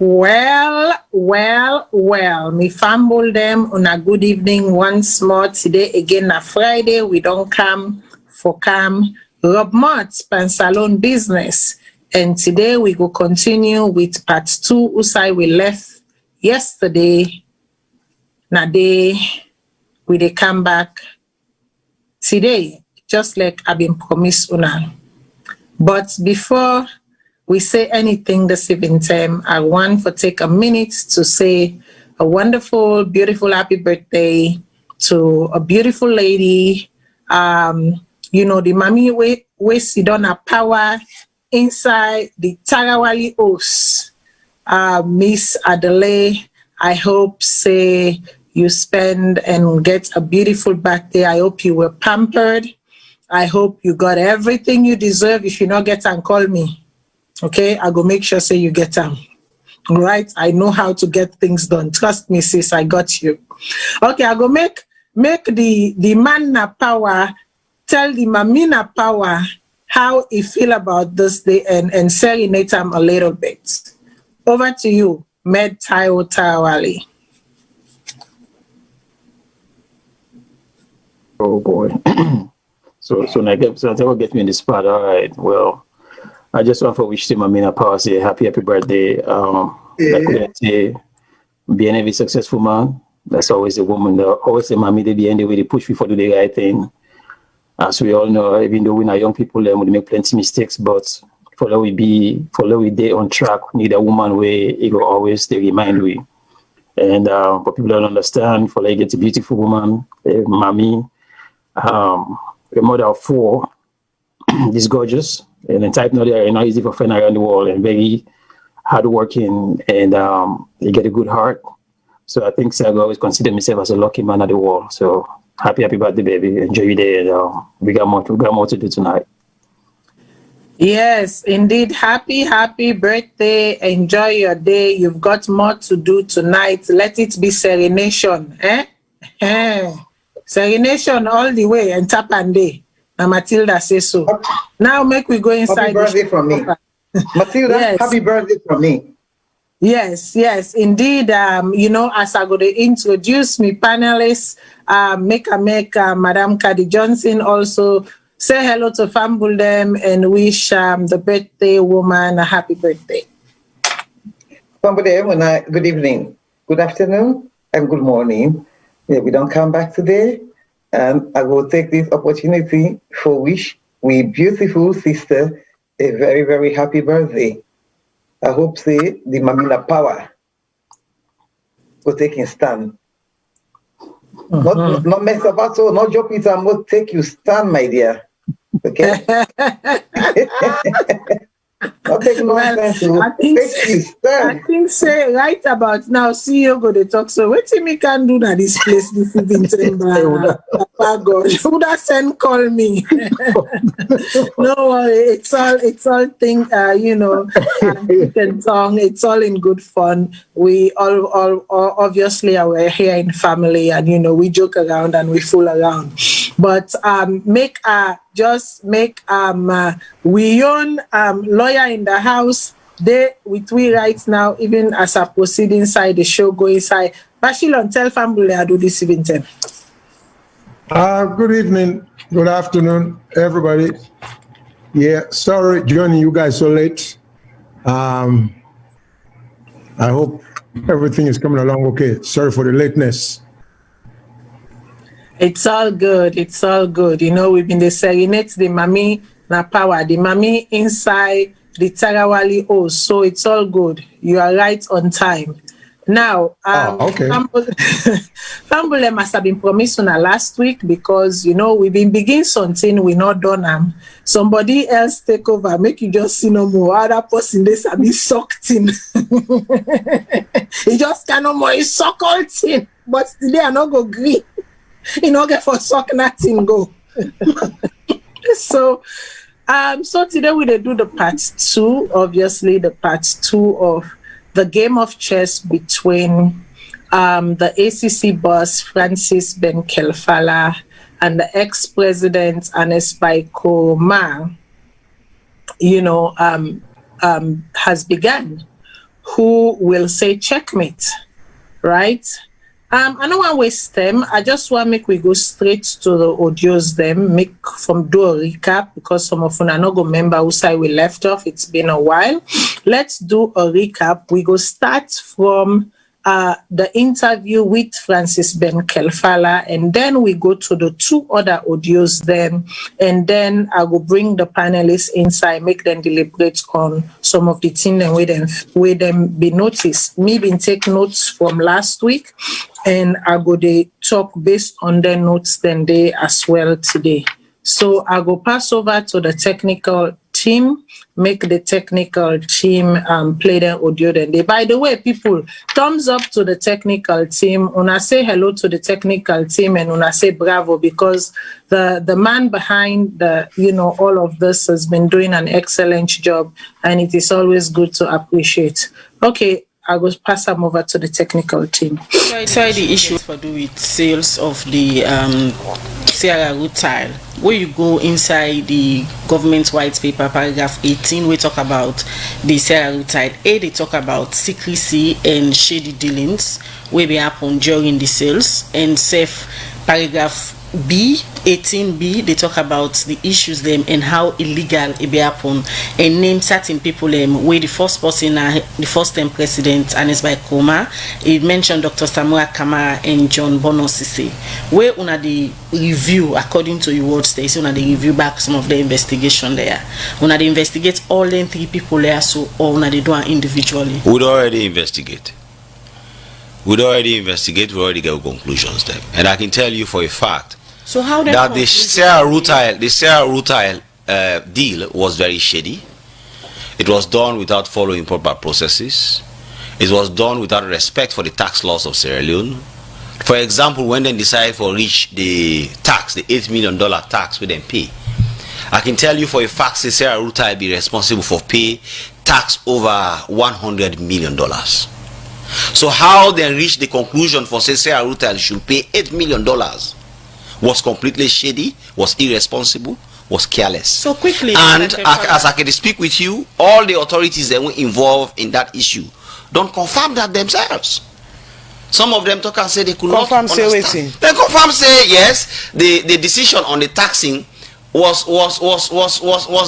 Well, me fumble them on a good evening once more. Today again a Friday, we don't come for rub mouth pan salon business. And today we go continue with part 2 usai we left yesterday. Na day we dey come back today, just like I've been promised una. But before we say anything this evening time, I want to take a minute to say a wonderful, beautiful, happy birthday to a beautiful lady. You know, the mommy we sit on a power inside the Tarawali house. Miss Adelaide, I hope say you spend and get a beautiful birthday. I hope you were pampered. I hope you got everything you deserve. If you not get and call me. Okay, I go make sure say you get them. Right? I know how to get things done. Trust me, sis, I got you. Okay, I go make the man na power tell the mamina power how he feel about this day and serenade him a little bit. Over to you, Med Tayo Tarawali. Oh boy. so that will get me in the spot. All right. Well, I just want to wish to Mamina Power say happy birthday. Being a successful man, that's always a woman. Always a mommy they be the way they push people to do the right thing. As we all know, even though we are young people, we make plenty mistakes, but follow we day on track. We need a woman where it will always stay remind we. And but people don't understand. For like get a beautiful woman, mommy, a mother of 4, is gorgeous. And the type not there, not easy for friend around the world and very hardworking and they get a good heart. So I think I always consider myself as a lucky man of the world. So happy birthday, baby. Enjoy your day. And, we got more to do tonight. Yes, indeed. Happy birthday. Enjoy your day. You've got more to do tonight. Let it be serenation. Serenation all the way and tap and day. And Matilda says so. Now make we go inside. Happy birthday from me. Matilda, yes. Happy birthday from me. Yes, indeed. You know, as I go to introduce me panelists, make Madam Cady Johnson also say hello to Fambul them and wish the birthday woman a happy birthday. Fambul them, good evening, good afternoon, and good morning. Yeah, we don't come back today. And I will take this opportunity for wish we beautiful sister a very, very happy birthday. I hope say the Mamina power will take in stand. Not mess about so, not joke with them, will take you stand, my dear. Okay. I think say right about now, CEO go to talk. So what me can do that this place this evening? Papa God, who that send call me? No worry, it's all thing. You know, tongue. It's all in good fun. We all obviously are here in family, and you know we joke around and we fool around. But we own lawyer in the house. They with we right now, even as I proceed inside the show, go inside. Bashilon, tell family I do this event. Good evening, good afternoon, everybody. Yeah, sorry joining you guys so late. I hope everything is coming along okay. Sorry for the lateness. It's all good. It's all good. You know, we've been the serenade the mommy na power, the mommy inside the Tarawali house. So it's all good. You are right on time. Now, okay. Fambule must have been promised on last week because, you know, we've been beginning something we not done. Somebody else take over, make you just see no more. Other person, this have been sucked in. He just cannot more, he sucked in. But today I not go agree. You know, get for suck nothing go. So today we do the part 2, obviously the part 2 of the game of chess between the ACC boss Francis Ben Kelfala and the ex-president Anes Baikoma, you know, has begun. who will say checkmate, right? I don't want to waste time. I just want to make we go straight to the audios them, make from do a recap because some of you are not going to remember who side we left off. It's been a while. Let's do a recap. We go start from the interview with Francis Ben Kelfala, and then we go to the 2 other audios then, and then I will bring the panelists inside, make them deliberate on some of the things and where them be noticed. Me been take notes from last week, and I go they talk based on their notes then they as well today. So I go pass over to the technical team, make the technical team play the audio then they. By the way, people, thumbs up to the technical team. Una say hello to the technical team and una say bravo because the man behind the all of this has been doing an excellent job and it is always good to appreciate. Okay, I will pass them over to the technical team. So the issue for do with sales of the rutile. Where you go inside the government white paper, paragraph 18, we talk about the rutile. They talk about secrecy and shady dealings where they happen during the sales, and paragraph B, 18B, they talk about the issues them and how illegal it be happen, and name certain people where the first person the first time president and is by Koma. It mentioned Dr. Samura Kamara and John Bono Sisi. Where una the review according to your words they say una the review back some of the investigation there. Una they investigate all them 3 people there, so or una they do it individually. We'd already investigate. We already get conclusions there. And I can tell you for a fact so how that the rutile deal was very shady. It was done without following proper processes. It was done without respect for the tax laws of Sierra Leone. For example, when they decided to reach the tax, the $8 million tax we then pay, I can tell you for a fact the Sierra Rutile be responsible for pay tax over $100 million. So how they reach the conclusion for say Sierra Rutile should pay $8 million was completely shady, was irresponsible, was careless. So quickly, and as I can speak with you, all the authorities that were involved in that issue don't confirm that themselves. Some of them talk and say they could not understand. They confirm say yes, the decision on the taxing was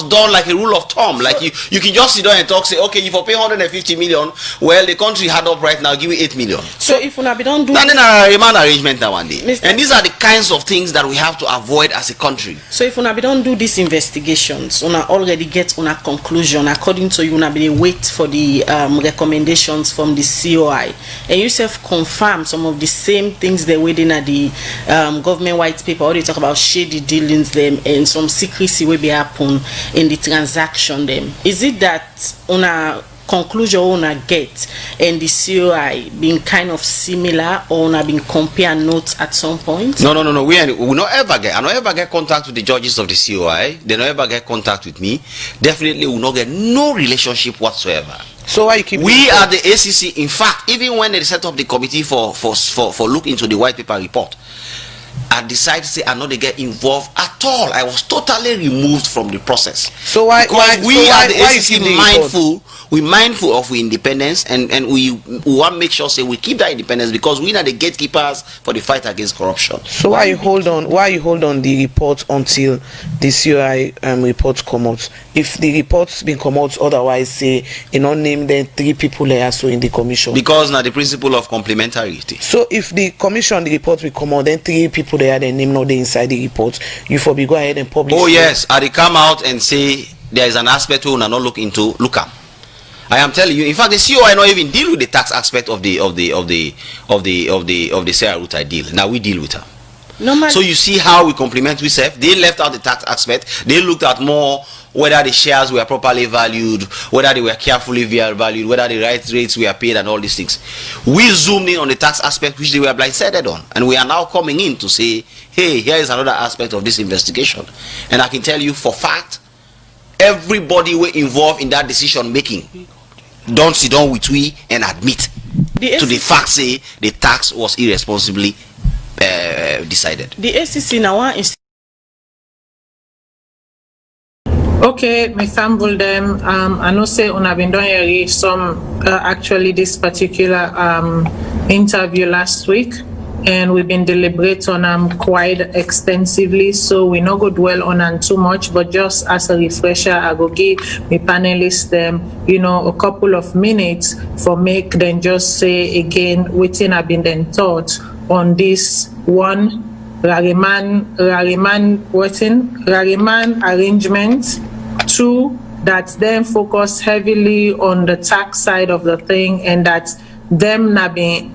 done like a rule of thumb. Like you can just sit down and talk, say, okay, if you pay 150 million, well, the country had up right now, give you 8 million. So if we don't do that, then a remand arrangement now one day. And these are the kinds of things that we have to avoid as a country. So if we don't do these investigations, we already get on a conclusion. According to you, we wait for the recommendations from the COI, and you self confirm some of the same things they within at the government white paper. Or they talk about shady dealings them and some secrecy will be happen in the transaction them. Is it that on a conclusion on a get and the COI being kind of similar or on a being compare notes at some point? No. We not ever get. I don't ever get contact with the judges of the COI. They don't ever get contact with me. Definitely will not get no relationship whatsoever. So why you keep we are the ACC. In fact, even when they set up the committee for look into the white paper report, I decided to say I'm not to get involved at all. I was totally removed from the process. So why we are the ACC mindful? We're mindful of our independence, and we want to make sure say we keep that independence because we are the gatekeepers for the fight against corruption. So why you hold on the report until the COI report come out? If the report's been come out otherwise, say you not name the 3 people there so in the commission. Because now the principle of complementarity. So if the commission the report will come out, then 3 people there they name not the inside the report, you for be go ahead and publish. Oh yes, I they come out and say there is an aspect we will not look into. Look up. I am telling you. In fact, the COI not even deal with the tax aspect of the Sierra Rutile deal. Now we deal with her. So you see how we complement ourselves. They left out the tax aspect. They looked at more whether the shares were properly valued, whether they were carefully valued, whether the right rates were paid, and all these things. We zoomed in on the tax aspect which they were blindsided on, and we are now coming in to say, hey, here is another aspect of this investigation. And I can tell you for fact, everybody were involved in that decision making don't sit down with we and admit to the fact say the tax was irresponsibly decided. The ACC now Okay, me fumble them. I know say on have been done some actually this particular interview last week, and we've been deliberating on them quite extensively. So we not go dwell on them too much, but just as a refresher, I go give me panelists them, a couple of minutes for make them just say again waiting have been then thought on this one. Rariman arrangement. 2, that then focus heavily on the tax side of the thing, and that them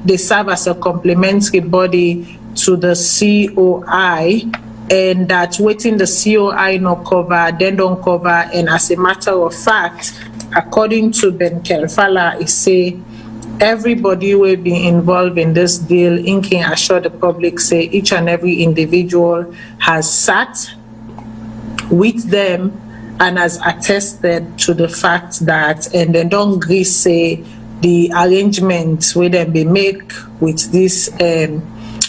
they serve as a complementary body to the COI, and that waiting the COI no cover, then don't cover. And as a matter of fact, according to Ben Kelfala, he say everybody will be involved in this deal, in can assure the public, say each and every individual has sat with them and has attested to the fact that, and they don't agree, say the arrangements where they be make with this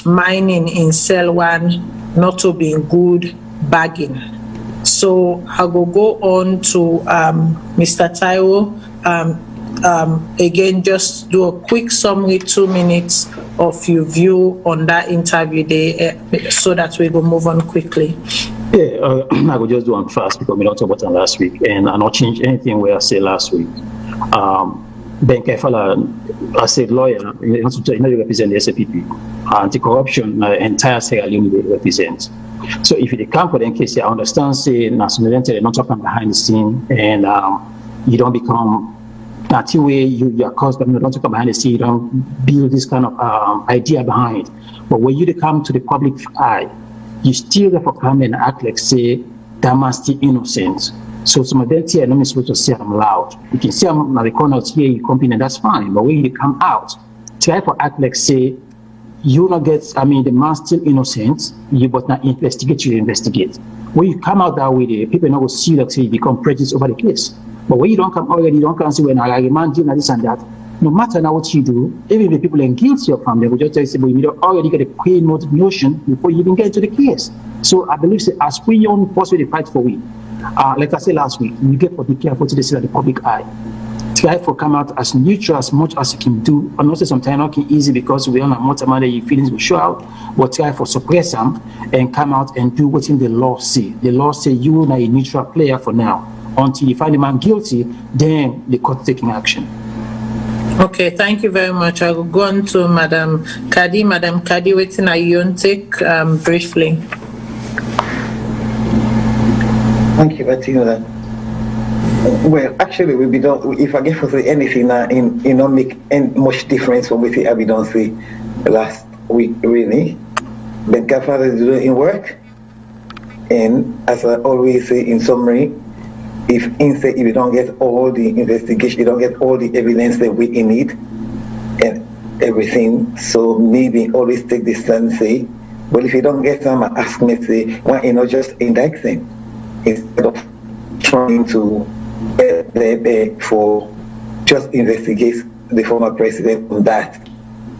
mining in Cell 1 not to be good bargain. So I will go on to Mr. Taiwo. Again, just do a quick summary, 2 minutes of your view on that interview day, so that we will move on quickly. Yeah, I will just do one fast because we don't talk about it last week, and I not change anything where I said last week. Ben Kefala, as a lawyer, you represent the SAPP. Anti-corruption, entire Sierra Leone represents. So if you come for the case, I understand, say, nationality, not talking behind the scene, and you don't become that way you are caused, but you don't talk behind the scene, you don't build this kind of idea behind. But when you come to the public eye, you still therefore come and act like, say, that man still innocent. So some of them here, I'm not supposed to say I'm loud. You can see I'm at the corners here, you complain, and that's fine. But when you come out, try to act like, say, you not get, the man still innocent, you but not investigate, you investigate. When you come out that way, the people not go see that, say, you become prejudiced over the case. But when you don't come already, you don't come and say, when I remind you this and that, no matter now what you do, even if the people are guilty of harm, they will just tell you, but you already get a pre-motive notion before you even get into the case. So I believe, say, as we only possibly fight for we, like I said last week, you get to be careful to this at the public eye. Try to come out as neutral as much as you can do. And also sometimes not easy because we don't have much amount of your feelings will show out, but try to suppress them and come out and do what in the law say. The law say you are a neutral player for now. Until you find the man guilty, then the court taking action. Okay, thank you very much. I will go on to Madam Kadi. Madam Kadi, waiting at you take briefly. Thank you, Bettina. Well, actually, we don't. If I get to say anything, it not make any much difference from what I don't say last week, really. But Gaffer is doing work, and as I always say in summary, if you don't get all the investigation, you don't get all the evidence that we need and everything, so maybe always take this stand and say, well, if you don't get them, ask me, say, why you not just indict them instead of trying to for just investigate the former president on that.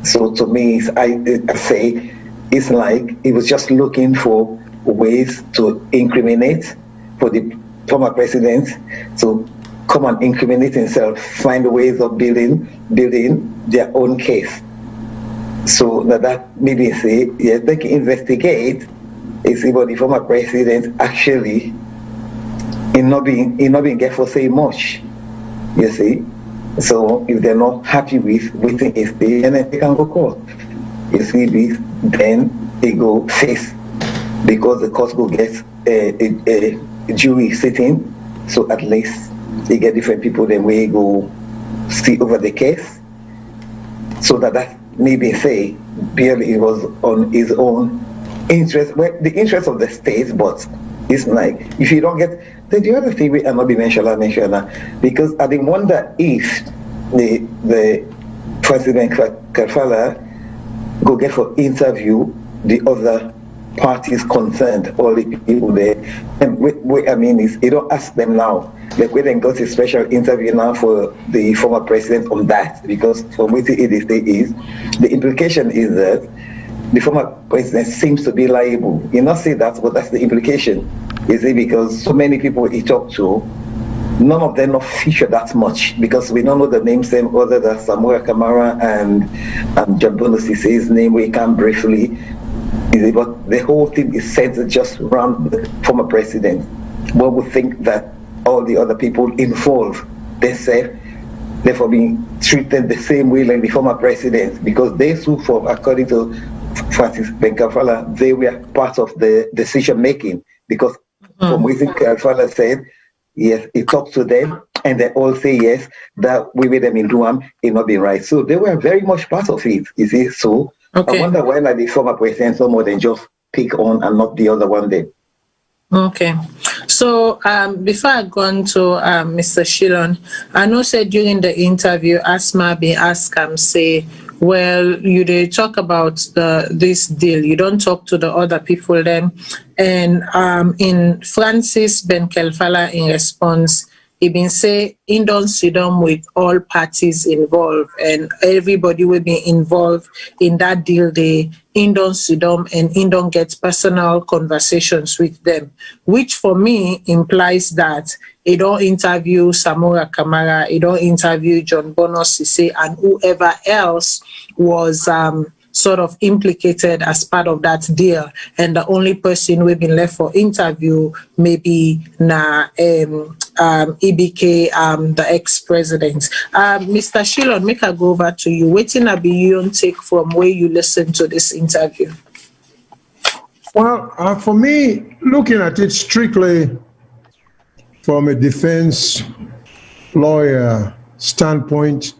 So to me, I say it's like he was just looking for ways to incriminate for the former president, so come and incriminate himself, find ways of building their own case. So that maybe say, yes, they can investigate and see what the former president actually in not being careful say much. You see? So if they're not happy with the FP, then they can go court. You see this, then they go face because the court will get a jury sitting, so at least they get different people then we go see over the case, so that maybe say barely it was on his own interest, well, the interest of the state, but it's like if you don't get the other thing we not be mentioned because I didn't wonder if the President Kafala go get for interview the other parties concerned, all the people there. And what I mean is, you don't ask them now. Like we then got a special interview now for the former president on that, because from what it is, the implication is that the former president seems to be liable. You not say that, but that's the implication. You see, because so many people he talked to, none of them not feature that much, because we don't know the names them other than Samuel Kamara and John Bonus-Sisay's name we can briefly. But the whole thing is centered just around the former president. One would think that all the other people involved, they said, therefore being treated the same way like the former president, because they too, according to Francis Benkafala, they were part of the decision making, because from what Benkafala said, yes, he talked to them, and they all say yes, that we with them in Duam, it not be right. So they were very much part of it, you see. So I wonder why like the former president so more than just pick on and not the other one there. Okay. So before I go on to Mr. Shillon, I know said during the interview, Asma be asked say, well, you did talk about this deal. You don't talk to the other people then. And in Francis Benkelfala in response, he been say, he don't sit down with all parties involved, and everybody will be involved in that deal. They don't sit down and don't get personal conversations with them, which for me implies that he don't interview Samora Kamara, he don't interview John Bonus-Sisay and whoever else was sort of implicated as part of that deal, and the only person we've been left for interview maybe EBK, the ex-president. Mr. Shillon, make I go over to you. Waiting a be your take from where you listen to this interview. Well, for me, looking at it strictly from a defense lawyer standpoint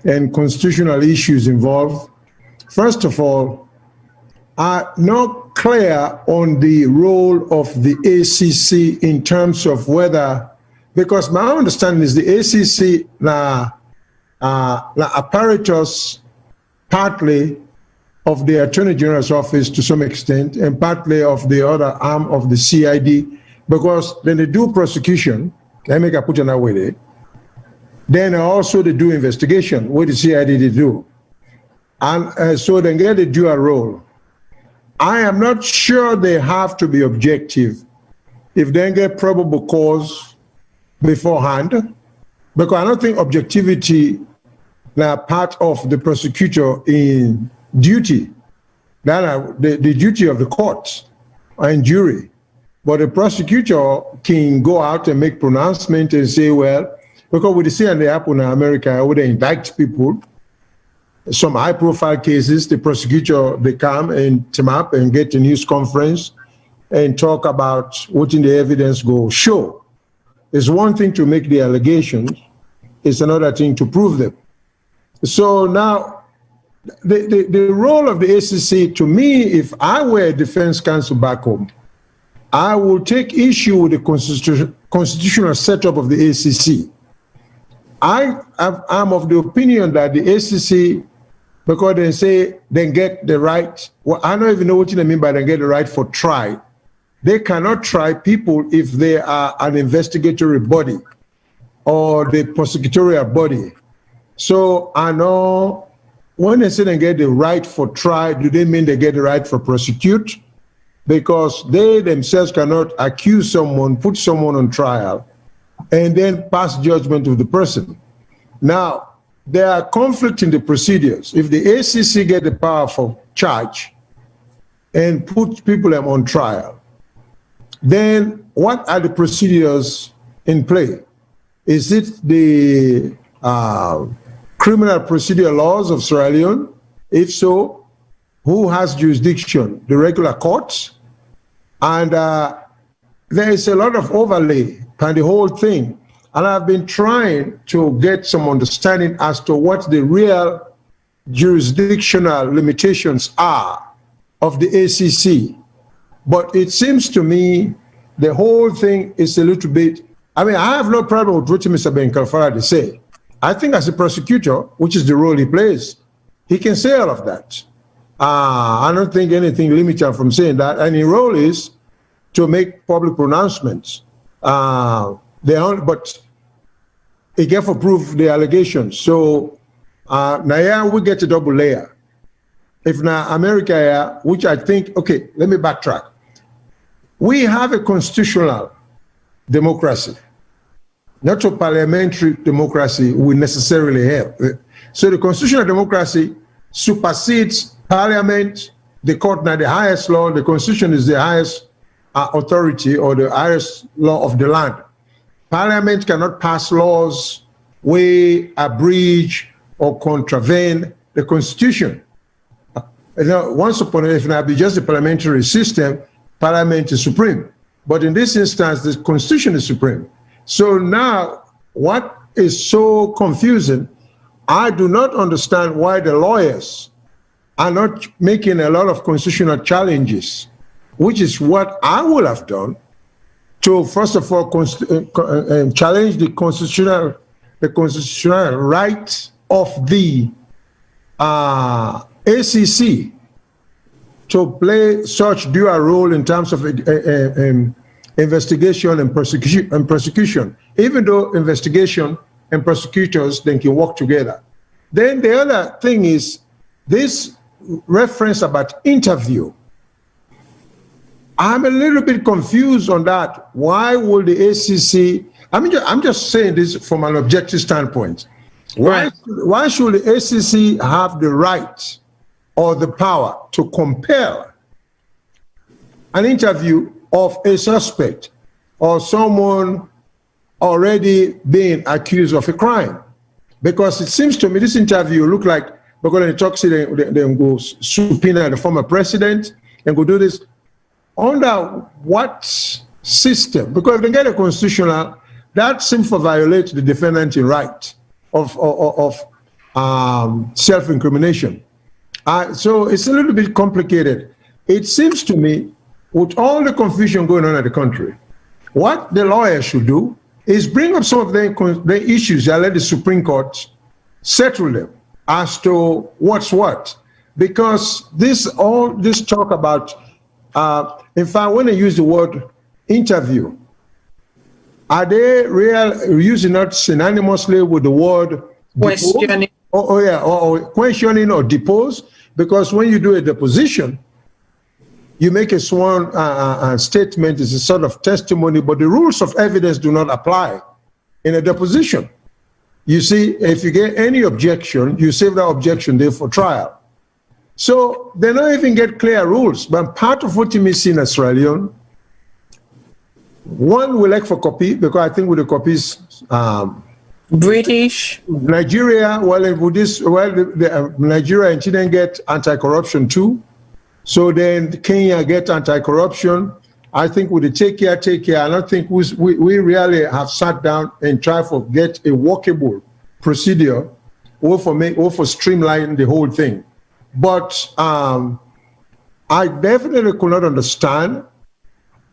and constitutional issues involved, first of all, I'm not clear on the role of the ACC in terms of whether, because my understanding is the ACC apparatus partly of the Attorney General's office to some extent, and partly of the other arm of the CID, because then they do prosecution, let me put it that way, then also they do investigation, what the CID they do. And so they get a dual role. I am not sure they have to be objective if they get probable cause beforehand, because I don't think objectivity is part of the prosecutor in duty, that the duty of the court and jury. But the prosecutor can go out and make pronouncement and say, well, because we see in the happen in America, where they indict people, some high-profile cases, the prosecutor, they come and team up and get a news conference and talk about what in the evidence go show. It's one thing to make the allegations, it's another thing to prove them. So now, the role of the ACC, to me, if I were a defense counsel back home, I will take issue with the constitutional setup of the ACC. I'm of the opinion that the ACC, because they say they get the right, well, I don't even know what you mean by they get the right for trial. They cannot try people if they are an investigatory body or the prosecutorial body. So I know when they say they get the right for trial, do they mean they get the right for prosecute? Because they themselves cannot accuse someone, put someone on trial, and then pass judgment of the person. Now, there are conflicts in the procedures. If the ACC get the power for charge and put people on trial, then what are the procedures in play? Is it the criminal procedure laws of Sierra Leone? If so, who has jurisdiction? The regular courts? And there is a lot of overlay on the whole thing. And I've been trying to get some understanding as to what the real jurisdictional limitations are of the ACC. But it seems to me the whole thing is a little bit, I mean, I have no problem with what Mr. Benkalfara say. I think as a prosecutor, which is the role he plays, he can say all of that. I don't think anything limits him from saying that. And his role is to make public pronouncements. But he can prove the allegations. So now we get a double layer. If now America, which I think, okay, let me backtrack. we have a constitutional democracy, not a parliamentary democracy we necessarily have. So the constitutional democracy supersedes parliament, the court now the highest law, the constitution is the highest authority or the highest law of the land. Parliament cannot pass laws which abridge or contravene the constitution. Now, once upon a time, it be just a parliamentary system, parliament is supreme. But in this instance, the constitution is supreme. So now, what is so confusing, I do not understand why the lawyers are not making a lot of constitutional challenges, which is what I would have done to, first of all, challenge the constitutional right of the ACC to play such dual role in terms of investigation and prosecution, even though investigation and prosecutors then can work together. Then the other thing is this reference about interview. I'm a little bit confused on that. Why would the ACC, I'm just saying this from an objective standpoint. Why should the ACC have the right or the power to compel an interview of a suspect or someone already being accused of a crime? Because it seems to me this interview look like we're going to talk to them go subpoena the former president and go do this. Under what system? Because if they get a constitutional, that seems to violate the defendant's right of self-incrimination. So it's a little bit complicated. It seems to me, with all the confusion going on in the country, what the lawyer should do is bring up some of the issues and let the Supreme Court settle them as to what's what. Because all this talk about, in fact, when they use the word interview, are they using that synonymously with the word questioning? Or questioning or depose? Because when you do a deposition, you make a sworn statement, it's a sort of testimony, but the rules of evidence do not apply in a deposition. You see, if you get any objection, you save that objection there for trial. So they don't even get clear rules. But part of what you may see in Australia, one we like for copy, because I think with the copies, British, Nigeria, Nigeria and Chile get anti-corruption too. So then Kenya get anti-corruption. I think with the take care, I don't think we really have sat down and tried to get a workable procedure or for streamlining the whole thing. But I definitely could not understand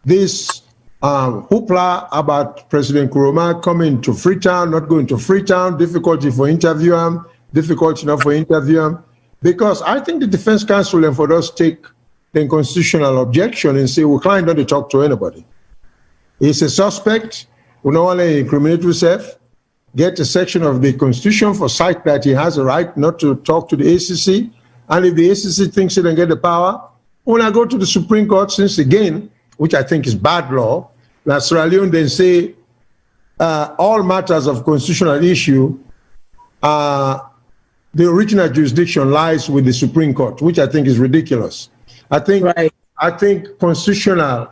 this hoopla about President Nkrumah coming to Freetown, not going to Freetown, difficulty for interview him, difficulty not for interview him. Because I think the defense counsel and for us take the constitutional objection and say we can't not to talk to anybody. He's a suspect, we not want to incriminate himself, get a section of the constitution for cite that he has a right not to talk to the ACC. And if the ACC thinks it and get the power, when I go to the Supreme Court, since again, which I think is bad law, that Sierra Leone then say all matters of constitutional issue, the original jurisdiction lies with the Supreme Court, which I think is ridiculous. I think constitutional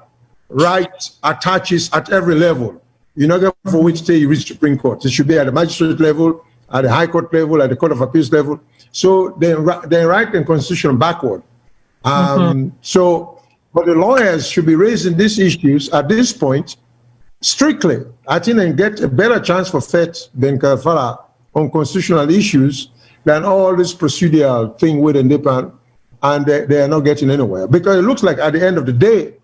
right attaches at every level. You're not going for which day you reach the Supreme Court. It should be at the magistrate level, at the High Court level, at the Court of Appeals level. So they write the constitution backward. So, but the lawyers should be raising these issues at this point strictly, I think, and get a better chance for FET than Kafala on constitutional issues than all this procedural thing with independent, and they are not getting anywhere. Because it looks like at the end of the day,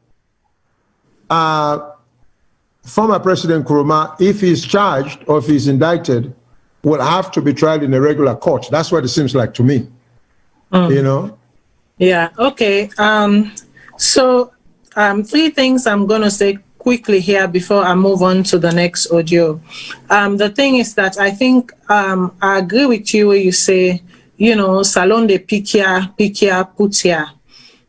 former President Nkrumah, if he's charged or if he's indicted, will have to be tried in a regular court. That's what it seems like to me, you know? Yeah, okay. So three things I'm going to say quickly here before I move on to the next audio. The thing is that I think I agree with you where you say, you know, Salone de pick here, put here.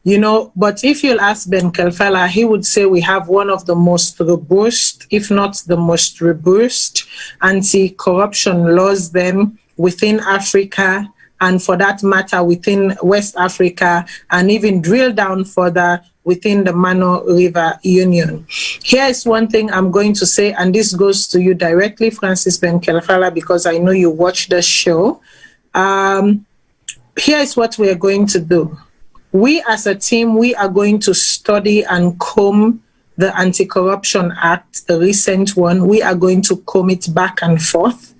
You know, but if you'll ask Ben Kalfala, he would say we have one of the most robust, if not the most robust, anti-corruption laws then within Africa, and for that matter within West Africa, and even drill down further within the Mano River Union. Here is one thing I'm going to say, and this goes to you directly, Francis Ben Kalfala, because I know you watch the show. Here is what we are going to do. We as a team, we are going to study and comb the Anti-Corruption Act, the recent one. We are going to comb it back and forth.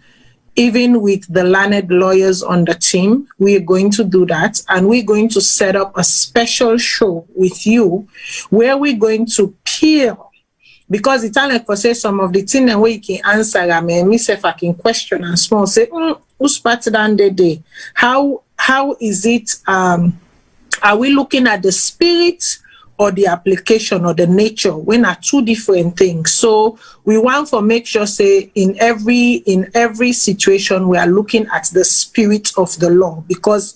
Even with the learned lawyers on the team, we are going to do that. And we're going to set up a special show with you where we're going to peel, because it's like for say some of the things and we can answer, I mean, me say if I can question and small, say, who's part down the day? How is it, are we looking at the spirit or the application or the nature? When are two different things. So we want to make sure, say, in every situation, we are looking at the spirit of the law, because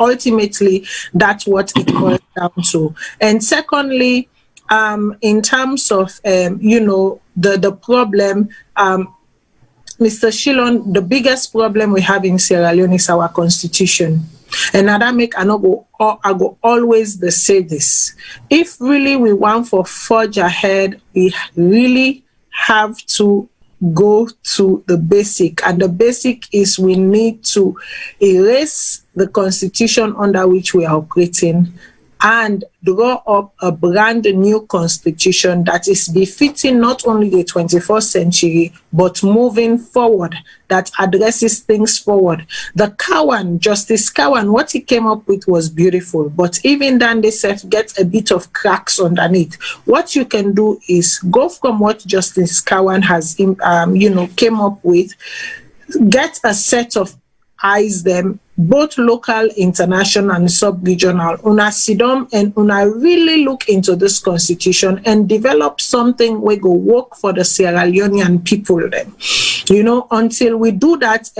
ultimately that's what it boils down to. And secondly, in terms of, the problem, Mr. Shillon, the biggest problem we have in Sierra Leone is our constitution. And I go always say this. If really we want to forge ahead, we really have to go to the basic. And the basic is we need to erase the constitution under which we are operating and draw up a brand new constitution that is befitting not only the 21st century, but moving forward, that addresses things forward. The Cowan, Justice Cowan, what he came up with was beautiful, but even then they self get a bit of cracks underneath. What you can do is go from what Justice Cowan has, came up with, get a set of eyes them, both local, international, and sub-regional. Una sidom and una really look into this constitution and develop something we go work for the Sierra Leonean people then. Until we do that,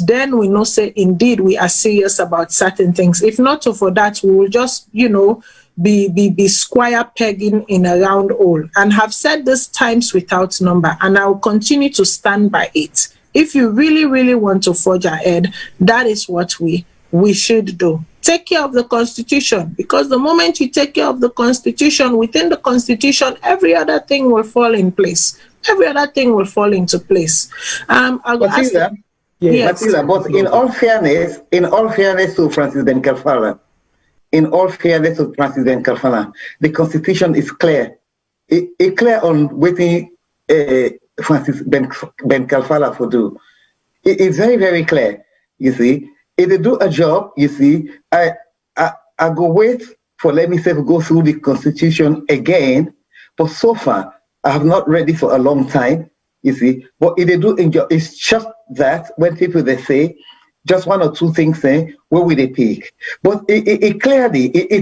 then we know say indeed we are serious about certain things. If not for that, we will just, be square pegging in a round hole. And have said this times without number, and I will continue to stand by it. If you really, really want to forge ahead, that is what we should do. Take care of the Constitution, because the moment you take care of the Constitution, within the Constitution, every other thing will fall in place. Every other thing will fall into place. Matilda, but in all fairness to Francis Ben Kalfala, the Constitution is clear. It's clear on waiting. Francis Ben Kalfala for do. It's very, very clear, you see. If they do a job, you see, I go wait for, let me say, to go through the Constitution again, but so far, I have not read it for a long time, you see. But if they do enjoy, it's just that when people, they say, just one or two things, where will they pick? But it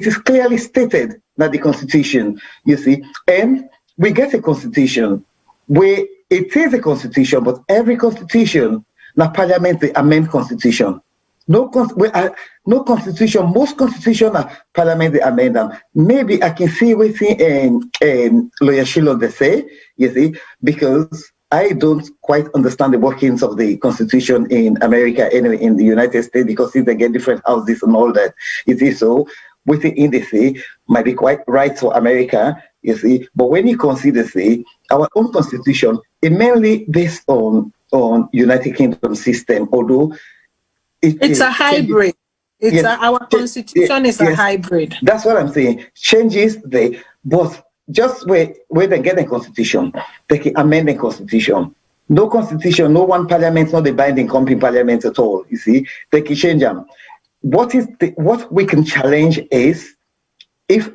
is clearly stated that the Constitution, you see, and we get a Constitution where it is a constitution, but every constitution, na parliament they amend constitution. No constitution, most constitution are parliament they amend them. Maybe I can see within Lawyer Shiloh they say, you see, because I don't quite understand the workings of the constitution in America, anyway, in the United States, because if they get different houses and all that, you see, so within the say might be quite right for America, you see, but when you consider, say, our own constitution, it mainly based on United Kingdom system, although it's a hybrid. Our constitution is a hybrid. That's what I'm saying. Changes but just where they get a constitution, they can amend the constitution. No constitution, no one parliament, not the binding company parliament at all. You see, they can change them. What we can challenge is if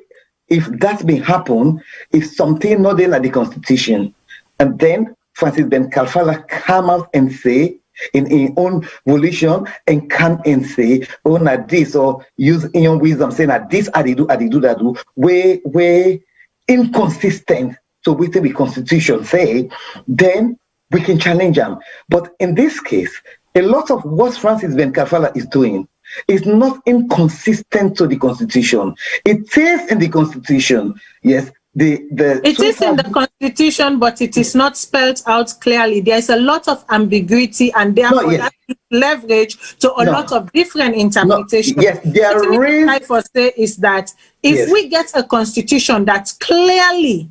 that may happen, if something not in the constitution, and then Francis Ben Kalfala come out and say in his own volition and come and say, oh, not this, or use in your wisdom, saying that this I do that, way inconsistent to what the constitution say, then we can challenge them. But in this case, a lot of what Francis Ben Kalfala is doing is not inconsistent to the Constitution. It is in the Constitution, yes. It is in the Constitution, but it is not spelled out clearly. There is a lot of ambiguity, and therefore that gives leverage to a lot of different interpretations. Yes, what I for say is that if we get a Constitution that clearly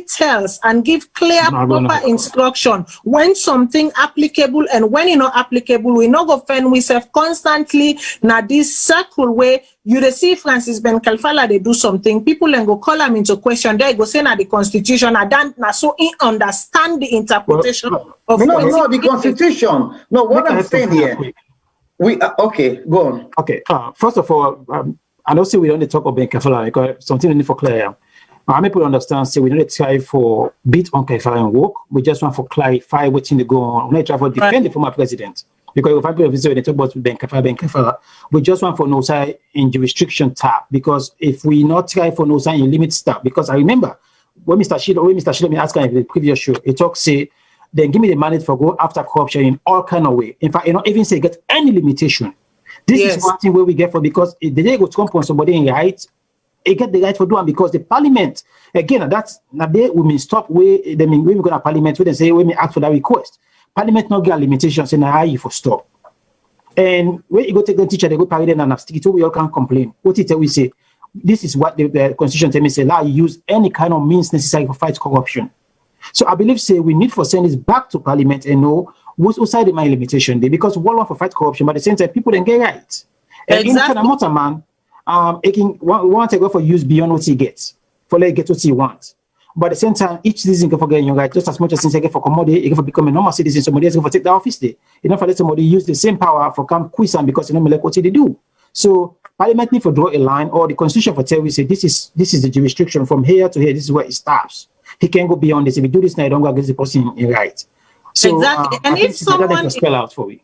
tells and give clear proper instruction when something applicable and when it's not applicable, we not go find ourselves constantly now this circle where you see Francis Ben Kalfala they do something, people and go call them into question, they go say na the Constitution and then so he understand the interpretation of the Constitution. No, what I'm saying here, okay, go on. Okay, first of all, I don't say we don't talk about Ben Kalfala because something I need for clear. People understand, say we don't try for beat on Kalfala work. We just want to clarify what's in the go on. We don't try for defend the former president. Because if I they talk about Ben Kalfala, we just want for no side in the restriction tab. Because if we not try for no side in limit tab, because I remember when Mr. Shilo me asked in the previous show, he talked say, then give me the mandate for go after corruption in all kind of way. In fact, you not even say get any limitation. This is one thing where we get for because the day go to come on somebody in right. They get the right for doing because the parliament again that's now they will mean stop where they mean when we go to parliament where they say when we ask for that request. Parliament not get limitations in how you for stop. And when you go take the teacher, they go parade and stick it, we all can complain. What it we say, this is what the Constitution tell me say, allow you use any kind of means necessary for fight corruption. So I believe say we need for send this back to parliament and know what's outside the my limitation there because we want for fight corruption, but at the same time people then get right. And in Canada, man. Want to go for use beyond what he gets, for let get what he wants. But at the same time, each citizen can forget your right just as much as since I get for commodity, you can for become a normal citizen, somebody else can for take the office there. You know, for let somebody use the same power for come quiz and because you know like what they do. So parliament need for draw a line or the Constitution for tell we say this is the jurisdiction from here to here, this is where it stops. He can't go beyond this. If you do this now, you don't go against the person in right. So, exactly. And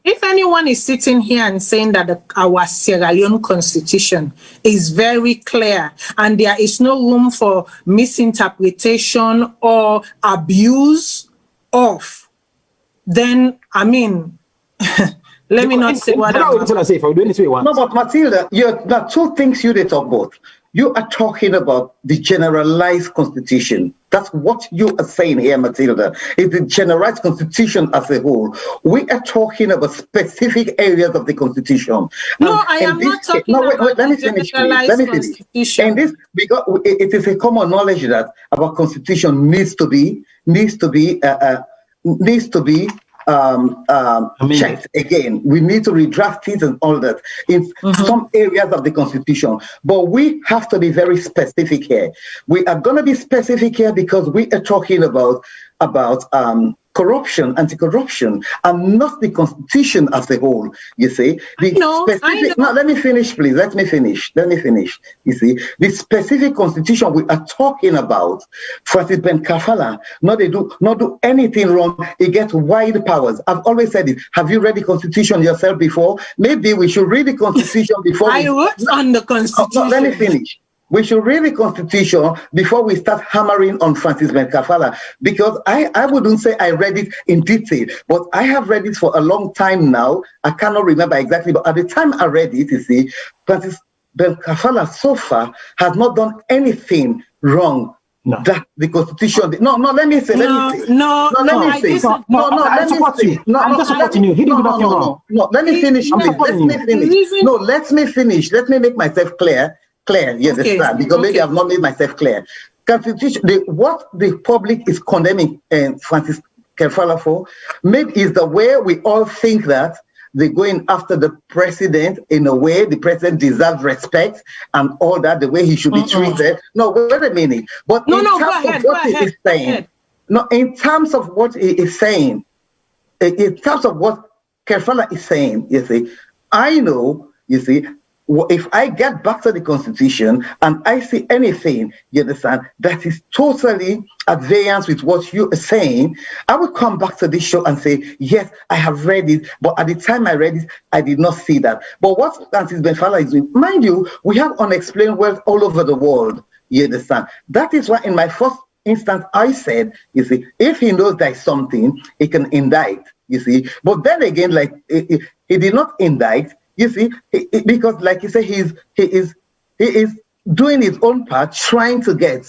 if anyone is sitting here and saying that our Sierra Leone Constitution is very clear and there is no room for misinterpretation or abuse of, then I mean, let me not say what I'm going to say. No, but Matilda, there are two things you talk about. You are talking about the generalized constitution. That's what you are saying here, Matilda. It's the generalized constitution as a whole. We are talking about specific areas of the constitution. No, I am not talking about let me finish. And this, because it is a common knowledge that our constitution needs to be checked again. We need to redraft it and all that in some areas of the Constitution. But we have to be very specific here. We are going to be specific here because we are talking about corruption, anti-corruption, and not the Constitution as a whole. You see, No, let me finish, please. Let me finish. You see, the specific Constitution we are talking about, Francis Ben Kalfala, not do anything wrong. He gets wide powers. I've always said it. Have you read the Constitution yourself before? Maybe we should read the Constitution before. I wrote on the Constitution. Let me finish. We should read the Constitution before we start hammering on Francis Ben Kalfala, because I wouldn't say I read it in detail, but I have read it for a long time now. I cannot remember exactly, but at the time I read it, you see, Francis Ben Kalfala so far has not done anything wrong. No. That the Constitution. Let me say. I'm just supporting you. He didn't do nothing wrong. Let me finish. Let me finish. Let me make myself clear. You understand? Because maybe I've not made myself clear. Constitution. What the public is condemning Francis Kalfala for, maybe is the way we all think that they're going after the president in a way the president deserves respect and all that, the way he should be treated. No, wait a minute. But in terms of what he is saying, in terms of what Kalfala is saying, you see, I know, you see, if I get back to the Constitution and I see anything, you understand, that is totally at variance with what you are saying, I will come back to this show and say, yes, I have read it, but at the time I read it, I did not see that. But what Francis Ben Kalfala is doing, mind you, we have unexplained wealth all over the world, you understand. That is why in my first instance I said, you see, if he knows there is something, he can indict, you see. But then again, like, he did not indict. You see, because like you say, he is doing his own part, trying to get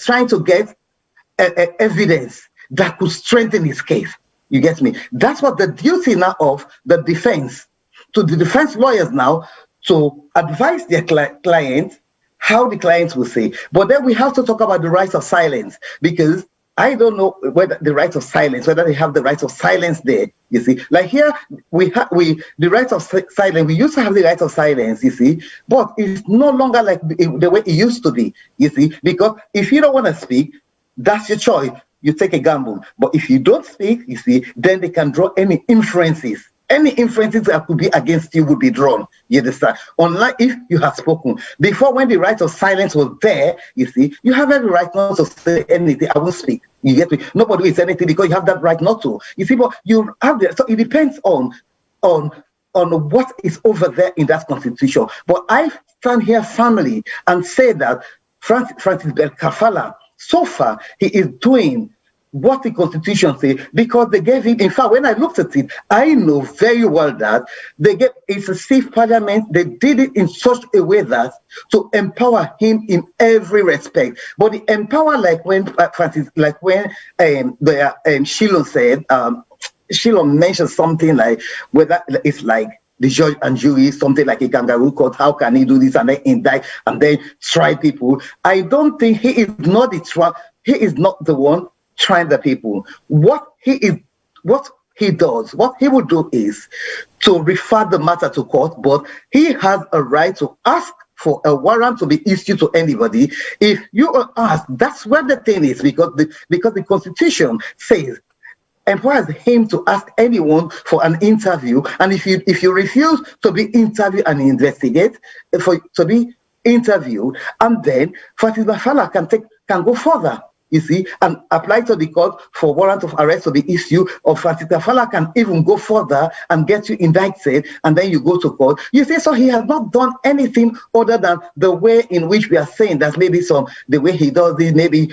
evidence that could strengthen his case. You get me? That's what the duty now of the defense, to the defense lawyers now, to advise their client how the clients will say. But then we have to talk about the right of silence, because I don't know whether the right of silence, whether they have the right of silence there. You see, like here the right of silence. We used to have the right of silence. You see, but it's no longer like the way it used to be. You see, because if you don't want to speak, that's your choice. You take a gamble. But if you don't speak, you see, then they can draw any inferences. Any inferences that could be against you would be drawn. You understand? Unlike if you had spoken. Before, when the right of silence was there, you see, you have every right not to say anything. I won't speak. You get me? Nobody will say anything because you have that right not to. You see, but you have the, so it depends on what is over there in that constitution. But I stand here firmly and say that Francis Belkafala, so far, he is doing what the Constitution says, because they gave him, in fact, when I looked at it, I know very well that it's a safe parliament. They did it in such a way that to empower him in every respect. But the empower, like when Shilon said, Shilon mentioned something like whether it's like the judge and jury, something like a kangaroo court. How can he do this and then indict and then try people? I don't think he is not the one trying the people. What he would do is to refer the matter to court, but he has a right to ask for a warrant to be issued to anybody. If you are asked, that's where the thing is, because the Constitution says empowers him to ask anyone for an interview, and if you refuse to be interviewed and investigate, to be interviewed, and then Francis Bafala can go further, you see, and apply to the court for warrant of arrest to be issued, or Francis Bafala can even go further and get you indicted, and then you go to court. You see, so he has not done anything other than the way in which we are saying that maybe the way he does it, maybe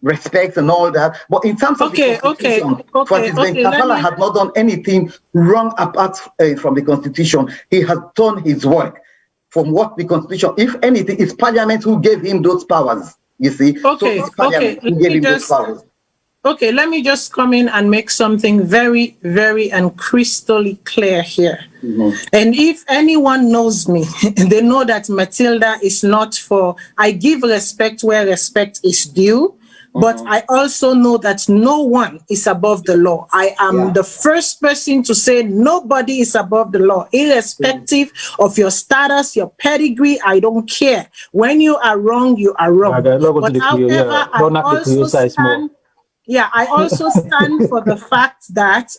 respect and all that. But in terms of the Constitution, Francis Bafala has not done anything wrong apart from the Constitution. He has done his work from what the Constitution, if anything, it's Parliament who gave him those powers. You see, let me just come in and make something very, very and crystal clear here. And if anyone knows me, they know that Matilda is not for, I give respect where respect is due. But I also know that no one is above the law. I am the first person to say nobody is above the law, irrespective of your status, your pedigree. I don't care. When you are wrong, you are wrong. But however, I also stand for the fact that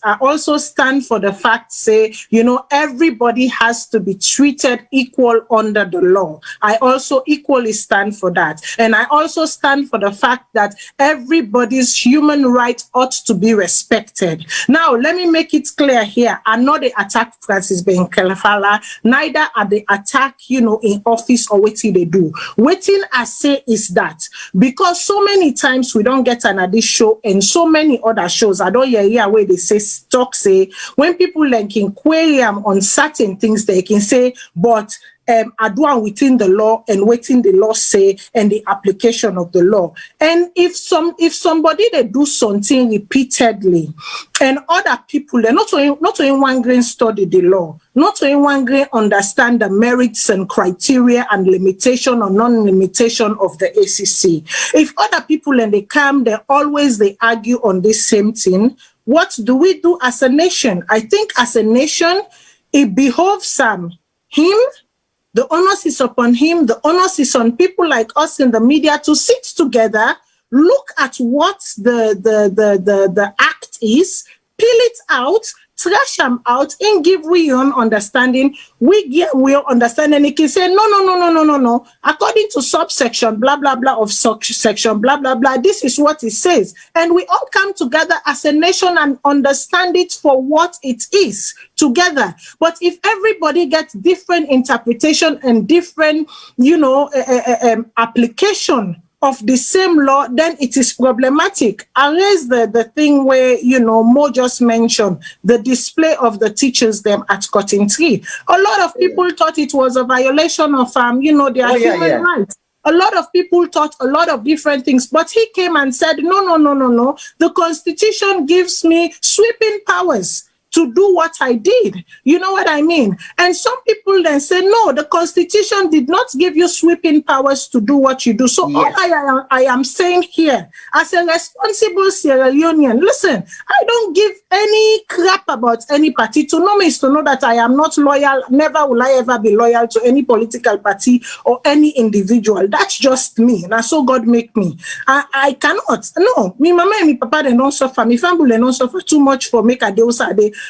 say, you know, everybody has to be treated equal under the law. I also equally stand for that. And I also stand for the fact that everybody's human right ought to be respected. Now, let me make it clear here. I'm not the attack Francis Belkafala, neither are they attack, you know, in office or what they do. Waiting I say is that because so many times we don't get an addition and so many other shows, I don't hear where they say when people like inquiry on certain things, they can say, but I do within the law and waiting the law say and the application of the law. And if somebody they do something repeatedly and other people, they're not only one grain study the law, not only one grain understand the merits and criteria and limitation or non-limitation of the ACC. If other people and they come, they argue on this same thing. What do we do as a nation? I think as a nation, it behoves him. The onus is upon him. The onus is on people like us in the media to sit together, look at what the act is, peel it out, trash them out, and give we own understanding. We give we understanding. He can say no. According to subsection blah blah blah of section blah blah blah, this is what it says, and we all come together as a nation and understand it for what it is together. But if everybody gets different interpretation and different, application of the same law, then it is problematic. I raised the thing where, Mo just mentioned, the display of the teachers them at Cotton Tree. A lot of people thought it was a violation of, their human rights. A lot of people thought a lot of different things, but he came and said, no. The Constitution gives me sweeping powers to do what I did. You know what I mean? And some people then say, no, the Constitution did not give you sweeping powers to do what you do. So all I am saying here, as a responsible Sierra Leonean, listen, I don't give any crap about any party. To know me is to know that I am not loyal. Never will I ever be loyal to any political party or any individual. That's just me. And so God make me. I cannot. No, me mama and me papa, they don't suffer. Me family, they don't suffer too much for make a day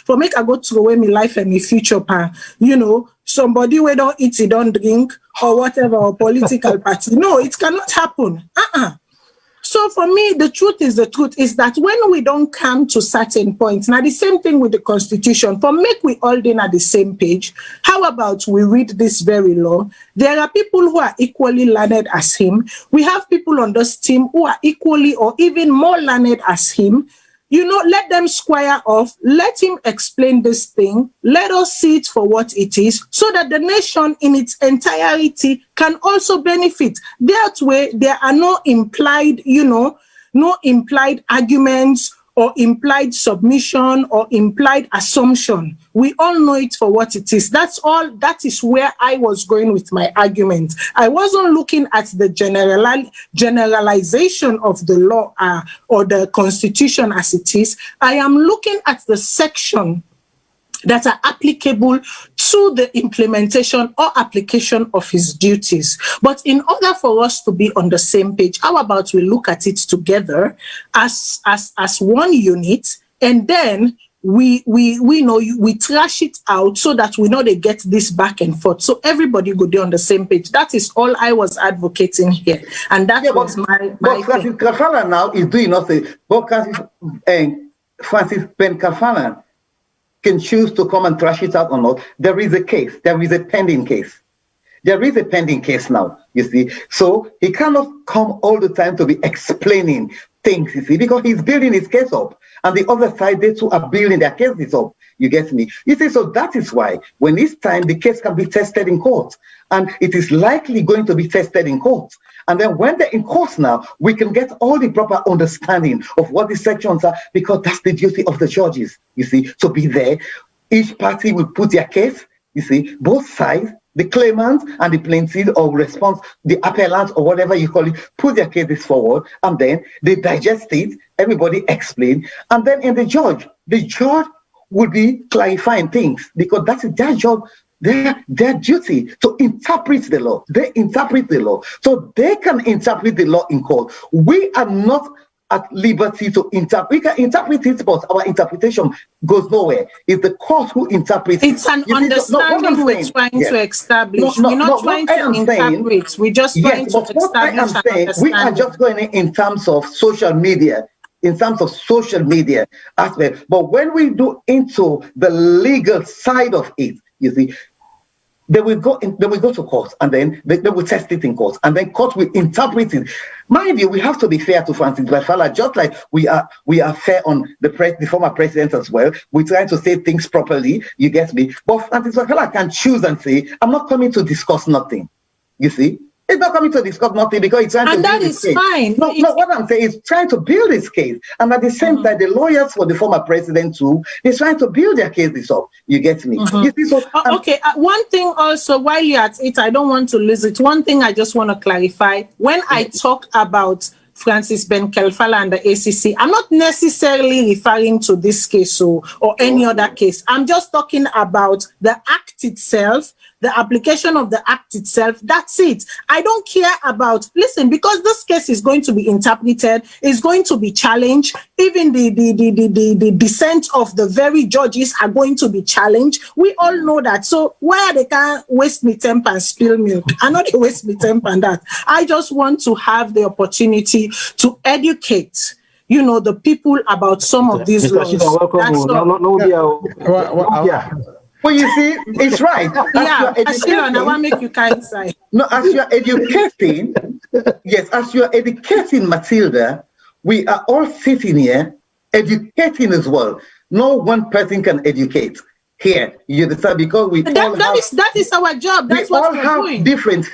for make I go throw away my life and my future, somebody we don't eat, he don't drink, or whatever, or political party. No, it cannot happen. So for me, the truth is that when we don't come to certain points, now the same thing with the Constitution, for make we all in at the same page, how about we read this very law? There are people who are equally learned as him. We have people on this team who are equally or even more learned as him. Let them square off, let him explain this thing, let us see it for what it is, so that the nation in its entirety can also benefit. That way, there are no implied arguments or implied submission or implied assumption. We all know it for what it is. That's all. That is where I was going with my argument. I wasn't looking at the generalization of the law or the Constitution as it is. I am looking at the section that are applicable to the implementation or application of his duties. But in order for us to be on the same page, how about we look at it together as one unit, and then we trash it out so that we know they get this back and forth. So everybody go there on the same page. That is all I was advocating here. And that was my Francis Kafala now is doing nothing. But Francis Ben Kafala can choose to come and trash it out or not. There is a case. There is a pending case. There is a pending case now, you see. So he cannot come all the time to be explaining things, you see, because he's building his case up. And the other side, they too are building their cases up. You get me? You see, so that is why when it's time, the case can be tested in court. And it is likely going to be tested in court. And then when they're in court now, we can get all the proper understanding of what the sections are, because that's the duty of the judges, you see, to be there. Each party will put their case, you see, both sides, the claimant and the plaintiff or response, the appellant or whatever you call it, put their cases forward, and then they digest it, everybody explain, and then in the judge will be clarifying things, because that's their job, their duty to interpret the law. They interpret the law. So they can interpret the law in court. We are not at liberty to interpret. We can interpret it, but our interpretation goes nowhere. It's the court who interprets. It's an understanding we're trying to establish. We're not trying to interpret. We're just trying to establish an understanding. We are just going in terms of social media. In terms of social media aspect. But when we do into the legal side of it, you see, they will go to court, and then they will test it in court, and then court will interpret it. Mind you, we have to be fair to Francis Bafala, just like we are fair on the former president as well. We're trying to say things properly, you get me? But Francis Bafala can choose and say, I'm not coming to discuss nothing. You see? It's not coming to discuss nothing because he's trying to build his case. And that is fine. No, what I'm saying is trying to build his case. And at the same time, the lawyers for the former president too, is trying to build their cases up. You get me? You see, so, okay, one thing also, while you're at it, I don't want to lose it. One thing I just want to clarify. When I talk about Francis Ben Kelfala and the ACC, I'm not necessarily referring to this case or any other case. I'm just talking about the act itself, the application of the act itself. That's it. I don't care about, listen, because this case is going to be interpreted, is going to be challenged. Even the dissent of the very judges are going to be challenged. We all know that. So where they can't waste me temper and spill milk, I know they waste me temper and that. I just want to have the opportunity to educate, the people about some of these laws. Well, you see, it's right. Yeah, Ashila, I want to make you kind side. No, as you're educating, Yes, as you are educating Matilda, we are all sitting here educating as well. No one person can educate here. You understand? Because that is our job. That's we what all we're have doing. different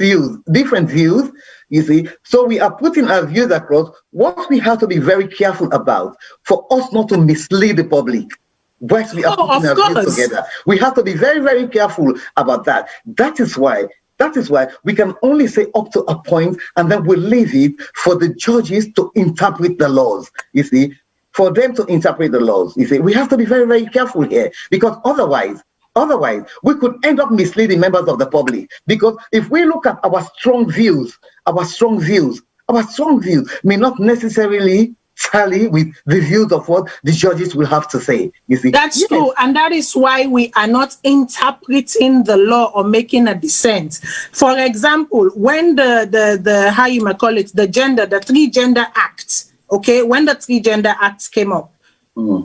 views. You see, so we are putting our views across. What we have to be very careful about for us not to mislead the public. Whilst we are putting our views together, we have to be very, very careful about that. That is why we can only say up to a point, and then we leave it for the judges to interpret the laws. You see, for them to interpret the laws. You see, we have to be very, very careful here, because otherwise, we could end up misleading members of the public. Because if we look at our strong views may not necessarily tally with the views of what the judges will have to say. You see, that's true, and that is why we are not interpreting the law or making a dissent. For example, when the how you might call it, the Three Gender Act, okay, when the Three Gender Acts came up,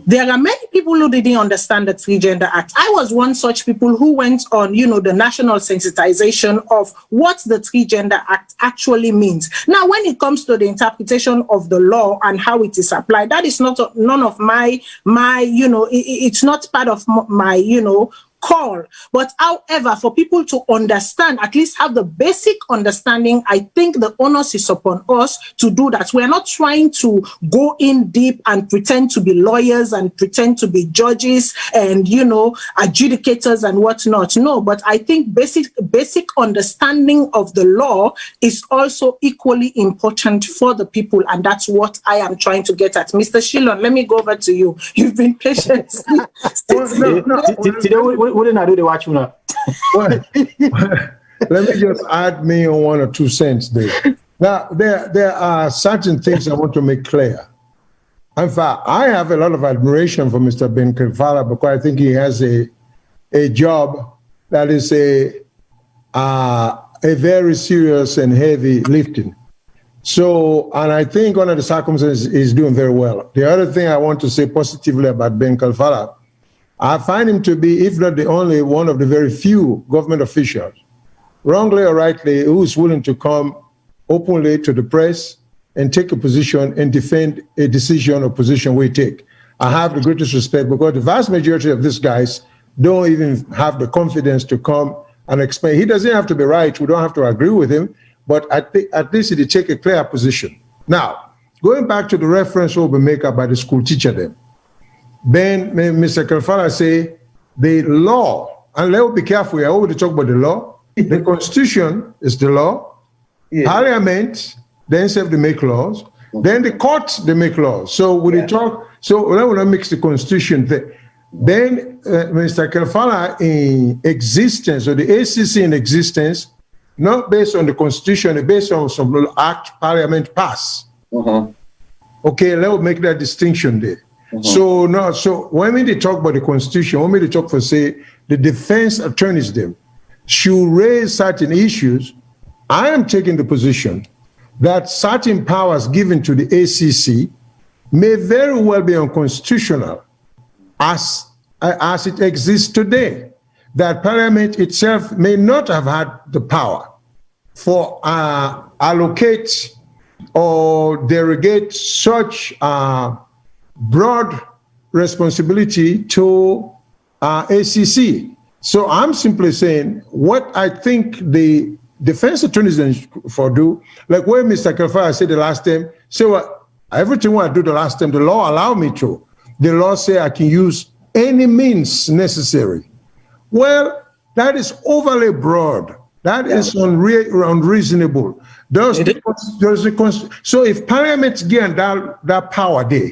there are many people who didn't understand the Three Gender Act. I was one such people who went on, the national sensitization of what the Three Gender Act actually means. Now, when it comes to the interpretation of the law and how it is applied, that is none of my it's not part of my, call. But however, for people to understand, at least have the basic understanding, I think the onus is upon us to do that. We're not trying to go in deep and pretend to be lawyers and pretend to be judges and, adjudicators and whatnot. No, but I think basic understanding of the law is also equally important for the people. And that's what I am trying to get at. Mr. Shillon, let me go over to you. You've been patient. Wouldn't I do the watch now? Let me just add me on 1 or 2 cents there. Now, there are certain things I want to make clear. In fact, I have a lot of admiration for Mr. Ben Kefala because I think he has a job that is a very serious and heavy lifting. So, and I think under the circumstances, he's doing very well. The other thing I want to say positively about Ben Kefala, I find him to be, if not the only, one of the very few government officials, wrongly or rightly, who is willing to come openly to the press and take a position and defend a decision or position we take. I have the greatest respect because the vast majority of these guys don't even have the confidence to come and explain. He doesn't have to be right. We don't have to agree with him, but at least he take a clear position. Now, going back to the reference we make about the school teacher then. Then Mr. Kefala say the law, and let's be careful here, we talk about the law. The Constitution is the law. Yeah. Parliament then they make laws. Then the courts they make laws. So when you talk, so let me mix the Constitution thing. Then Mr. Kefala in existence, or the ACC in existence, not based on the Constitution, based on some act Parliament pass. Okay, let's make that distinction there. So when they talk about the Constitution, when they talk for, say, the defense attorneys them should raise certain issues, I am taking the position that certain powers given to the ACC may very well be unconstitutional as it exists today. That Parliament itself may not have had the power for allocate or derogate such broad responsibility to ACC. So I'm simply saying what I think the defense attorneys for do, like what Mr. Kefala said the last time, say what everything what I do the last time, the law allow me to. The law say I can use any means necessary. Well, that is overly broad. That is unreasonable. So if Parliament get that power there,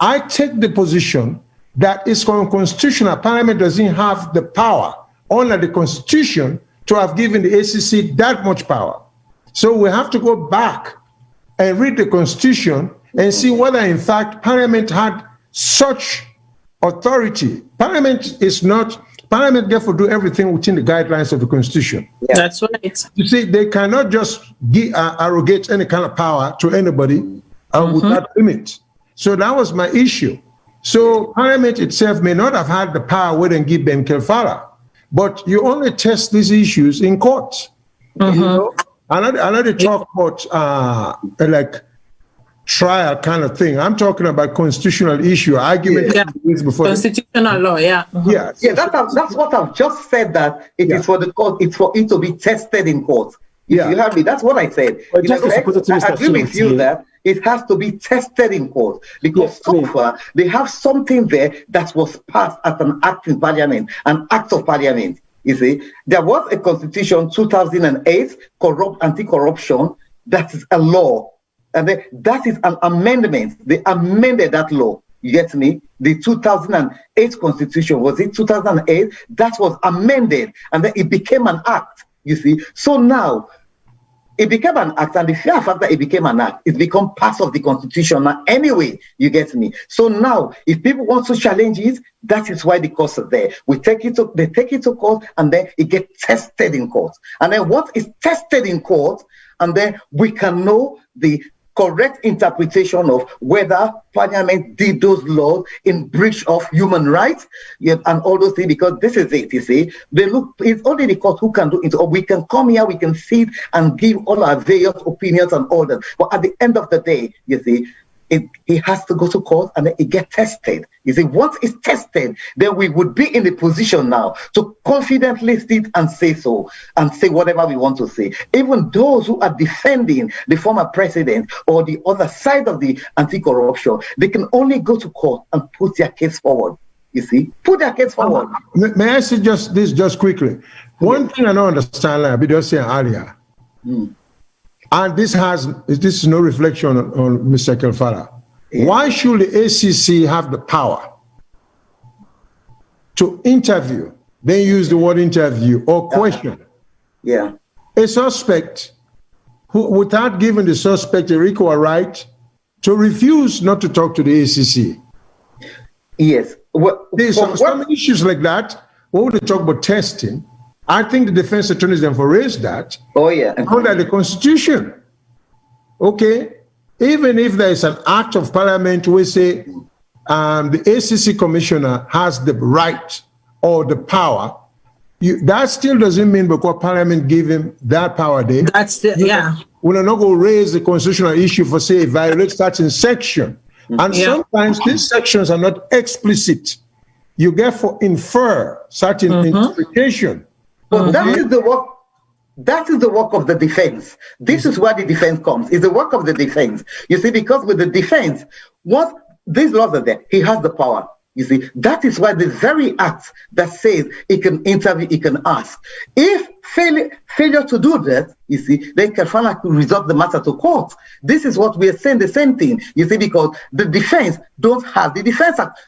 I take the position that it's unconstitutional. Parliament doesn't have the power under the Constitution to have given the ACC that much power. So we have to go back and read the Constitution and see whether, in fact, Parliament had such authority. Parliament therefore do everything within the guidelines of the Constitution. Yeah. That's right. You see, they cannot just arrogate any kind of power to anybody without limit. So that was my issue. So Parliament itself may not have had the power where they give Ben Kefala, but you only test these issues in court. You know? I know they talk about like trial kind of thing. I'm talking about constitutional issue, argument before constitutional law, yeah. Yeah, that's what I've just said, that it is for the court, it's for it to be tested in court. If you have me, that's what I said. But In effect, I agree with you that it has to be tested in court, because so far they have something there that was passed as an act in parliament, an act of parliament. You see, there was a constitution 2008, anti-corruption, that is a law. And that is an amendment. They amended that law. You get me? The 2008 constitution, was it 2008? That was amended, and then it became an act. You see? So now, it became an act, and the fact that it became an act, it become part of the constitution now anyway. You get me? So now, if people want to challenge it, that is why the courts are there. They take it to court, and then it gets tested in court. And then what is tested in court, and then we can know the correct interpretation of whether Parliament did those laws in breach of human rights, and all those things, because this is it, you see. It's only the court who can do it. Or we can come here, we can sit and give all our various opinions and all that. But at the end of the day, you see, it has to go to court, and then it gets tested. You see, once it's tested, then we would be in the position now to confidently sit and say so, and say whatever we want to say. Even those who are defending the former president or the other side of the anti-corruption, they can only go to court and put their case forward. You see, put their case forward. May I say just quickly? One thing I don't understand, like I just said earlier, and this is no reflection on Mr. Kelfala. Why should the ACC have the power to interview, then use the word interview or question a suspect who, without giving the suspect a equal right to refuse not to talk to the ACC? Yes. There's some issues like that. When we talk about testing, I think the defense attorneys then raised that. Under the Constitution. Okay. Even if there is an act of parliament, we say the ACC commissioner has the right or the power. That still doesn't mean because parliament gave him that power there. We're not going to raise the constitutional issue for, say, it violates certain section. And sometimes these sections are not explicit. You therefore infer certain interpretation. But that is the work. That is the work of the defense. This is where the defense comes. It's the work of the defense. You see, because with the defense, what these laws are there, he has the power. You see, that is why the very act that says he can interview, he can ask. If failure to do that, you see, then Kafala could resolve the matter to court. This is what we are saying, the same thing, you see, because the defense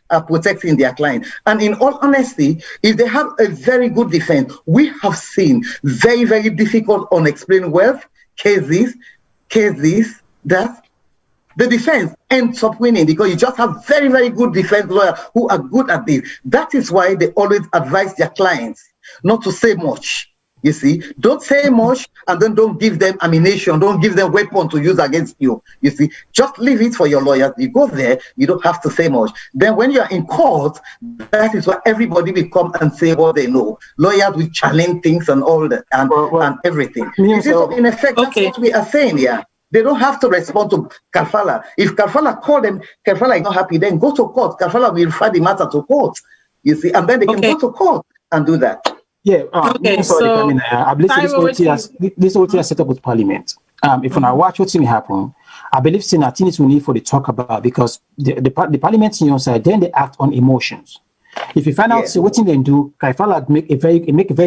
are protecting their client. And in all honesty, if they have a very good defense, we have seen very, very difficult unexplained wealth cases that the defense ends up winning because you just have very, very good defense lawyers who are good at this. That is why they always advise their clients not to say much. You see, don't say much and then don't give them ammunition, don't give them weapon to use against you. You see, just leave it for your lawyers. You go there, you don't have to say much. Then when you are in court, that is where everybody will come and say what they know. Lawyers will challenge things and all that and everything. So in effect, that's what we are saying here. They don't have to respond to Kafala. If Kafala call them, Kafala is not happy, then go to court. Kafala will refer the matter to court. You see, and then they can go to court and do that. Yeah. So I believe this OT set up with Parliament. If I watch what's going to happen, I believe things we need for the talk about because the Parliament on your side, then they act on emotions. If you find out what they do, Kafala make a very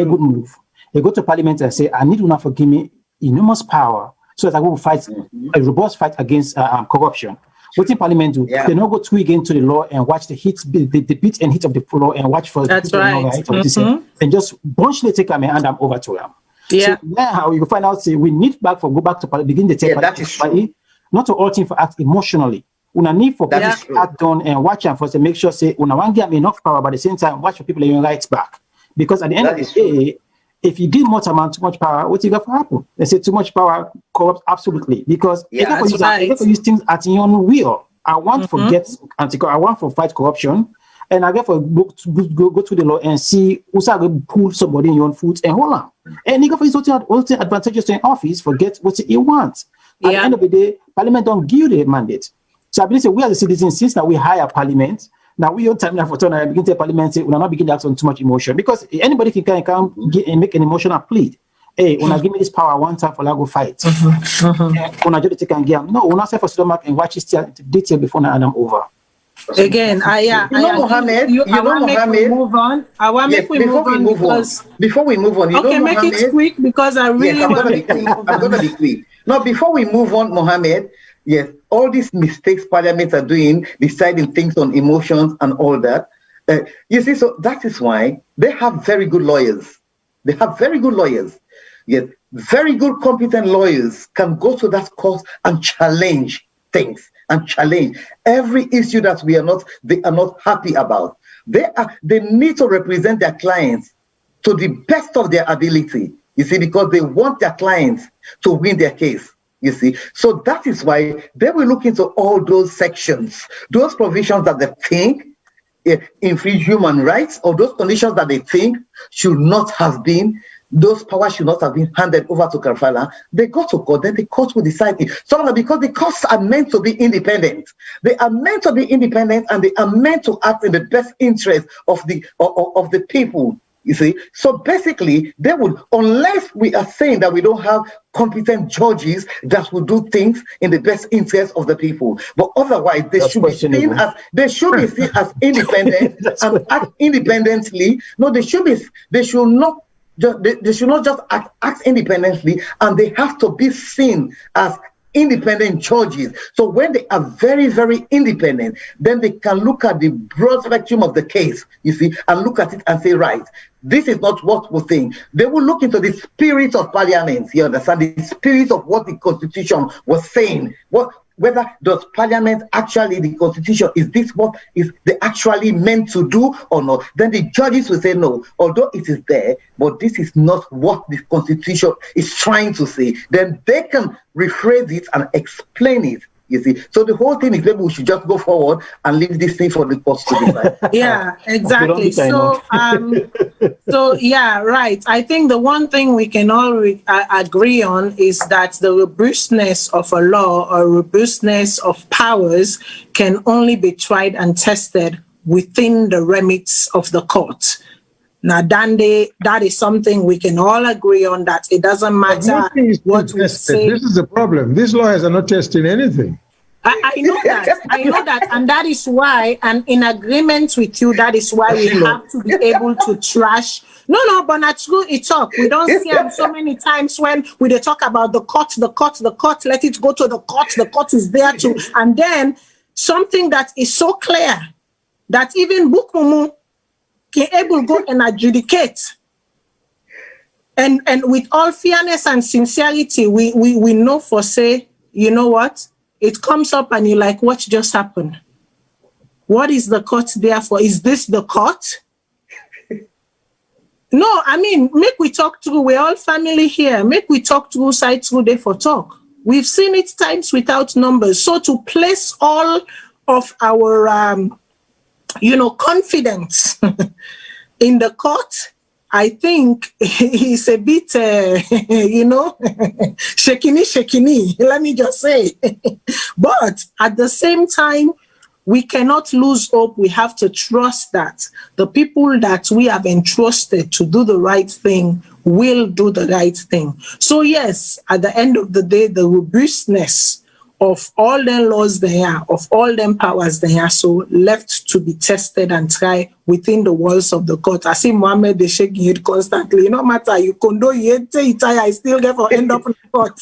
good move. They go to Parliament and say, I need you now to give me enormous power. So that we will fight a robust fight against corruption. What in Parliament do? They not go tweak into the law and watch the bit and hit of the law and watch for that's right. And just bunch take them and hand them over to them. Yeah. So now you find out say we need go back to begin the take not to all things for act emotionally. Una need for people to act done and watch and for to make sure say una want give them enough power, but at the same time watch for people your rights back. Because at the end of the day, if you give too much power, what's going to happen? They say too much power corrupts absolutely. Because if you use things at your own will, I want to fight corruption, And I get for go to the law and see who's going to pull somebody in your own foot and hold on. And you go for his advantages in office, forget what he wants. At the end of the day, Parliament don't give the mandate. So I believe we as a citizens, since now we hire Parliament, now we don't time for turn and begin to Parliament say we are not begin to act on too much emotion, because anybody can come get and make an emotional plea. Hey, when I give me this power one time for I go fight. When I just take and give no, when I say for stomach and watch it detail before I'm over. Again, Mohammed, move on. I want to make we move on because before we move on, okay, make it quick because I really want to move on. I'm going to be quick. Now, before we move on, Mohammed, yes, all these mistakes parliaments are doing, deciding things on emotions and all that. You see, so that is why they have very good lawyers. They have very good lawyers. Yes, very good, competent lawyers can go to that court and challenge things and challenge every issue that they are not happy about. They need to represent their clients to the best of their ability. You see, because they want their clients to win their case. You see, so that is why they will look into all those sections, those provisions that they think infringe human rights, or those conditions that they think should not have been. Those powers should not have been handed over to Kafala. They go to court, then the court will decide it. Some of because the courts are meant to be independent. They are meant to be independent, and they are meant to act in the best interest of the people. You see, so basically, they would, unless we are saying that we don't have competent judges that will do things in the best interest of the people, but otherwise they should be seen as independent and act independently. No, they should not just act independently, and they have to be seen as independent judges. So when they are very, very independent, then they can look at the broad spectrum of the case, you see, and look at it and say, right, this is not what we think. They will look into the spirit of parliament, you understand, the spirit of what the Constitution was saying. Whether does Parliament actually, the Constitution, is this what is they actually meant to do or not? Then the judges will say no, although it is there, but this is not what the Constitution is trying to say. Then they can rephrase it and explain it. You see, so the whole thing is maybe we should just go forward and leave this thing for the courts to decide. Yeah, exactly. So, yeah, right. I think the one thing we can all agree on is that the robustness of a law or robustness of powers can only be tried and tested within the remits of the court. Now, Dande, that is something we can all agree on, that it doesn't matter what we say. This is the problem. These lawyers are not testing anything. I know that. I know that. And that is why, and in agreement with you, that is why we have to be able to trash. No, but not true. It's up. We don't see them so many times when they talk about the court, let it go to the court is there too. And then something that is so clear that even Bukmumu can able go and adjudicate, and with all fairness and sincerity, we know for say, you know what, it comes up and you're like, what just happened? What is the court there for? Is this the court? No, I mean, make we talk through. We're all family here. Make we talk through side through day for talk. We've seen it times without numbers. So to place all of our confidence in the court, I think it's a bit, shakini, let me just say. But at the same time, we cannot lose hope. We have to trust that the people that we have entrusted to do the right thing will do the right thing. So yes, at the end of the day, the robustness of all them laws there, of all them powers there, so left to be tested and tried within the walls of the court. I see Mohammed is shaking it constantly. No matter you condo I still get for end up in the court.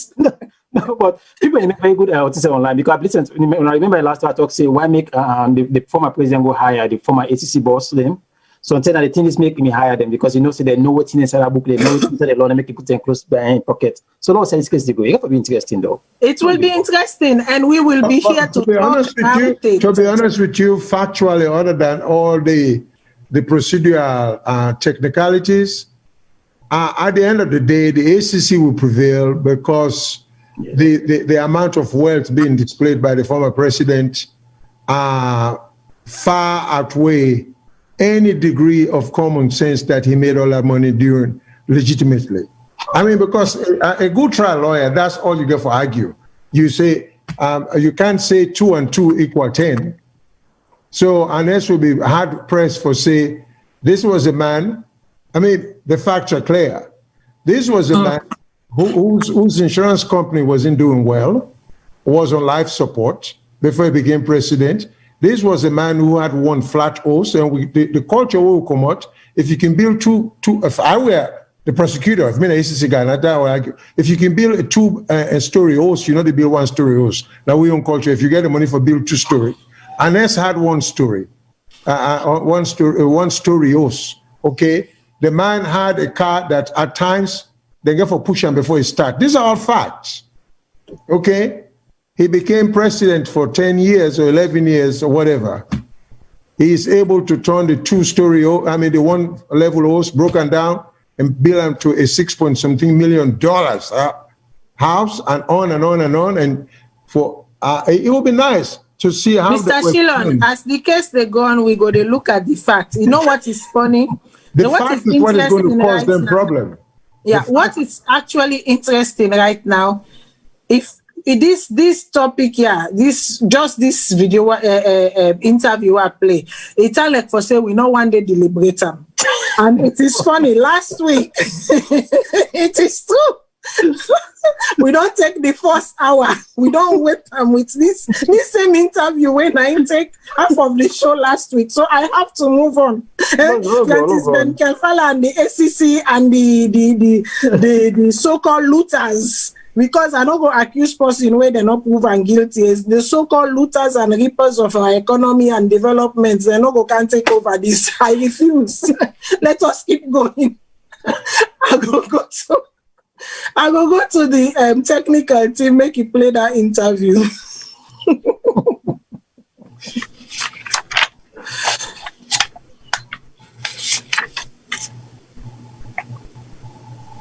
No, but people make very good to say online, because when I remember last time I talked, say why make the former president go hire the former ACC boss them. So until the thing is making me hire them, because so they know what's inside the book, they know what's inside the law, they make it put them close behind pocket. So now say this case to go. It will be interesting though. It will be interesting, and we will be here to be honest with you. To be honest with you, factually, other than all the procedural technicalities, at the end of the day, the ACC will prevail, because the amount of wealth being displayed by the former president far outweigh any degree of common sense that he made all that money during legitimately. I mean, because a good trial lawyer, that's all you get for argue. You say, you can't say 2 and 2 equal 10. So unless will be hard pressed for say, this was a man, I mean, the facts are clear. This was a man whose insurance company wasn't doing well, was on life support before he became president. This was a man who had one flat house, and the culture will come out. If you can build two, if I were the prosecutor, if I'm an ACC guy, like that, I would argue, if you can build a 2-story house, you know they build 1-story house. Now we on culture, if you get the money for build 2-story, Ernest had 1-story, 1-story house. Okay, the man had a car that at times they get for push him before he start. These are all facts. Okay. He became president for 10 years or 11 years or whatever. He is able to turn the 2-story, I mean, the 1-level house broken down and build them to a $6-point-something million house and on and on and on. And for it would be nice to see how. Mr. Shillon, as the case they go on, we go to look at the fact. You know what is funny? The fact is what is going to cause them problem. Yeah, what is actually interesting right now, if this topic here, this video interview I play, it's like for say we know one day deliberate them. And it is funny, last week, it is true. We don't take the first hour. We don't wait with this same interview when I take half of the show last week. So I have to move on. That is Ben Kelfala and the SEC and the so-called looters. Because I don't go accuse person where they're not proven guilty. It's the so-called looters and reapers of our economy and development. They no go can't take over this. I refuse. Let us keep going. I go go to the technical team, make you play that interview.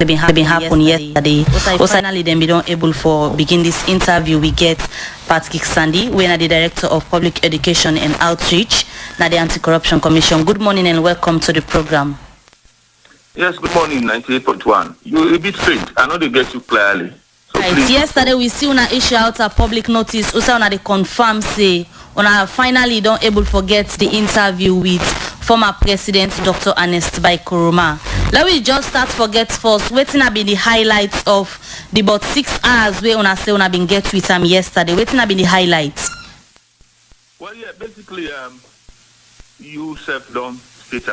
Been happened yesterday. Also, finally, then we don't able for begin this interview. We get Patrick Sandy, we are the Director of Public Education and Outreach, now the Anti-Corruption Commission. Good morning and welcome to the program. Yes, good morning, 98.1. You're a bit faint. I know they get you clearly. So right. Yesterday, we see una issue out a public notice. Also, una they confirm say una finally don't able to get the interview with former President Dr. Ernest Koroma. Let me just start forget first. Waiting have been the highlights of the about 6 hours where una say una been get with him yesterday. Waiting have been the highlights. Well, yeah, basically, you self don't state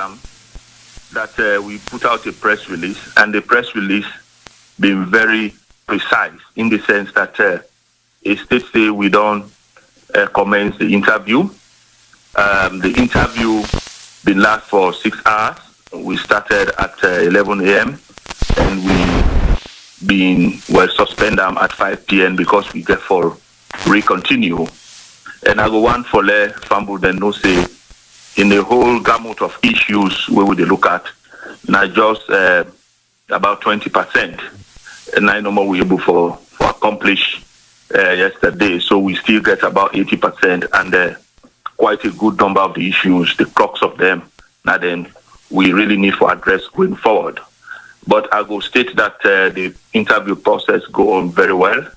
that we put out a press release, and the press release been very precise in the sense that it states that we don't commence the interview. The interview been last for 6 hours. We started at 11 a.m. and we suspend them at 5 p.m. because we get for recontinue. And I go one for le fumble then no say in the whole gamut of issues where we look at not just about 20%, and I know more we able for accomplish yesterday. So we still get about 80% and quite a good number of the issues, the crux of them. Now then we really need to address going forward. But I will state that the interview process go on very well.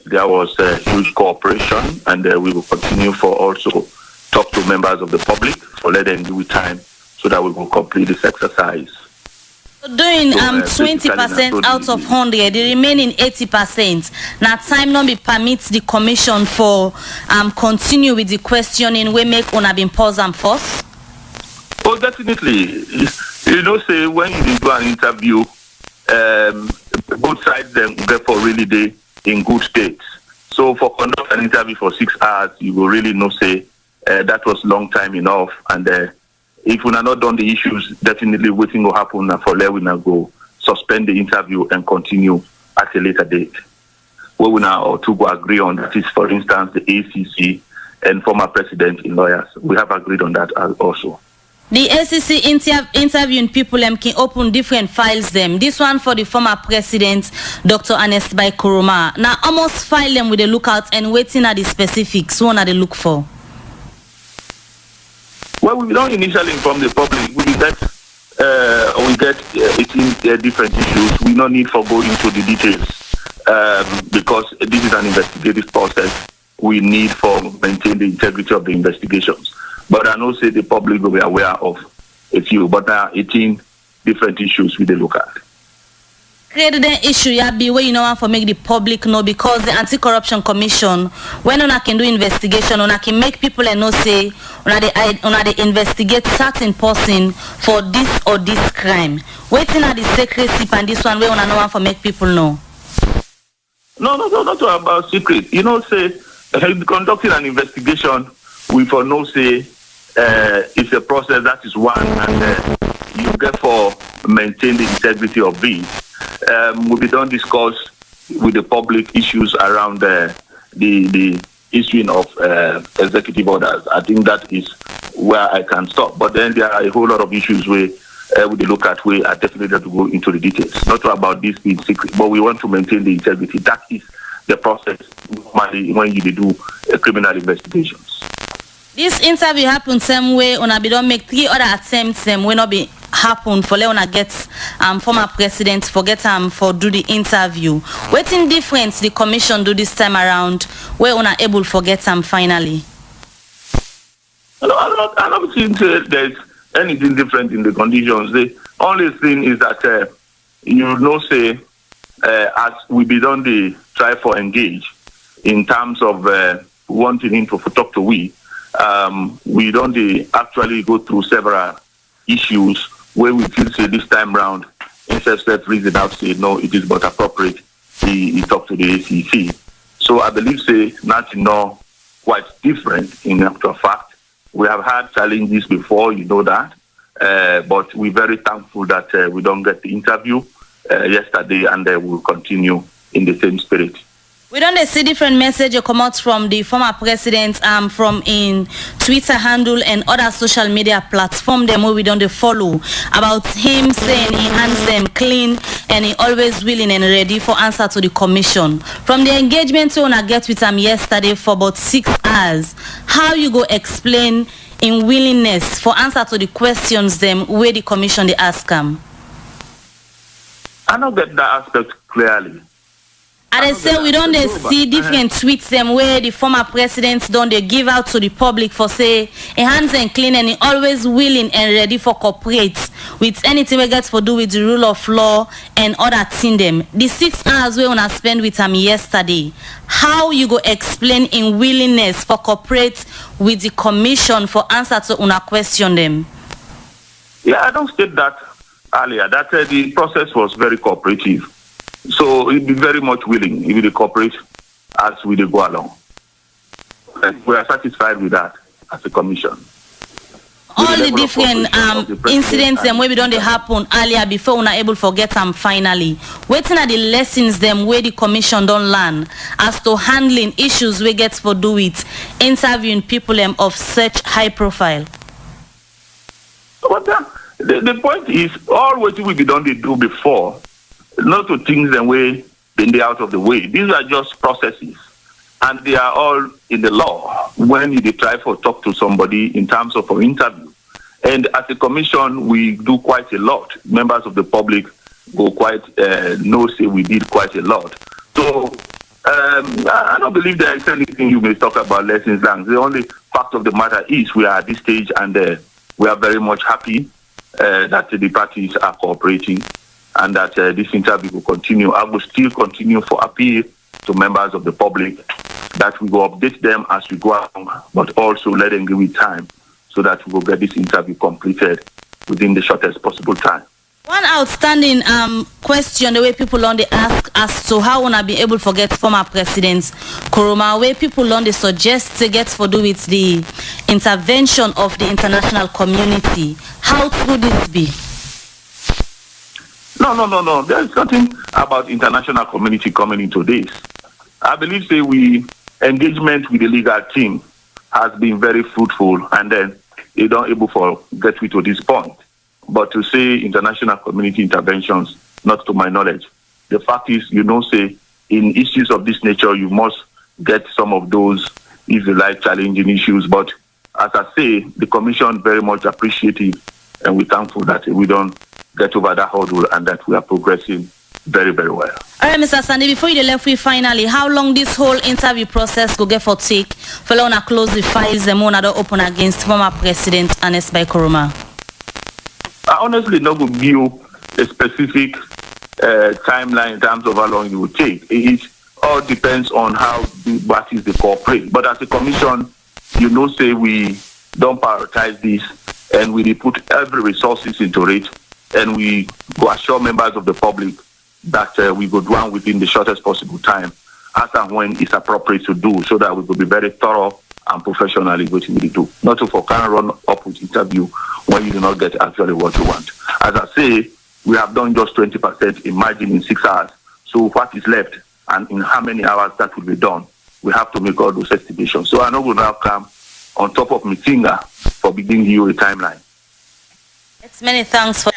There was a huge cooperation, and we will continue for also talk to members of the public for let them do time so that we will complete this exercise. Doing 20% out of 100, the remaining 80%. Now time not be permits the commission for continue with the questioning. We make una been pause and force. Oh, definitely. You know, say when you do an interview, both sides them get for really day in good states. So for conduct an interview for 6 hours, you will really know say that was long time enough. And if we are not done the issues, definitely waiting will happen for let we now go suspend the interview and continue at a later date. What we now or to go agree on that is, for instance, the ACC and former president in lawyers. We have agreed on that also. The ACC interviewing people can open different files them. This one for the former president, Dr. Ernest Koroma. Now almost file them with the lookout and waiting at the specifics. What are they look for? Well, Well, we don't initially inform the public. We get 18 different issues. We no need for go into the details because this is an investigative process. We need for maintain the integrity of the investigations. But I know say the public will be aware of a few, but there are 18 different issues we look at. Created an issue ya be where you know for make the public know, because the Anti-Corruption Commission, when una can do investigation, una can make people know say una they investigate certain person for this or this crime. Waiting at the secrecy and this one where una know for make people know. No, not about secret. You know, say conducting an investigation, we for no say it's a process that is one, and you get for maintain the integrity of it. We don't discuss with the public issues around the issuing of executive orders. I think that is where I can stop. But then there are a whole lot of issues where we look at where I definitely have to go into the details. Not about this being secret, but we want to maintain the integrity. That is the process normally when you do criminal investigations. This interview happened same way. Una be don't make 3 other attempts. Will not be happen for let una get former president forget for do the interview. Waiting difference the commission do this time around where una able forget finally. I don't think there's anything different in the conditions. The only thing is that you know say as we be done the try for engage in terms of wanting him to talk to we don't actually go through several issues where we feel say this time round instead reason out say no, it is but appropriate he talk to the ACC. So I believe say nothing no quite different in actual fact. We have had challenges before, you know that, but we're very thankful that we don't get the interview yesterday, and we'll continue in the same spirit. We don't see different messages come out from the former president from in Twitter handle and other social media platform them where we don't follow about him saying he hands them clean and he always willing and ready for answer to the commission. From the engagement we wanna get with him yesterday for about 6 hours, how you go explain in willingness for answer to the questions them where the commission they ask him? I don't get that aspect clearly. And they say we don't see different tweets them where the former presidents don't they give out to the public for say he hands and clean and he always willing and ready for cooperate with anything we get for do with the rule of law and other thing them. The 6 hours we wanna spend with him yesterday, how you go explain in willingness for cooperate with the commission for answer to una question them? Yeah, I don't state that earlier that the process was very cooperative. So he'd be very much willing if we cooperate as we go along. And we are satisfied with that as a commission. All the different incidents them where we don't they happen earlier before we are able to forget them finally. Waiting at the lessons them where the commission don't learn as to handling issues we get for do it, interviewing people of such high profile. But the point is all what we done they do before. Not to things the way they out of the way. These are just processes, and they are all in the law. When you try for talk to somebody in terms of an interview, and as a commission, we do quite a lot. Members of the public go quite know say we did quite a lot. So I don't believe there is anything you may talk about lessons learned. The only fact of the matter is we are at this stage, and we are very much happy that the parties are cooperating. And that this interview will continue. I will still continue for appeal to members of the public that we will update them as we go along, but also let them give it time so that we will get this interview completed within the shortest possible time. One outstanding question the way people on the ask as to how wanna be able to forget former presidents Kuruma, where people on the suggest to get for do with the intervention of the international community. How could this be? No. There is nothing about international community coming into this. I believe say we engagement with the legal team has been very fruitful, and then they don't able to get to this point. But to say international community interventions, not to my knowledge. The fact is, say in issues of this nature, you must get some of those, if you like, challenging issues. But as I say, the commission very much appreciative, and we're thankful that we don't get over that hurdle and that we are progressing very, very well. All right, Mr. Sandy, before you left with finally, how long this whole interview process go get for take for long to close the files them one other open against former President Ernest Bai Koroma? I honestly not going to give a specific timeline in terms of how long it will take. It all depends on how the parties they cooperate. But as a commission, you know, say we don't prioritize this and we put every resources into it, and we go assure members of the public that we go do one within the shortest possible time, as and when it's appropriate to do, so that we will be very thorough and professionally what we do. Not to for can run up with interview when you do not get actually what you want. As I say, we have done just 20%, imagine in 6 hours. So what is left and in how many hours that will be done, we have to make all those estimations. So I know we'll now come on top of my finger for giving you a timeline. It's many thanks for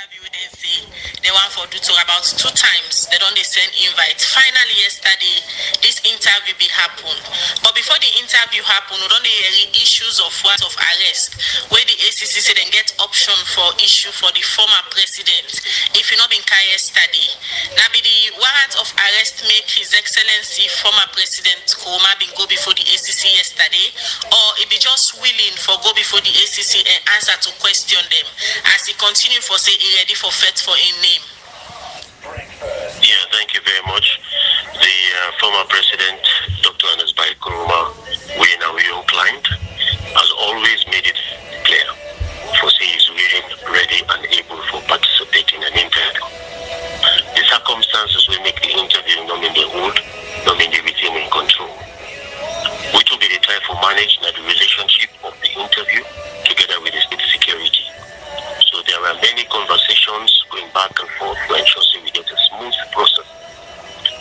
they want for do to about 2 times. They don't send invite. Finally yesterday, this interview be happen. But before the interview happen, we don't hear issues of warrant of arrest, where the ACC say they get option for issue for the former president. If you not been care yesterday, now be the warrant of arrest make His Excellency former President Koroma been go before the ACC yesterday, or it be just willing for go before the ACC and answer to question them as he continue for say he ready for fet for a name. Yeah, thank you very much. The former president, Dr. Ernest Bai Koroma, we are now your client, has always made it clear for say he's willing, ready, and able for participating in an interview. The circumstances will make the interview not mean they hold, not mean they retain in control. Which will be the time for managing the relationship of the interview together with the state security. So there are many conversations going back and forth to ensure we get a smooth process.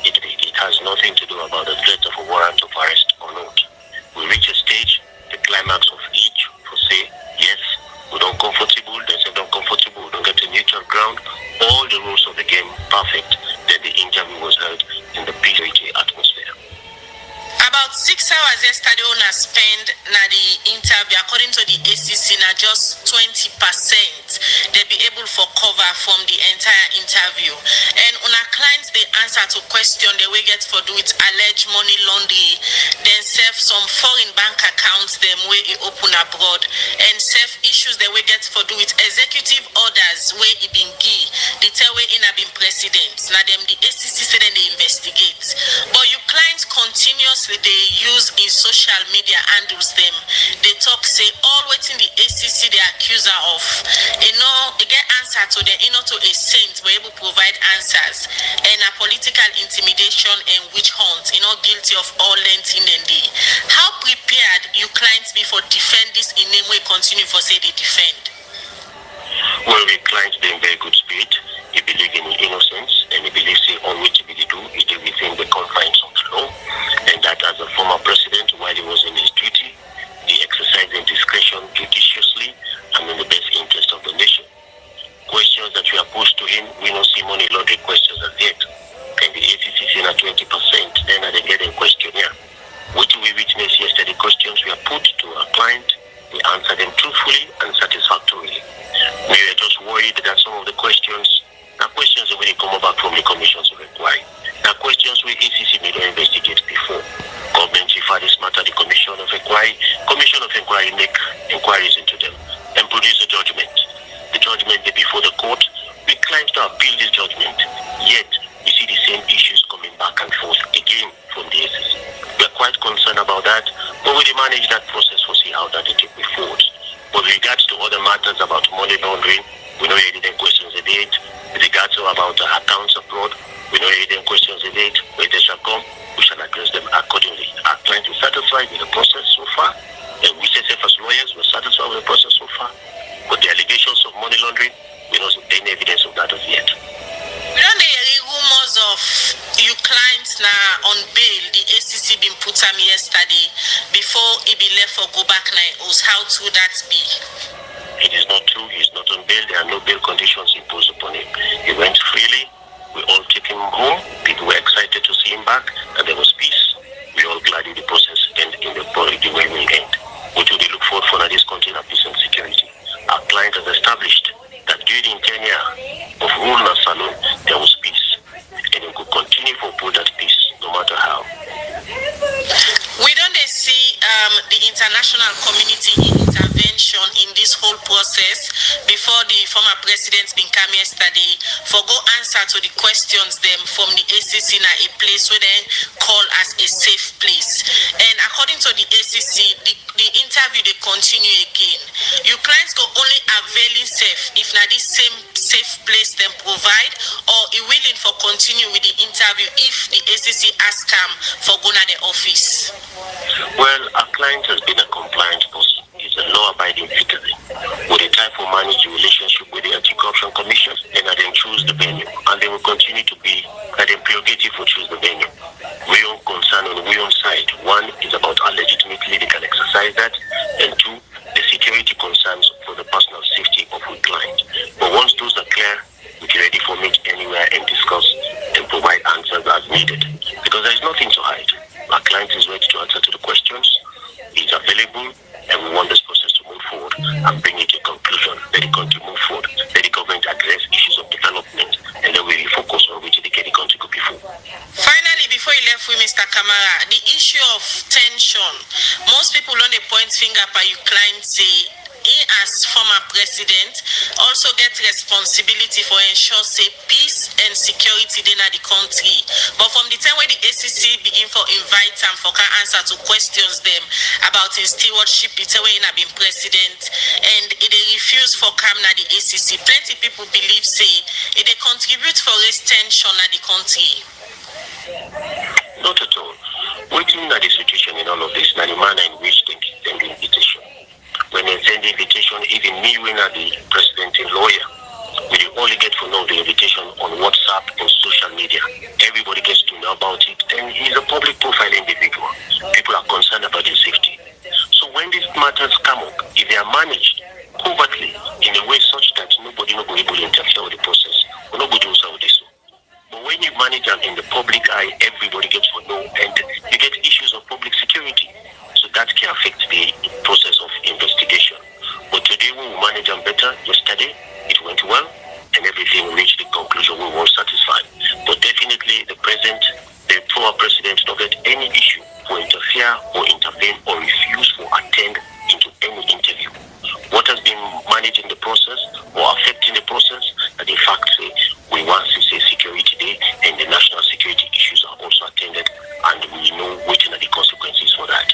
It has nothing to do about the threat of a warrant of arrest or not. We reach a stage, the climax of each, for say, yes, we don't comfortable, they say don't comfortable, we don't get a neutral ground, all the rules of the game perfect, then the interview was held in the peace atmosphere. About 6 hours yesterday, Una spend na the interview. According to the ACC, na just 20%. They be able for cover from the entire interview. And Una clients they answer to question they will get for do with alleged money laundering, then serve some foreign bank accounts them where it open abroad, and serve issues they will get for do with executive orders where it been give. They tell where in a been president. Now them the ACC say then they investigate. But you clients continuously they use in social media handles them. They talk say all waiting the ACC they accuse her of. You know, they get answer to them, you know, to a saint were able to provide answers. And a political intimidation and witch hunt, you know, guilty of all length in the day. How prepared you clients be for defend this in name we continue for say they defend? Well, we clients be in very good spirit. He believe in innocence and he believes all which he do is within the confines of the law, and that as a former president, while he was in his duty, he exercised his discretion judiciously and in the best interest of the nation. Questions that were posed to him, we don't see money laundering questions as yet. And the ACC saying at 20%, then they get a questionnaire. Which we witnessed yesterday, questions were put to our client, we answered them truthfully and satisfactorily. We were just worried that some of the questions are questions that when they come back from the commissions of inquiry. Now questions we ACC may not investigate before. Government refer this matter the commission of inquiry make inquiries into them and produce a judgment. The judgment may be before the court. We claim to appeal this judgment, yet you see the same issues coming back and forth again from the ACC. We are quite concerned about that, but we manage that process for see how that it take me forward. But with regards to other matters about money laundering, we know any questions a date. With regards to about accounts abroad, we know any questions a date. Where they shall come, we shall address them accordingly. Our client is satisfied with the process so far, and we say as lawyers, we're satisfied with the process so far. But the allegations of money laundering, we don't see any evidence of that as yet. We don't hear rumors of you clients now on bail. The ACC been put on yesterday before he be left for go back now. How to that be? It is not true. He's not on bail. There are no bail conditions imposed upon him. He went freely. We all took him home. People were excited to see him back, and there was peace. We all glad in the process and in the way we end. What do they look forward for now? This international community intervention in this whole process before the former president bin come yesterday for go answer to the questions them from the ACC in a place where they call as a safe place. And according to the ACC, the interview they continue again. Your clients go only availing safe if na this same safe place them provide, or you willing for continue with the interview if the ACC ask them for go to the office. Well, our client has been a compliant person. He's a law-abiding citizen. With a time for manage the relationship with the Anti-Corruption Commission, and then choose the venue. And they will continue to be at the prerogative for choose the venue. We are concerned on we on side. One is about how legitimately they can exercise that, and two, the security concerns for the personal safety of our client. But once those are clear, we can ready for meet anywhere and discuss and provide answers as needed. Because there is nothing to hide. Our client is ready to answer to the questions. He's available, and we want this process to move forward and bring it to a conclusion. Let the country move forward. Let the government address issues of development, and then we will focus on which the country could be full. Finally, before you left with Mr. Kamara, the issue of tension. Most people on the point finger by your client say he as former president also get responsibility for ensure say peace and security in the country. But from the time when the ACC begin for invite him for can answer to questions them about his stewardship, the time when he been president, and they refuse for come na the ACC. Plenty people believe say it they contribute for raise tension na the country. Not at all. Waiting at the situation in all of this, na the manner in which they send the invitation. When they send the invitation, even me, when I'm the president and lawyer, we only get to know the invitation on WhatsApp and social media. Everybody gets to know about it, and he's a public profile individual. People are concerned about his safety. So when these matters come up, if they are managed covertly in a way such that nobody will be able to interfere with the process, nobody will solve this. But when you manage them in the public eye, everybody gets to know, and you get issues of public security. So that can affect the process of investigation. But today we will manage them better. Yesterday it went well, and everything reached the conclusion we were satisfied. But definitely the former president don't get any issue for interfere or intervene or refuse to attend into any interview. What has been managed in the process or affecting the process, that in fact we want to say security day, and the national security issues are also attended, and we know waiting at the consequences for that.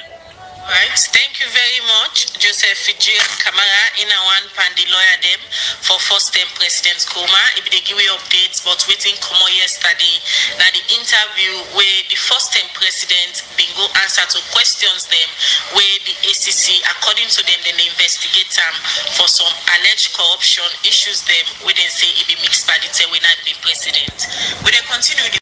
Right. Thank you very much, Joseph Fijil Kamara, in a one pandy lawyer them for first time President Kuma. If they give you updates, but waiting come on yesterday. Now the interview where the first time president been go answer to questions them where the ACC, according to them, then they investigate them for some alleged corruption issues them where they say it be mixed by the time we not be president. We then continue with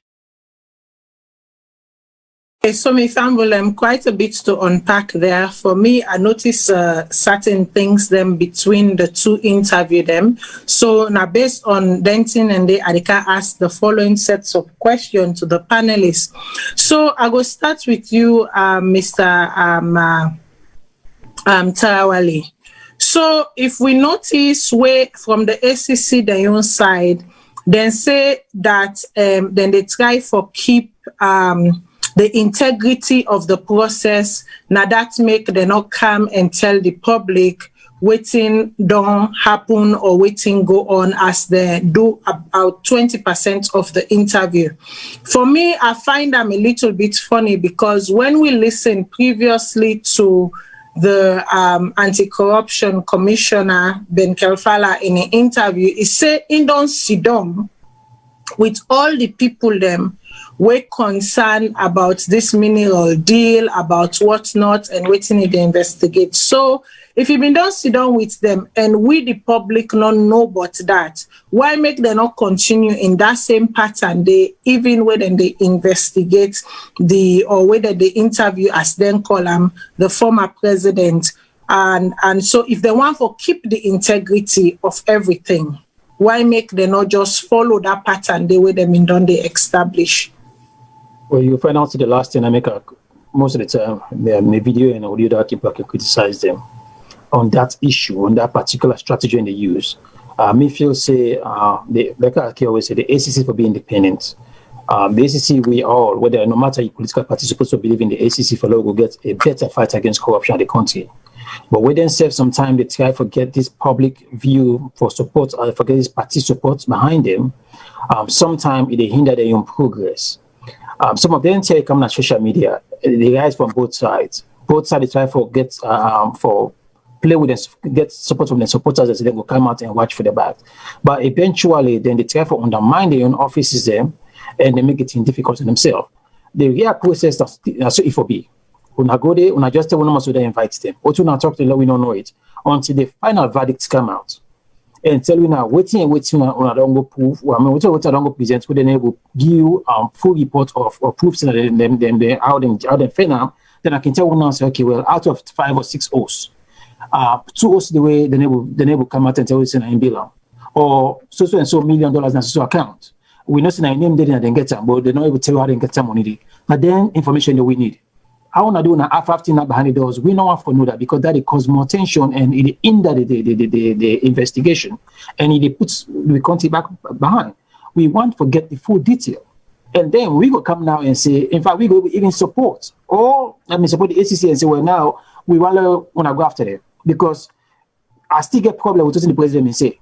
So, Ms. Ambul, quite a bit to unpack there. For me, I noticed certain things them between the two interview them. So now based on Denton and the Adika asked the following sets of questions to the panelists. So I will start with you, Mr. Tarawale. So if we notice where from the ACC, their own side, then say that then they try for keep the integrity of the process. Now that make them not come and tell the public waiting don't happen or waiting go on as they do about 20% of the interview. For me, I find them a little bit funny because when we listened previously to the anti-corruption commissioner Ben Kelfala in an interview, he said he don't sit down with all the people them we're concerned about this mineral deal, about what's not, and waiting to investigate. So if you don't sit down with them and we the public not know about that, why make them not continue in that same pattern? They even when they investigate or whether they interview as then call them the former president, and so if they want to keep the integrity of everything, why make them not just follow that pattern the way them in done they establish? Well, you find out the last thing I make most of the time, my video and audio that people can criticize them on that issue, on that particular strategy they use. Me feel say, like I always say, the ACC for being independent. The ACC, we all, whether no matter your political party, supposed to believe in the ACC for will get a better fight against corruption in the country. But we then save some time, they try to get this public view for support, forget this party support behind them. Sometimes it hinder their own progress. Some of them tell come on social media, they rise from both sides. Both sides they try to get play with them, get support from the supporters as they will come out and watch for the back. But eventually, then they try to undermine their own offices them, and they make it difficult to themselves. The real process that's so it for be. When I go there, when I just tell one of them invite them, or to not talk to them, we don't know it until the final verdicts come out. And tell you now, waiting on I don't go prove, I mean, what I don't go present, we then will give you full report of proofs and then how they fail. Then I can tell one now, say, okay, well, out of 5 or 6 oaths, 2 oaths the way the neighbor come out and tell us in bill or so and so $1 million in so account. We know say name they didn't get them, but they not able to tell you how they get some money. But then information that we need. I want to do now after behind the doors. We don't have to know that because that it causes more tension and it hinder the investigation and it puts the country back behind. We want to get the full detail. And then we will come now and say, in fact, we will even support or support the ACC and say, well, now we want to go after them because I still get problem with the president and say,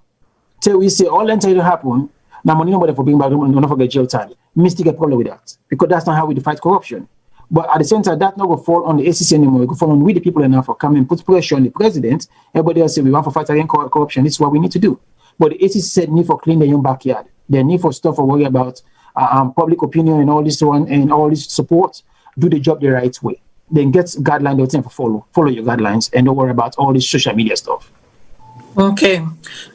till we say all until it happen, now money nobody for being back, don't forget jail time. We still get problem with that because that's not how we fight corruption. But at the same time, that not going to fall on the ACC anymore. It will fall on we the people enough for coming, put pressure on the president. Everybody else say we want to fight against corruption. This is what we need to do. But the ACC said need for clean their own backyard. They need for stuff for worry about public opinion and all this one and all this support. Do the job the right way. Then get guidelines they'll tend to follow your guidelines and don't worry about all this social media stuff. Okay.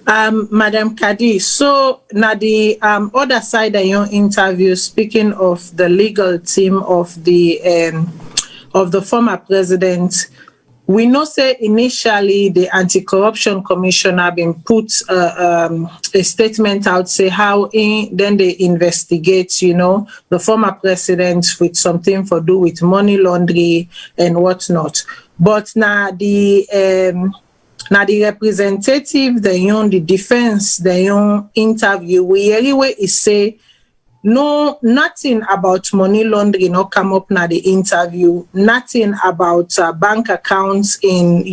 Madam Kadi, so now the other side of your interview, speaking of the legal team of the former president, we know say initially the anti-corruption commissioner been put a statement out say how then they investigate the former president with something for do with money laundering and whatnot. But now the representative, the defense, the interview, we anyway is say no, nothing about money laundering not come up na the interview, nothing about bank accounts in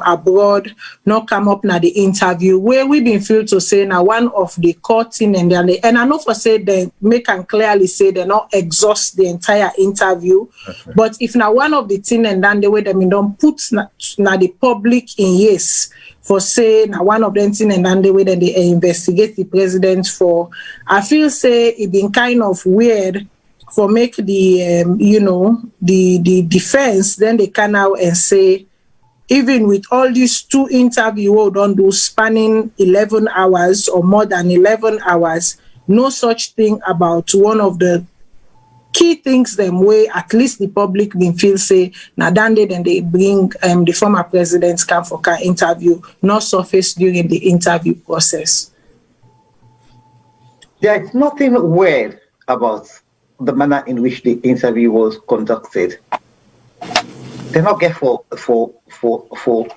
abroad not come up na the interview. Where we been feel to say now one of the court in and I know for say they make and clearly say they not exhaust the entire interview. Okay. But if now one of the thing and then the way them don't put na the public in yes for say now one of them thing and then the way that they investigate the president for, I feel say it been kind of weird for make the the defense then they come out and say even with all these 2 interviews don't do spanning 11 hours or more than 11 hours, no such thing about one of the key things them way at least the public been feel say now then they bring the former president's come for interview not surface during the interview process. There is nothing weird about the manner in which the interview was conducted. They not get for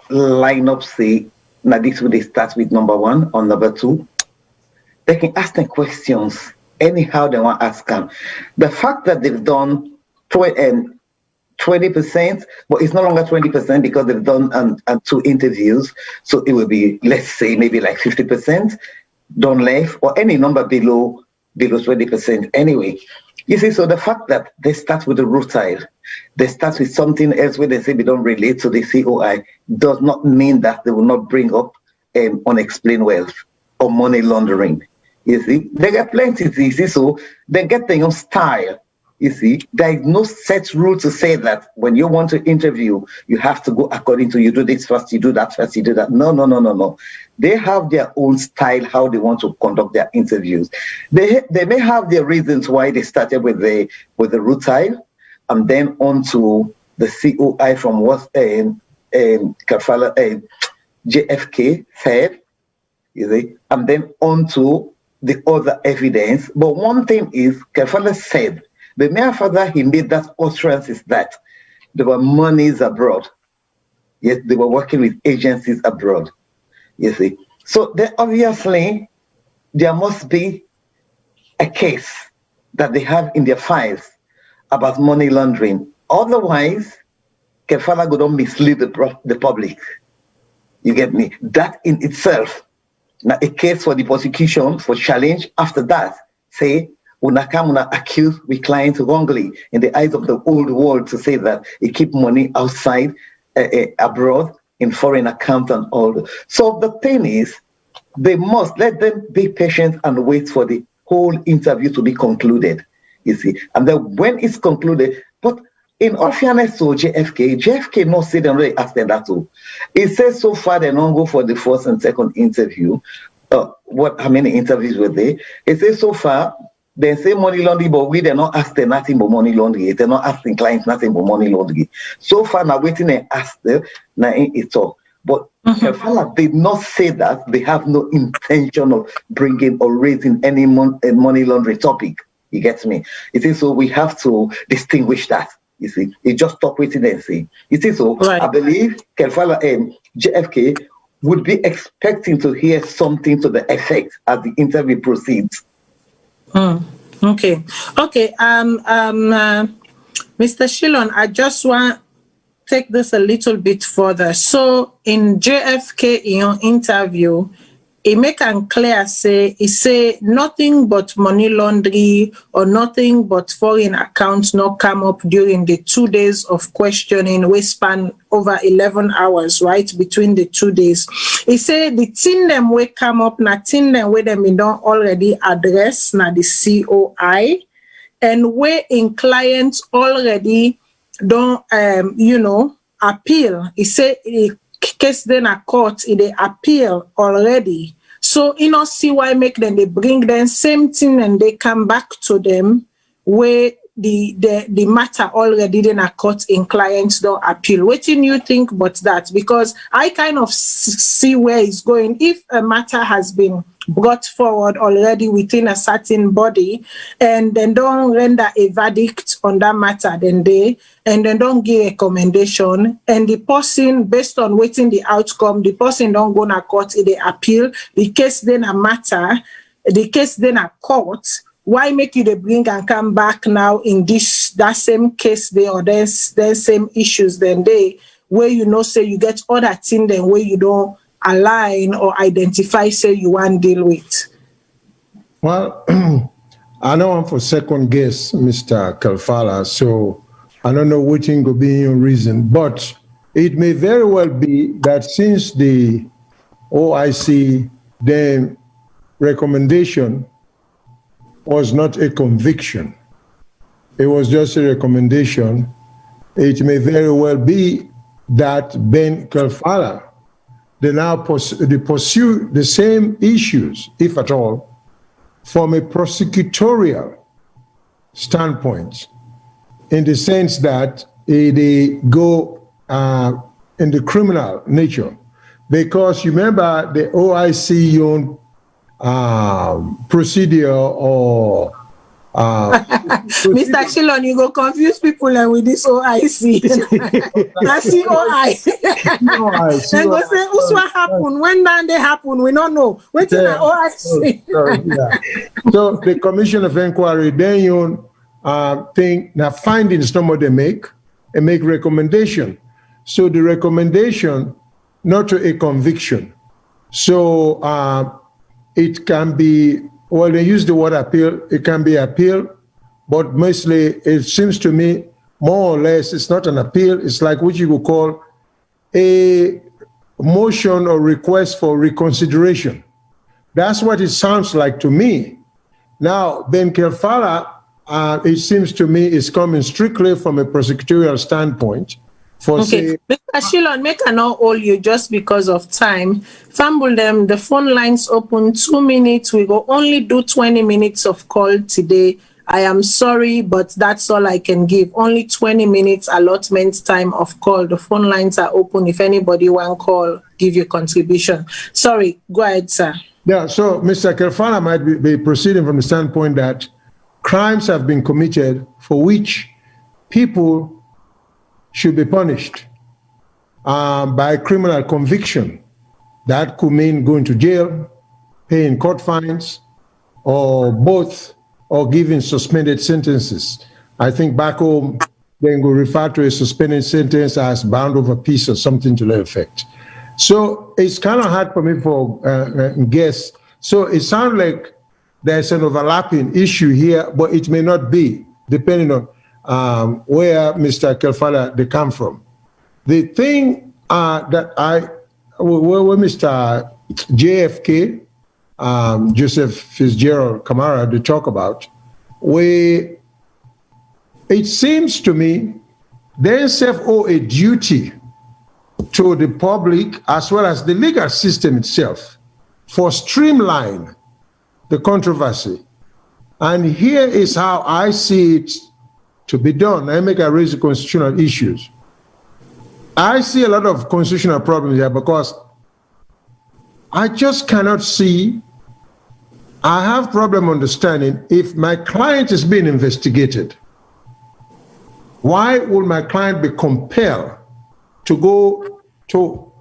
line up say now this will they start with number 1 or number 2. They can ask them questions anyhow they want to ask them. The fact that they've done 20%, but it's no longer 20% because they've done 2 interviews, so it will be, let's say, maybe like 50% done left or any number below 20% anyway. You see, so the fact that they start with the rutile, they start with something else where they say they don't relate to the COI does not mean that they will not bring up unexplained wealth or money laundering. You see, they get plenty, you see, so they get their own style. You see, there is no set rule to say that when you want to interview, you have to go according to you do this first, you do that first, you do that. No. They have their own style, how they want to conduct their interviews. They may have their reasons why they started with the rutile and then on to the COI from what JFK said, you see, and then on to the other evidence. But one thing is, Kafala said, the mere father he made that utterance is that there were monies abroad. Yes, they were working with agencies abroad. You see. So then obviously there must be a case that they have in their files about money laundering. Otherwise, Kefala don't mislead the public. You get me? That in itself, now a case for the prosecution for challenge after that, say, una come una accuse the client wrongly in the eyes of the old world to say that he keep money outside, abroad, in foreign account and all. So the thing is, they must let them be patient and wait for the whole interview to be concluded, you see. And then when it's concluded, but in all fairness to JFK not say them really ask them that too. He says so far they don't go for the first and second interview. How many interviews were there? He says so far they say money laundering, but they're not asking nothing but money laundering. They're not asking clients nothing but money laundering. So far now waiting and ask them, now it's all. But Kefala did not say that they have no intention of bringing or raising any money laundering topic. You get me? You see, so we have to distinguish that. You see, you just stop waiting and see. You see, so right. I believe Kefala and JFK would be expecting to hear something to the effect as the interview proceeds. Okay. Mr. Shillon, I just want to take this a little bit further. So in JFK, in your interview, he make and clear he say nothing but money laundering or nothing but foreign accounts not come up during the 2 days of questioning, we span over 11 hours, right, between the 2 days. He say the thing them we come up, nothing them where them don't already address na the COI, and we in clients already don't appeal. He say case then a court, they appeal already. So you know, see why make them they bring them same thing and they come back to them where the matter already then a court in clients don't appeal. What do you think about that? Because I kind of see where it's going. If a matter has been brought forward already within a certain body and then don't render a verdict on that matter, then don't give a recommendation, and the person, based on waiting the outcome, the person don't go to court, they appeal, the case then a matter, the case then a court, why make you the bring and come back now in that same case there or then same issues then they where you know say you get other thing then where you don't align or identify say you want deal with? Well, I know I'm for second guess, Mr. Kefala, so I don't know which thing could be your reason, but it may very well be that since the OIC then recommendation was not a conviction, it was just a recommendation, it may very well be that Ben Kefala, they now pursue the same issues, if at all, from a prosecutorial standpoint, in the sense that they go in the criminal nature. Because you remember the OIC own Procedural or Mr. Shillon, you go confuse people with this OIC. That's COI. They go say, what happened? When did they happen? We don't know. What's in the OIC? So the Commission of Inquiry, then you think, now findings somebody make and make recommendation. So the recommendation, not to a conviction. So it can be, well, they use the word appeal, it can be appeal, but mostly it seems to me more or less it's not an appeal, it's like what you would call a motion or request for reconsideration. That's what it sounds like to me. Now, Ben Kefala, it seems to me, is coming strictly from a prosecutorial standpoint. Okay, Mr. Shillon, make I not hold you just because of time. Fumble them, the phone lines open 2 minutes. We will only do 20 minutes of call today. I am sorry, but that's all I can give. Only 20 minutes allotment time of call. The phone lines are open. If anybody want call, give your contribution. Sorry, go ahead, sir. Yeah, so Mr. Kefala might be proceeding from the standpoint that crimes have been committed for which people should be punished by criminal conviction. That could mean going to jail, paying court fines, or both or giving suspended sentences. I think back home, they will refer to a suspended sentence as bound over peace or something to that effect. So it's kind of hard for me for guess. So it sounds like there's an overlapping issue here, but it may not be, depending on where Mr. Kelfala they come from. The thing that where Mr. JFK, Joseph Fitzgerald Kamara, they talk about, where it seems to me they owe a duty to the public as well as the legal system itself for streamline the controversy. And here is how I see it to be done. I raise the constitutional issues. I see a lot of constitutional problems here because I just cannot see, I have problem understanding if my client is being investigated, why would my client be compelled to go to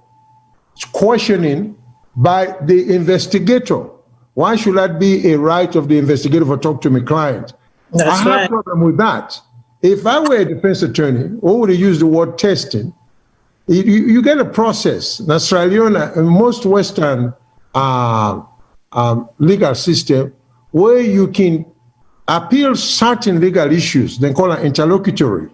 questioning by the investigator? Why should that be a right of the investigator to talk to my client? I have a problem with that. If I were a defense attorney, or would use the word testing, you get a process. In Australia and most Western legal system, where you can appeal certain legal issues, they call it interlocutory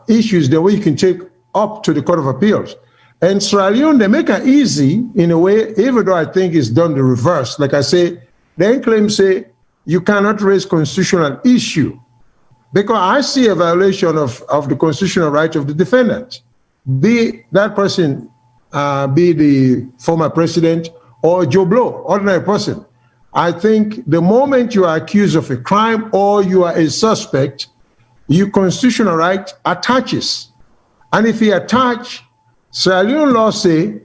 issues, the way you can take up to the Court of Appeals. And Sierra Leone, they make it easy in a way, even though I think it's done the reverse. Like I say, they claim say you cannot raise constitutional issue because I see a violation of the constitutional right of the defendant, be that person, be the former president or Joe Blow, ordinary person. I think the moment you are accused of a crime or you are a suspect, your constitutional right attaches. And if he attach, Sierra Leone law say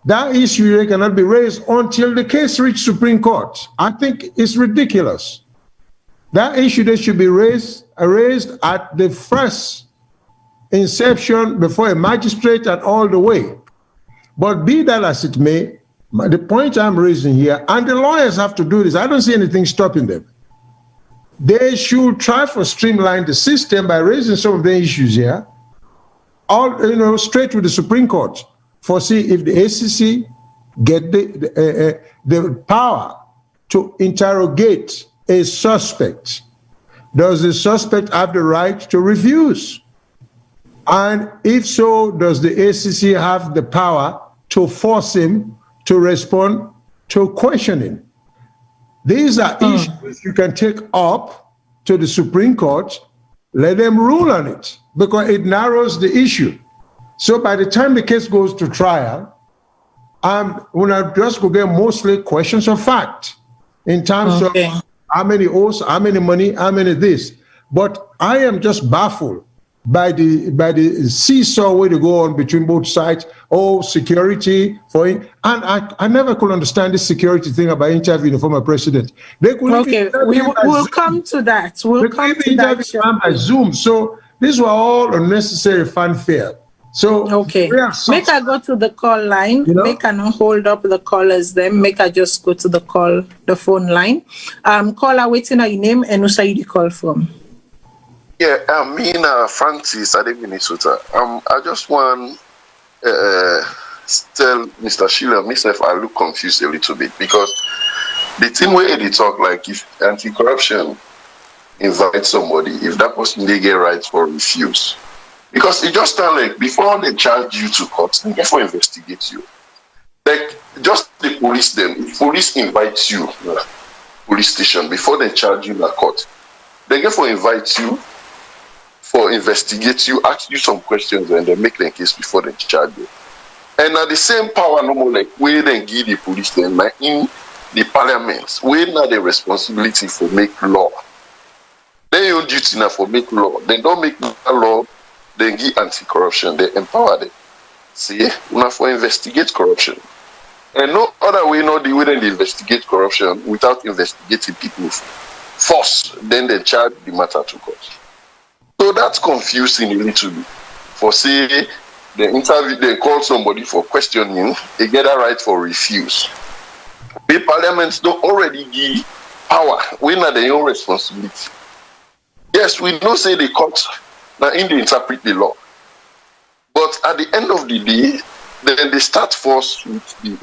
that issue cannot be raised until the case reaches Supreme Court. I think it's ridiculous. That issue that should be raised at the first inception before a magistrate and all the way. But be that as it may, the point I'm raising here, and the lawyers have to do this, I don't see anything stopping them. They should try to streamline the system by raising some of the issues here, all straight to the Supreme Court, for see if the ACC get the power to interrogate a suspect. Does the suspect have the right to refuse? And if so, does the ACC have the power to force him to respond to questioning? These are issues you can take up to the Supreme Court, let them rule on it, because it narrows the issue. So by the time the case goes to trial, when I just go get mostly questions of fact in terms of how many oaths, how many money, how many this. But I am just baffled by the seesaw way to go on between both sides. Oh, security for it. And I never could understand this security thing about interviewing the former president. They could we'll come to that. We'll come to that. By Zoom. So these were all unnecessary fanfare. So make I go to the call line. Make I not hold up the callers. Then make I just go to the phone line. Caller, waiting on your name and who say you call from. Yeah, me and Francis, I live in Minnesota. I just want tell Mr. Sheila, myself, I look confused a little bit because the thing where they talk like if anti-corruption invites somebody, if that person they get rights for refuse. Because it just sounds like before they charge you to court, they get for investigate you. Like just the police them, if police invites you police station before they charge you in a court, they get for invite you, for investigate you, ask you some questions, and they make the case before they charge you. And at the same power, no more like where they give the police them like in the parliament, where now the responsibility for make law. They own duty now for make law. They don't make law. They give anti-corruption, they empower them. See, now for investigate corruption. And no other way, no the way they investigate corruption without investigating people first, then they charge the matter to court. So that's confusing a little bit. For say, the interview, they call somebody for questioning, they get a right for refuse. The parliaments don't already give power, we not the own responsibility. Yes, we know say the court now in the interpret the law. But at the end of the day, then they start first with the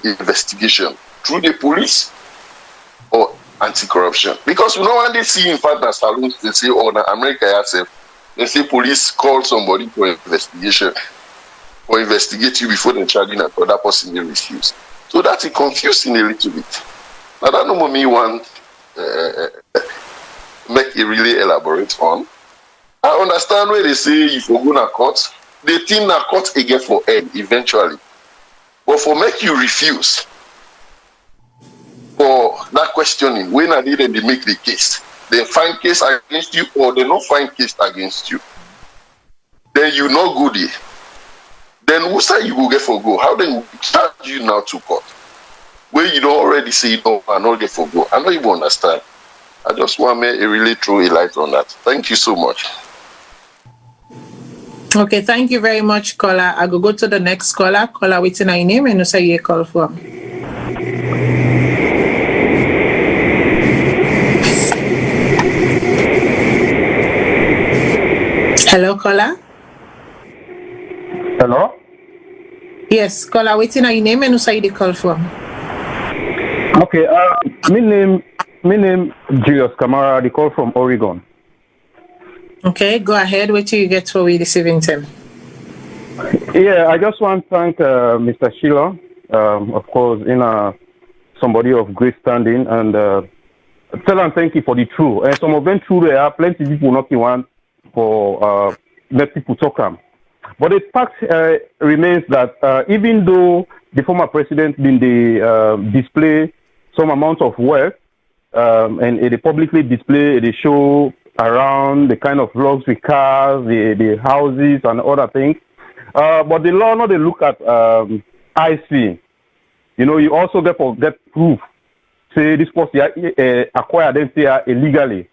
investigation through the police or anti-corruption. Because we know when they see in fact that Salone, they say, oh, now America herself, they say police call somebody for investigation or investigate you before they charge you, and that person may refuse. So that's confusing a little bit. Now that no me want make it really elaborate on. I understand where they say if you go to court, the thing na court again for end eventually. But for make you refuse for that questioning, when are they then they make the case? They find case against you or they not find case against you. Then you not go there. Then who say you go get for go? How then charge you now to court? Where you don't already say no, I not get for go. I don't even understand. I just want me to really throw a light on that. Thank you so much. Okay, thank you very much, caller. I go to the next caller. Caller, waiting on your name and say you call from. Hello, caller. Hello? Yes, caller, waiting on your name and say you call from. Okay, my name Julius Kamara, the call from Oregon. Okay, go ahead. What do you get for we this evening? Yeah, I just want to thank Mr. Sheila, of course, somebody of great standing, and tell and thank you for the truth. And some of them true, there are plenty of people not want for let people talk them. But the fact remains that even though the former president been display some amount of wealth, and they publicly display, they show around the kind of luxury cars, the houses and other things. But the law not they look at IC. You know, you also get proof. Say this person acquired them say illegally.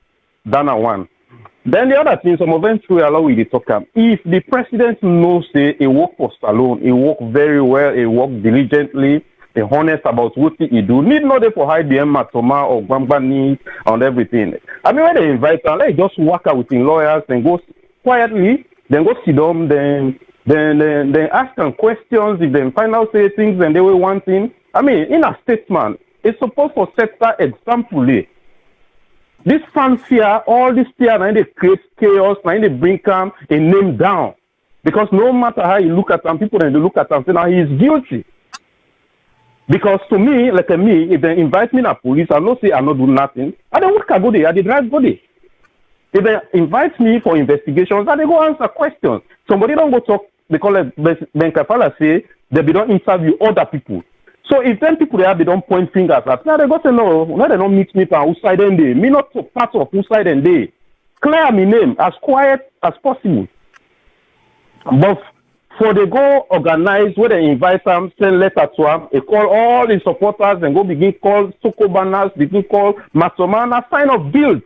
Than one. Then the other thing, some of them through allow with the talk. If the president knows say he work for Salone, he work very well, he work diligently, he honest about what he do. Need not for hide the Matoma or Gwambani and everything. I mean when they invite them, they just work out with the lawyers and go quietly, then go sit down, then ask them questions. If they find out say things and they will want him. I mean, in a statement, it's supposed to set that example. This fanfare, all this fear, and they create chaos, and they bring calm a name down. Because no matter how you look at them, people then they look at them and say, now he is guilty. Because to me, like me, if they invite me to police, I not say I not do nothing. I don't work, I go there, I drive go there. If they invite me for investigations, I they go answer questions. Somebody don't go talk, because Ben Kafala say, they don't interview other people. So if 10 people there, they don't point fingers at, now they go say, no, now they don't meet me for whose side and they. Me not to part of whose side and they. Clear my name as quiet as possible. But for they go organize, where they invite them, send letter to them, they call all the supporters and go begin call Soko banners, begin call Matomana, sign of guilt.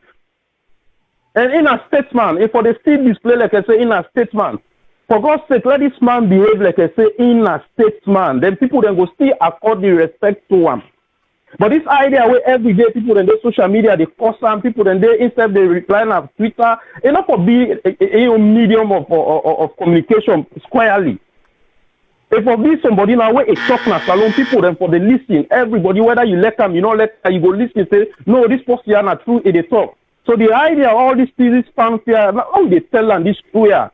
And in a statement, if for the still display, like I say, in a statement, for God's sake, let this man behave like I say in a statesman. Then people then go still accord the respect to him. But this idea where every day people in their social media they curse them, people then they instead they reply on Twitter, enough for be a medium of communication squarely. If for be somebody now where a talk na Salone, people then for the listen, everybody whether you let them, you know let them, you go listen say no this person are not true in the talk. So the idea of all this fanfare, how they tell them this clear.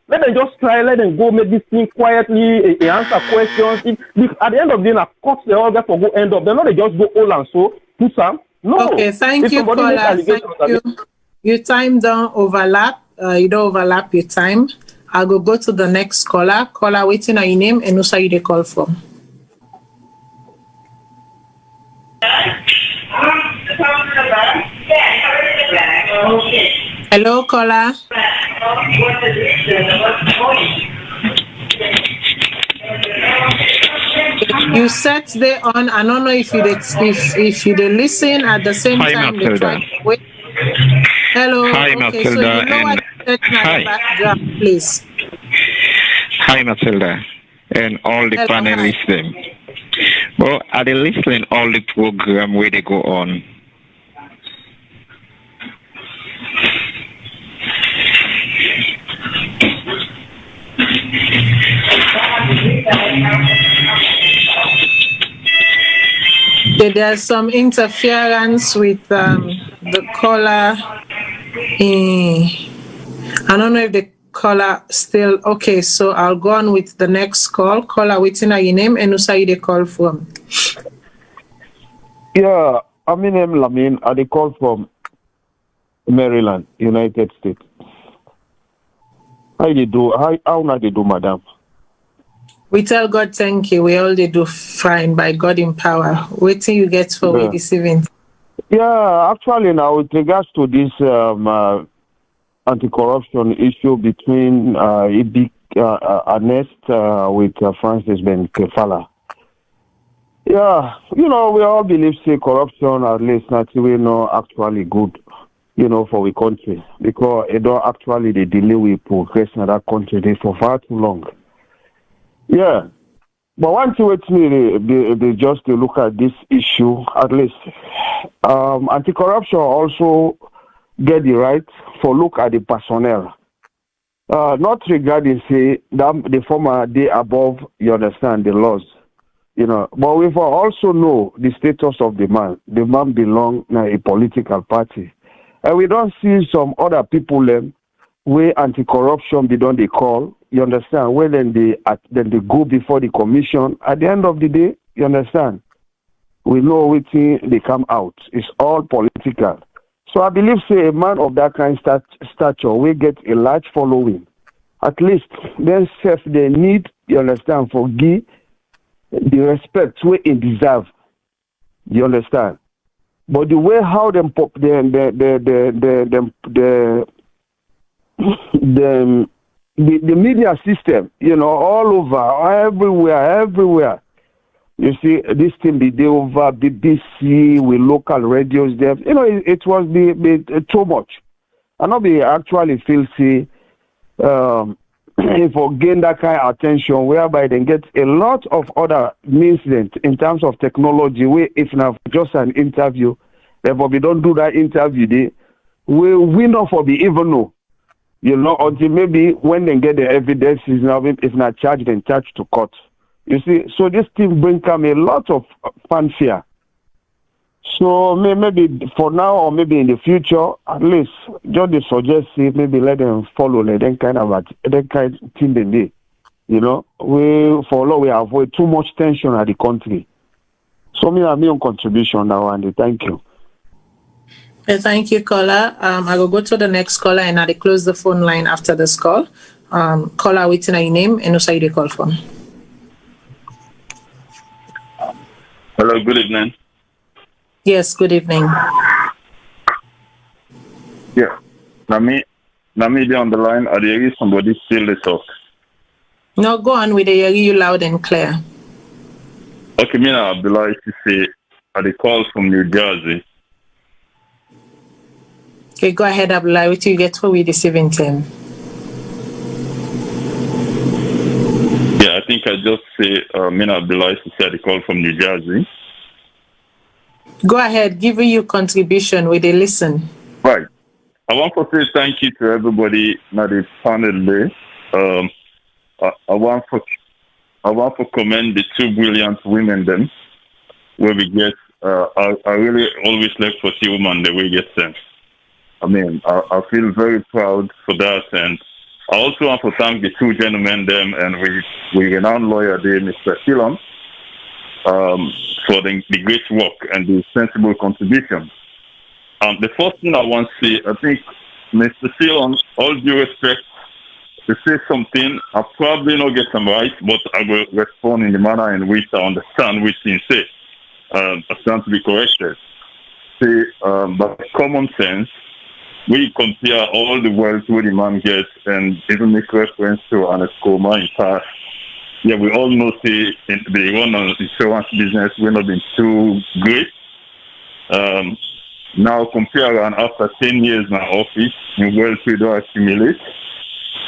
Let them just try, let them go make this thing quietly, answer questions. If at the end of the day, a court they all get for go end up. They're not they just go all and so put some. No. Okay, thank you, caller. Thank you. Your time don't overlap. You don't overlap your time. I will go to the next caller. Caller waiting on your name and also you they call from. Hello, caller. You set there on. I don't know if you they listen at the same time. They try to wait. Hello. Hi, okay, Matilda. So you know what you set Hi. background, please. Hi, Matilda, and all the panelists. Well, are they listening all the program where they go on? Okay, there's some interference with the caller. I don't know if the caller still okay. So I'll go on with the next call. Caller, what's your name and who's the call from? Yeah, I'm Lamin. I call from Maryland, United States. How you do? How not they do, madam? We tell God thank you. We all they do fine by God in power. Waiting you get for we this event. Yeah, actually now with regards to this anti-corruption issue between Ernest with Francis Ben Kefala. Yeah, we all believe say corruption at least not we know actually good, for the country because it don't actually they delay with progress in that country for far too long. Yeah, but one thing with me, they just to look at this issue at least. Anti-corruption also get the right for look at the personnel, not regarding say that the former day above. You understand the laws, But we also know the status of the man. The man belong to a political party, and we don't see some other people where anti-corruption be done they call. You understand? Where then they go before the commission. At the end of the day, you understand? We know which they come out. It's all political. So I believe, say, a man of that kind stature will get a large following. At least, then self they need, you understand, for give the respect where it deserve. You understand? But the way how them pop the media system, all over, everywhere. You see, this thing be there over BBC with local radios there. It was be too much. And not be actually feel see for gain that kind of attention whereby they get a lot of other incidents in terms of technology where if not just an interview, therefore we don't do that interview there, we not for be even know. Until maybe when they get the evidence is now if not charged, then charged to court. You see, so this thing brings come a lot of fanfare. So maybe for now or maybe in the future, at least just they suggest maybe let them follow that kind of thing they do. We follow, we avoid too much tension at the country. So me on contribution now, and thank you. Thank you, caller. I will go to the next caller and I'll close the phone line after this call. Caller, what's your name and who's the call from? Hello, good evening. Yes, good evening. Yeah. Nami on the line. Are there somebody still the talk? No, go on with the hear you loud and clear. Okay, Mina Abdullah is to say are the call from New Jersey. Okay, go ahead, Abdullah. What you get for we this evening? Yeah, I think I just say Mina Abdullah is to say the call from New Jersey. Go ahead, give you contribution with a listen. Right. I want to say thank you to everybody na the panel there. I want to commend the two brilliant women then where we get I really always like for see women the way get sent. I mean, I feel very proud for that, and I also want to thank the two gentlemen them and we renowned lawyer there, Mr. Salone, for the great work and the sensible contribution. The first thing I want to say, I think Mr. Salone, all due respect, to say something, I probably not get them right, but I will respond in the manner in which I understand which he say. I stand to be corrected. Say, by common sense, we compare all the wealth where the man gets and even make reference to an coma in past. Yeah, we all know say the run on insurance business will not been too great. Now compare and after 10 years in office, in wealth we don't accumulate.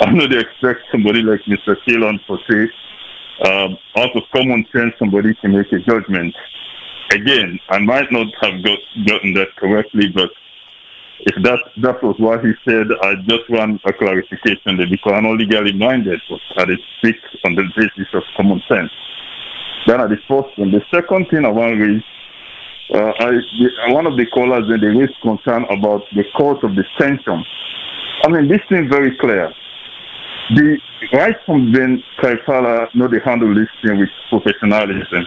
I know they expect somebody like Mr. Salone to say, out of common sense, somebody can make a judgment. Again, I might not have gotten that correctly, but if that was what he said, I just want a clarification there because I'm not legally minded, but I speak on the basis of common sense. That are the first one. The second thing I want to raise, one of the callers they raised concern about the cause of the tension. I mean, this thing very clear. The right from Ben Kaifala, they handle this thing with professionalism.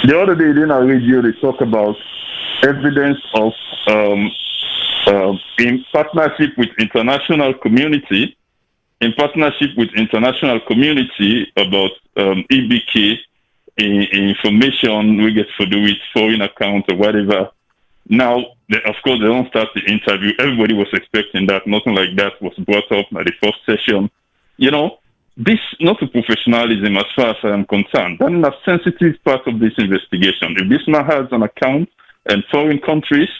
The other day in our radio, they talk about evidence of in partnership with international community, about EBK information we get to do with foreign accounts or whatever. Now, of course, they don't start the interview. Everybody was expecting that. Nothing like that was brought up at the first session. This not a professionalism as far as I am concerned. That is a sensitive part of this investigation. If this man has an account in foreign countries,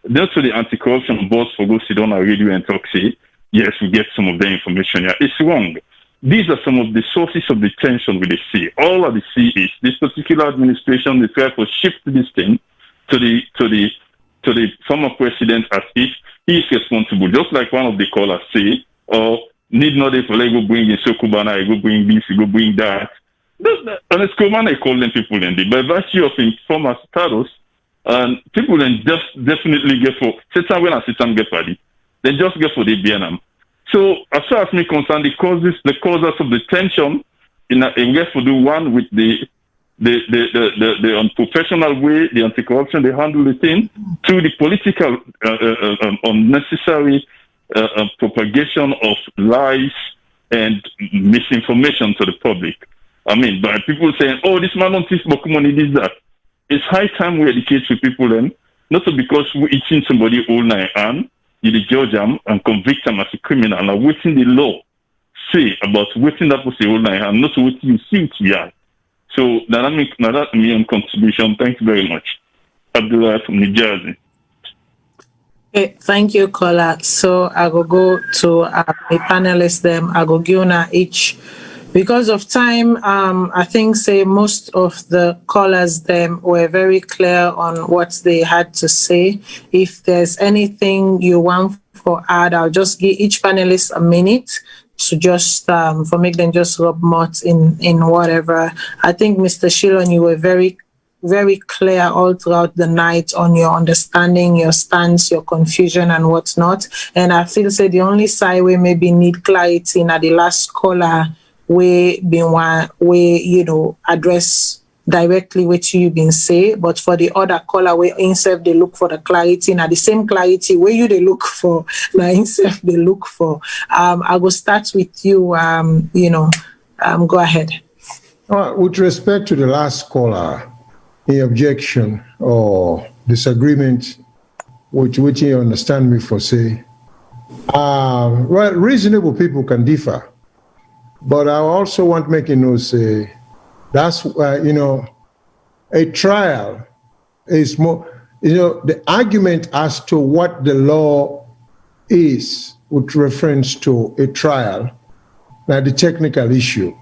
that's to the anti-corruption board for go sit down on radio and talk, say, yes, we get some of the information. Yeah, it's wrong. These are some of the sources of the tension with the sea. All of the sea is this particular administration, they try to shift this thing to the former president as if he is responsible. Just like one of the callers say, or need not if I go bring in Sokubana, I go bring this, I go bring that. And it's common, I call them people in the by virtue of informal status, and people then just definitely get for Satan when I sit and get ready. They just get for the BNM. So as far as me concerned, the causes of the tension in get for the one with the unprofessional way, the anti-corruption they handle the thing, to the political unnecessary propagation of lies and misinformation to the public. I mean, by people saying, "Oh, this man don't teach money, this that." It's high time we educate the people, then not because we're eating somebody all night and you judge them and convict them as a criminal. And waiting the law say about waiting that person all night and not what you see we are. So that's my contribution. Thank you very much. Abdullah from New Jersey. Okay, thank you, caller. So I will go to the panelists. Them I will give you each. Because of time, I think most of the callers them were very clear on what they had to say. If there's anything you want to add, I'll just give each panelist a minute to just for make them just rub mouth in whatever. I think Mr. Shilon, you were very clear all throughout the night on your understanding, your stance, your confusion and whatnot. And I feel the only side we maybe need clarity in the last caller we address directly what you been say, but for the other caller we instead they look for the clarity and the same clarity where you they look for now instead they look for. I will start with you. Go ahead. With respect to the last caller, the objection or disagreement with which you understand me for say, well, reasonable people can differ. But I also want to make say that's a trial is more, the argument as to what the law is with reference to a trial, now the technical issue.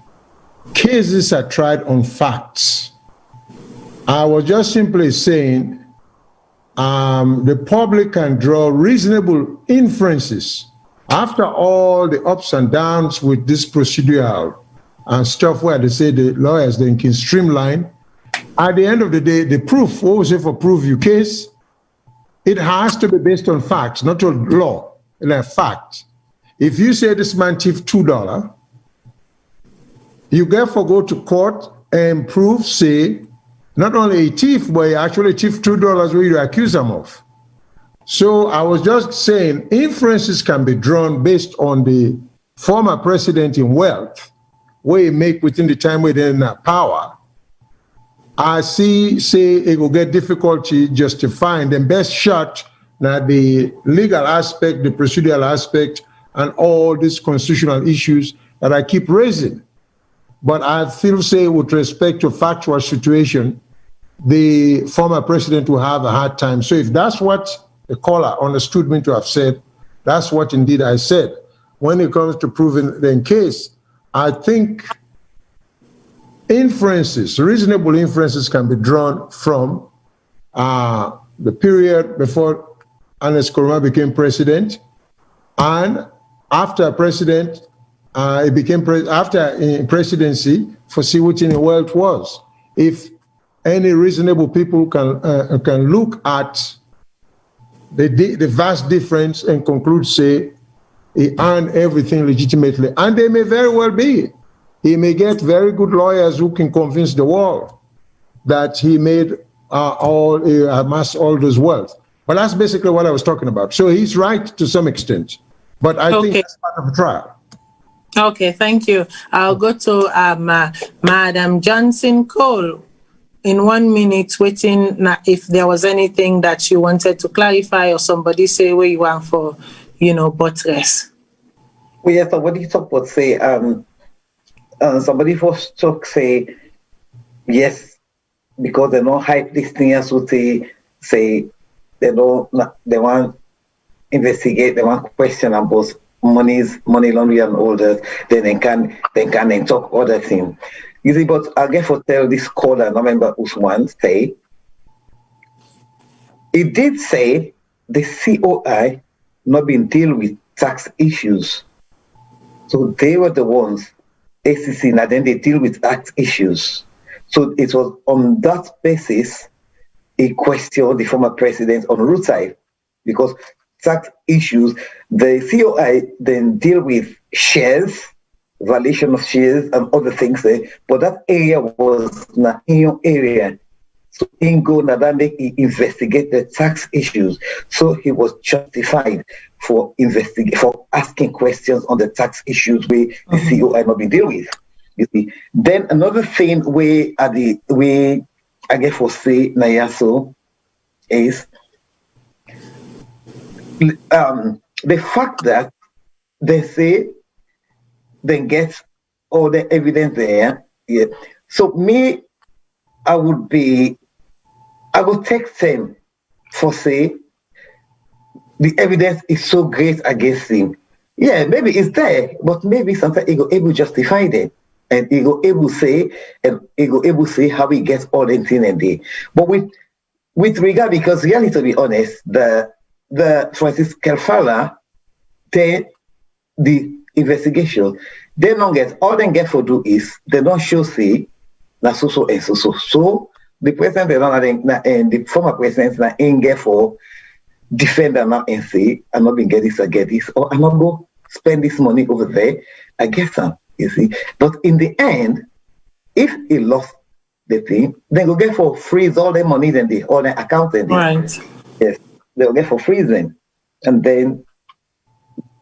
Cases are tried on facts. I was just simply saying the public can draw reasonable inferences after all the ups and downs with this procedural and stuff where they say the lawyers then can streamline. At the end of the day, the proof, what we say for proof your case, it has to be based on facts, not on law, like fact. If you say this man thief $2, you therefore go to court and prove, say, not only a thief, but he actually thief $2 where you accuse him of. So I was just saying inferences can be drawn based on the former president in wealth, where he make within the time within power. I say it will get difficulty justifying the best shot now the legal aspect, the procedural aspect, and all these constitutional issues that I keep raising. But I feel with respect to factual situation, the former president will have a hard time. So if that's what the caller understood me to have said, that's what indeed I said. When it comes to proving the case, I think inferences, reasonable inferences can be drawn from the period before Ernest Koroma became president, and after president, he became presidency, foresee what in the world was. If any reasonable people can look at the vast difference and conclude, say, he earned everything legitimately, and they may very well be. He may get very good lawyers who can convince the world that he made amassed all this wealth. But that's basically what I was talking about. So he's right to some extent, but I think that's part of the trial. Okay, thank you. I'll go to Madam Johnson Cole. In 1 minute, waiting if there was anything that you wanted to clarify or somebody say where you want for, buttress. Well, yes, somebody talk about say, somebody first talk say, yes, because they don't hype this thing as would say they want investigate, they want question about money laundering and all that, then they can talk other things. You see, but I get for tell this caller, I don't remember which one, say, it did say the COI not been deal with tax issues. So they were the ones, ACC, and then they deal with tax issues. So it was on that basis he questioned the former president on rutile, because tax issues, the COI then deal with shares, valuation of shares and other things there, but that area was not in your area. So in go he investigate the tax issues. So he was justified for asking questions on the tax issues where the COI not be deal with. You see. Then another thing where I guess for say Nayaso is the fact that they say they get all the evidence there. Yeah. So me, I would take them for say the evidence is so great against him. Yeah, maybe it's there, but maybe sometimes he go able to justify it. And he go able to say how he gets all the thing in there. But with regard, because really to be honest, the Francis Kelfala, the investigation, they don't get all they get for do is they don't show say that so and so. So the president they don't and the former president that ain't get for defend them and say I'm not been get this, or I'm not go spend this money over there. I get some. You see, but in the end, if he lost the thing, then go get for freeze all the money then all the account then. Right. Yes, they'll get for freezing, and then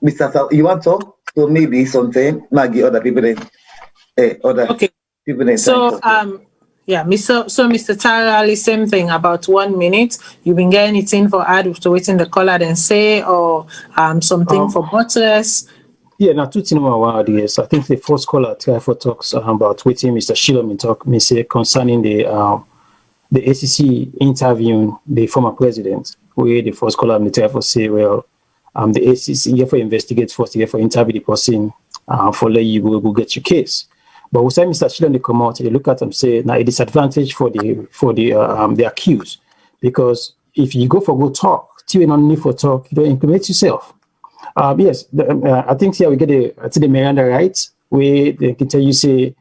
Mr. Sal, you want to talk? So maybe something Maggie other people then people then. So Mr. Tarali, same thing about 1 minute. You been getting anything for add to waiting the caller then say or something for buttress. Yeah, now two things about this. I think the first caller try for talks about waiting Mr. Shilom talk me say concerning the ACC interviewing the former president, where the first caller me try for say, well, the ACC here for investigate first, here for interview the person for let you go get your case. But we say Mr. Shilom they come out, they look at them say now a disadvantage for the accused, because if you go talk, till you don't need for talk, you don't incriminate yourself. Yes, I think here we get the Miranda rights where they can tell you say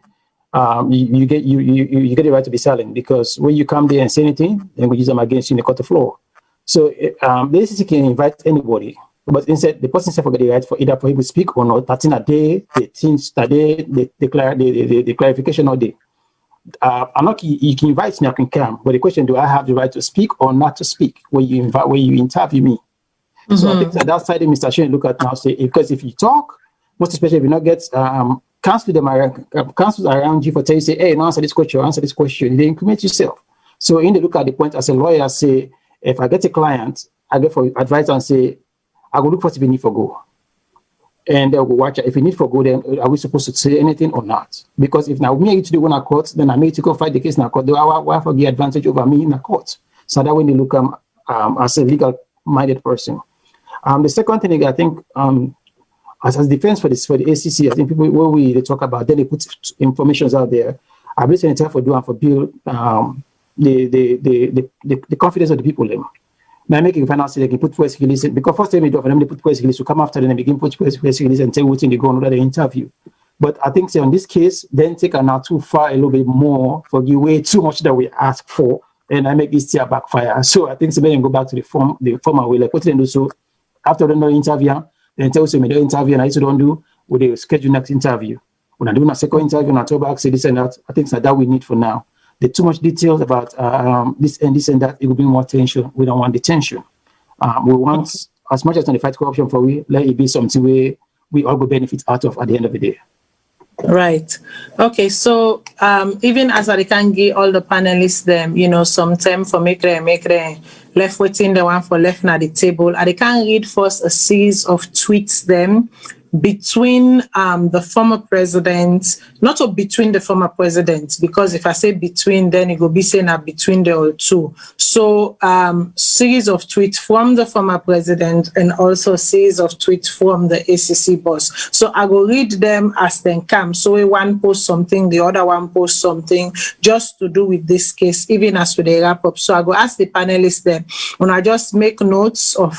you get the right to be silent, because when you come there and say anything, then we use them against you in the court of law. So the ACC can invite anybody, but instead the person will get the right for either for him to speak or not. That's in a day, the things that the clarification or day. I'm not. You can invite me, I can come, but the question: do I have the right to speak or not to speak when you interview me? So I think that side Mr. Shane look at now say, because if you talk, most especially if you not get counsel around you for tell you say, hey, no, answer this question, they incriminate yourself. So in the look at the point as a lawyer say, if I get a client, I get for advice and say, I will look for if you need for go. And they'll go watch it. If you need for go, then are we supposed to say anything or not? Because if now me to do one at court, then I need to go fight the case in a court. They will have the advantage over me in a court. So that when they look as a legal minded person. The second thing I think, as defense for the ACC, I think people when they talk about, then they put information out there. I basically try for do and for build the confidence of the people. may I make a final say they put press release because first time they do for them they put press release to come after them and begin put press release and tell what's in the go on the interview. But I think say on this case, then take an out too far a little bit more for give way too much that we ask for, and I make this still backfire. So I think so then go back to the former way like what they do so after the interview, then tell us me the interview and I don't do with the schedule next interview. When I do a second interview, I talk back say this and that. I think that we need for now. The too much details about this and that, it will bring more tension. We don't want the tension. We want, as much as on the fight corruption for we, let it be something where we all go benefit out of at the end of the day. Right. Okay. So even as I can give all the panelists them, some time for make them left waiting the one for left at the table. I can read first a series of tweets them between the former president, not between the former presidents, because if I say between, then it will be saying between the two. So series of tweets from the former president and also a series of tweets from the ACC boss. So I will read them as they come. So one post something, the other one post something, just to do with this case, even as we wrap up. So I go ask the panelists then, when I just make notes of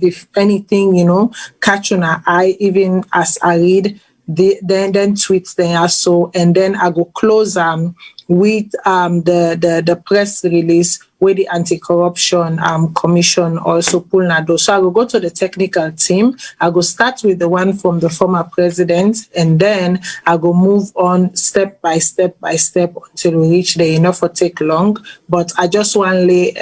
if anything, catch on our eye, even as I read, then tweets then also, and then I go close with the press release where the anti-corruption commission also pull nado. So I will go to the technical team. I go start with the one from the former president, and then I go move on step by step until we reach the enough for take long. But I just want to lay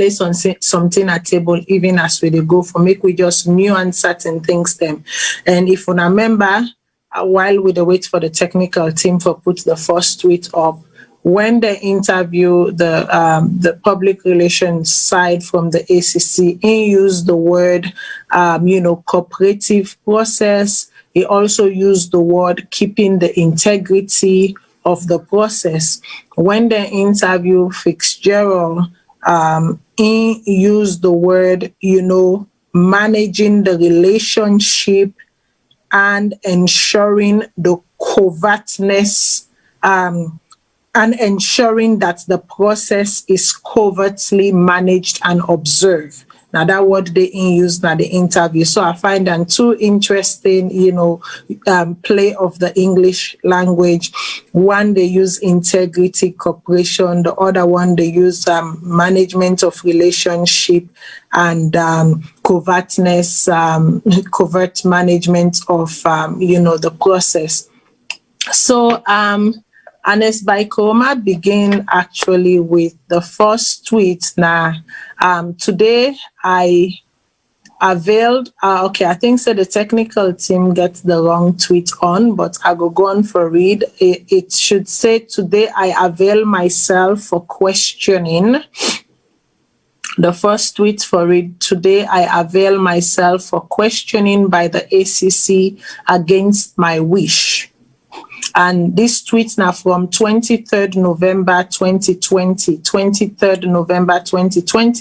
something at table, even as we go for make we just nuance certain things them. And if you remember, while we wait for the technical team for put the first tweet up, when they interview the public relations side from the ACC, he used the word, cooperative process. He also used the word keeping the integrity of the process. When they interview Fitzgerald, he used the word, managing the relationship and ensuring the covertness, and ensuring that the process is covertly managed and observed. Now that word they used in the interview. So I find them too interesting, play of the English language. One, they use integrity, cooperation. The other one, they use management of relationship and covertness, covert management of, the process. So, Ernest Baikoroma begin actually with the first tweet. Now, today I availed, I think so the technical team gets the wrong tweet on, but I will go on for read. It should say, today I avail myself for questioning. The first tweet for read, today I avail myself for questioning by the ACC against my wish. And this tweet now from 23rd November 2020,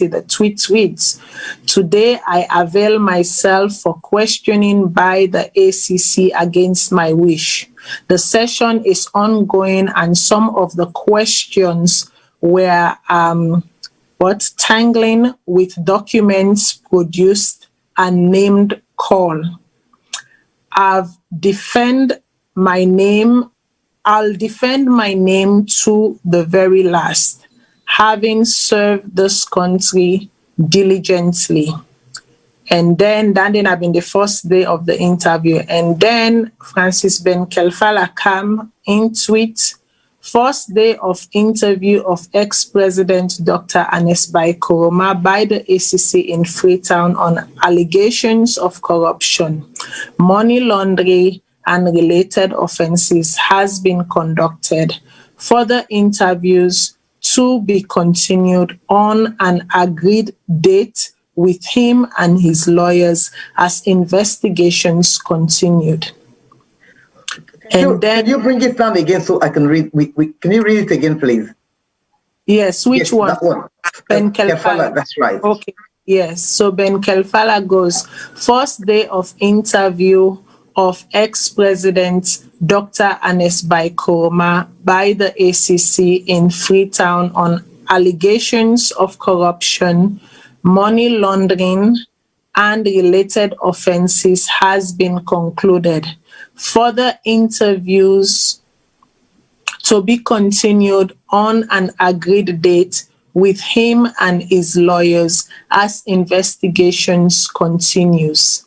the tweet reads, today I avail myself for questioning by the ACC against my wish. The session is ongoing and some of the questions were tangling with documents produced and named call. I'll defend my name to the very last, having served this country diligently. And then that had been the first day of the interview. And then Francis Ben Kelfala came in tweet, first day of interview of ex-president Dr. Ernest Baikoroma by the ACC in Freetown on allegations of corruption, money laundering, and related offenses has been conducted. Further interviews to be continued on an agreed date with him and his lawyers as investigations continued. And then, can you bring it down again so I can read? Can you read it again, please? Yes, which one? That one. Ben Kelfala. That's right. Okay. Yes. So Ben Kelfala goes, first day of interview of ex-president Dr. Ernest Baikoroma by the ACC in Freetown on allegations of corruption, money laundering, and related offenses has been concluded. Further interviews to be continued on an agreed date with him and his lawyers as investigations continues.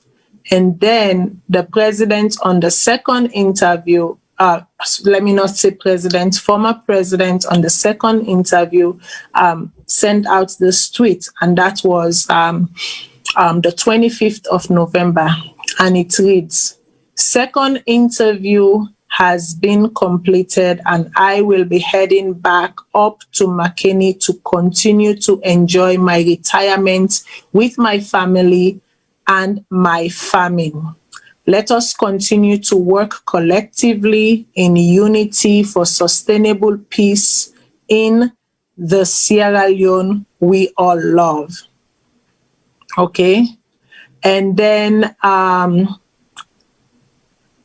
And then the president on the second interview, let me not say president, former president on the second interview sent out this tweet, and that was the 25th of November, and it reads, "Second interview has been completed and I will be heading back up to McKinney to continue to enjoy my retirement with my family and my farming. Let us continue to work collectively in unity for sustainable peace in the Sierra Leone we all love." Okay. And then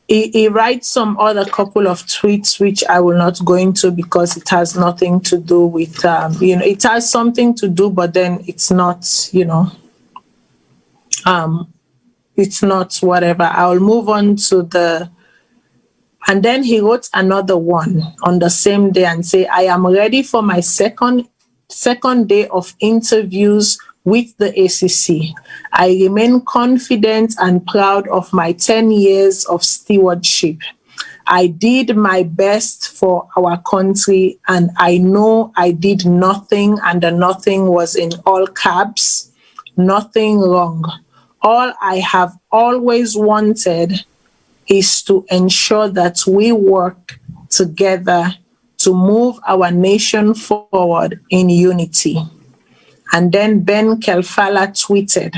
he writes some other couple of tweets, which I will not go into because it has nothing to do with, it has something to do, but then it's not, it's not whatever. I'll move on to and then he wrote another one on the same day and say, "I am ready for my second day of interviews with the ACC. I remain confident and proud of my 10 years of stewardship. I did my best for our country, and I know I did nothing, and the nothing was in all caps, nothing wrong. All I have always wanted is to ensure that we work together to move our nation forward in unity." And then Ben Kelfala tweeted,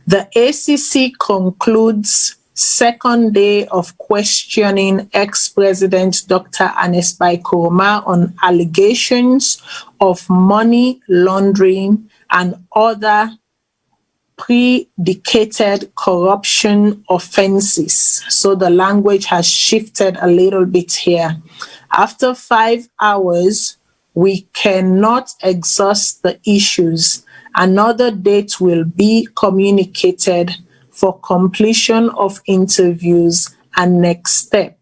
"The ACC concludes second day of questioning ex-President Dr. Ernest Bai Koroma on allegations of money laundering and other predicated corruption offenses." So the language has shifted a little bit here. "After 5 hours, we cannot exhaust the issues. Another date will be communicated for completion of interviews and next step."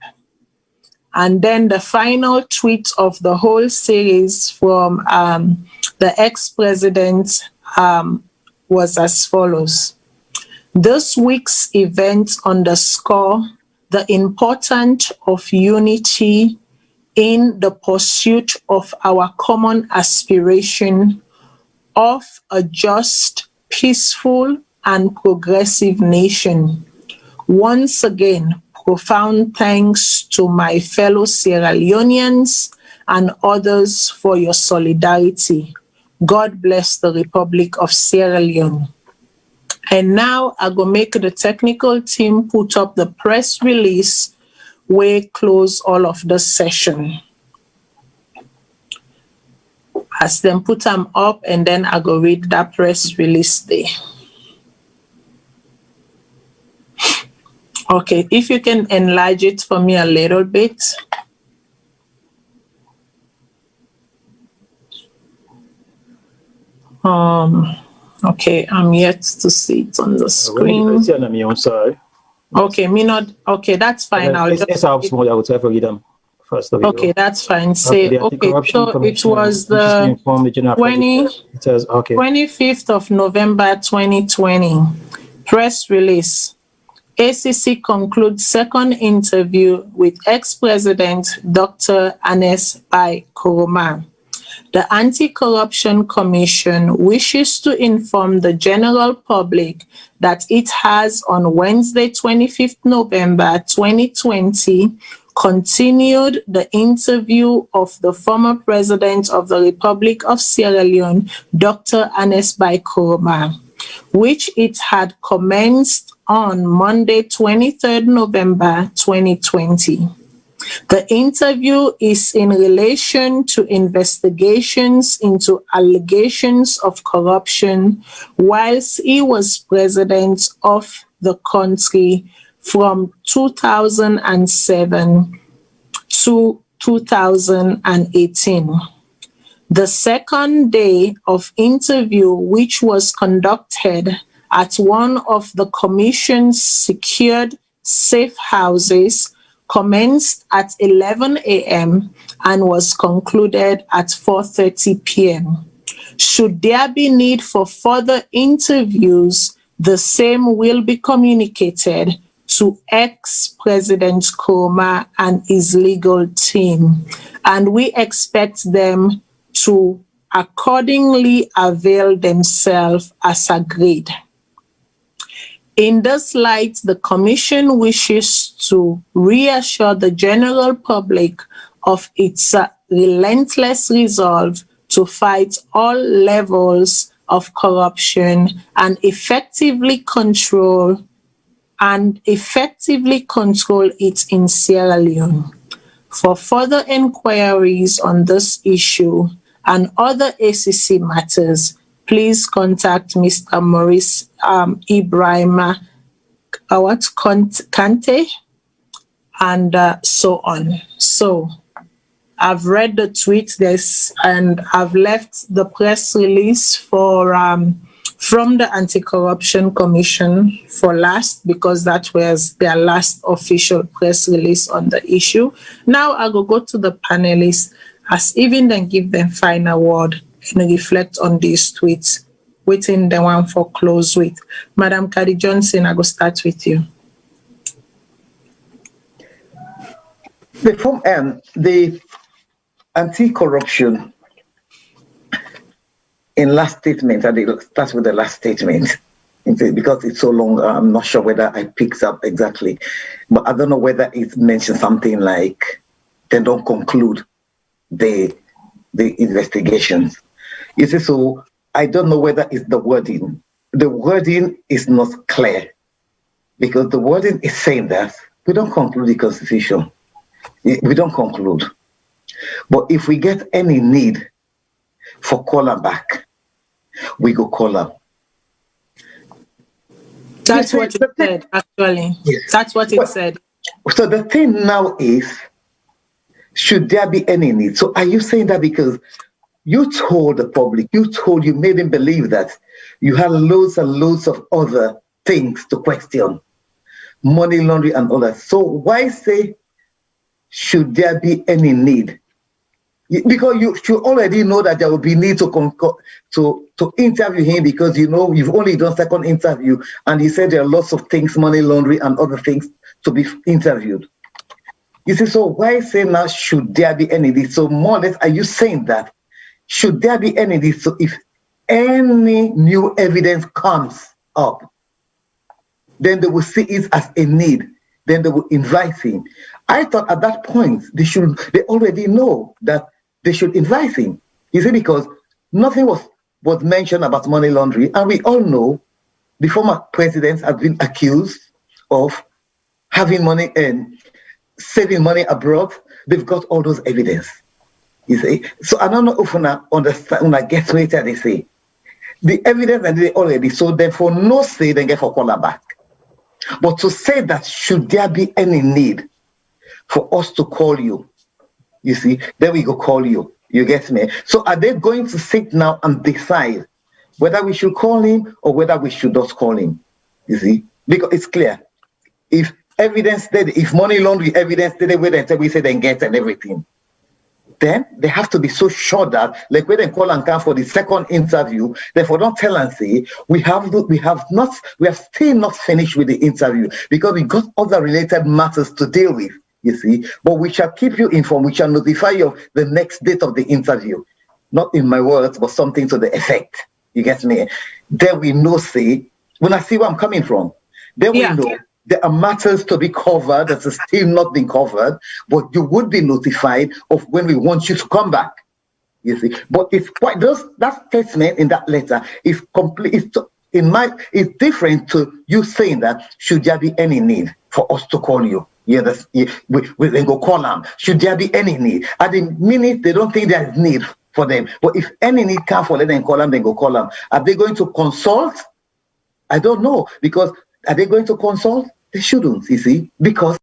And then the final tweet of the whole series from the ex-president was as follows: "This week's events underscore the importance of unity in the pursuit of our common aspiration of a just, peaceful, and progressive nation. Once again, profound thanks to my fellow Sierra Leoneans and others for your solidarity. God bless the Republic of Sierra Leone." And now I go make the technical team put up the press release where close all of the session. As them put them up, and then I go read that press release there. Okay, if you can enlarge it for me a little bit. Okay, I'm yet to see it on the screen. I'm sorry. Okay, me not. Okay, that's fine. I'll just. First of okay, that's fine. Say okay. So it was the 25th of November 2020. Press release. ACC concludes second interview with ex-president Dr. Ernest Bai Koroma. The Anti-Corruption Commission wishes to inform the general public that it has on Wednesday, 25th November 2020, continued the interview of the former president of the Republic of Sierra Leone, Dr. Ernest Bai Koroma, which it had commenced on Monday, 23rd November 2020. The interview is in relation to investigations into allegations of corruption whilst he was president of the country from 2007 to 2018. The second day of interview, which was conducted at one of the Commission's secured safe houses, commenced at 11 a.m. and was concluded at 4:30 p.m. Should there be need for further interviews, the same will be communicated to ex-President Nkrumah and his legal team, and we expect them to accordingly avail themselves as agreed. In this light, the Commission wishes to reassure the general public of its relentless resolve to fight all levels of corruption and effectively control it in Sierra Leone. For further inquiries on this issue and other ACC matters, please contact Mr. Maurice Ibrahima Kante and so on. So I've read the tweet and I've left the press release for from the Anti-Corruption Commission for last, because that was their last official press release on the issue. Now I will go to the panelists as even then give them final word and reflect on these tweets, waiting the one for close with. Madam Kadi Johnson, I will start with you. The anti-corruption in last statement, I did start with the last statement because it's so long. I'm not sure whether I picked up exactly, but I don't know whether it mentioned something like they don't conclude the investigations. You see, so I don't know whether it's the wording. The wording is not clear because the wording is saying that we don't conclude the Constitution. We don't conclude. But if we get any need for caller back, we go call them. That's what it said, actually. Yes. That's what it said. So the thing now is, should there be any need? So are you saying that because you told the public, you made them believe that you had loads and loads of other things to question, money laundering and all that. So why say, should there be any need? Because you already know that there will be need to interview him, because you know you've only done second interview and he said there are lots of things, money laundering and other things to be interviewed. You see, so why say now should there be any need? So more or less, are you saying that should there be any need? So if any new evidence comes up, then they will see it as a need. Then they will invite him. I thought at that point they already know that they should invite him. You see, because nothing was mentioned about money laundering, and we all know the former presidents have been accused of having money and saving money abroad. They've got all those evidence. You see, so I don't know if I understand when I get later. They say the evidence and they already, so therefore no say they get for caller back. But to say that should there be any need for us to call you, you see, then we go call you. You get me? So are they going to sit now and decide whether we should call him or whether we should not call him? You see, because it's clear. If evidence if money laundering evidence we say they get and everything, then they have to be so sure that, like when they call and come for the second interview, therefore don't tell and say we have still not finished with the interview because we got other related matters to deal with. You see, but we shall keep you informed. We shall notify you of the next date of the interview. Not in my words, but something to the effect. You get me? Then we know, say, when I see where I'm coming from, then we know there are matters to be covered that is still not being covered, but you would be notified of when we want you to come back. You see, but it's quite that statement in that letter is complete. It's different to you saying that should there be any need for us to call you. We then go call them. Should there be any need? At the minute, they don't think there is need for them. But if any need comes for them, call them, then go call them. Are they going to consult? I don't know. Because are they going to consult? They shouldn't, you see. Because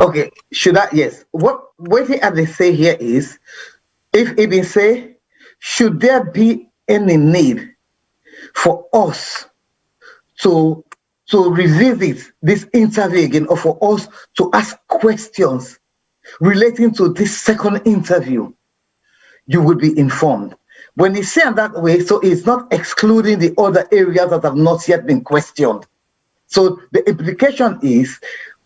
Okay, should I? Yes. What they say here is, if it been say, should there be any need for us to revisit this interview again, or for us to ask questions relating to this second interview, you would be informed. When you say it that way, so it's not excluding the other areas that have not yet been questioned. So the implication is,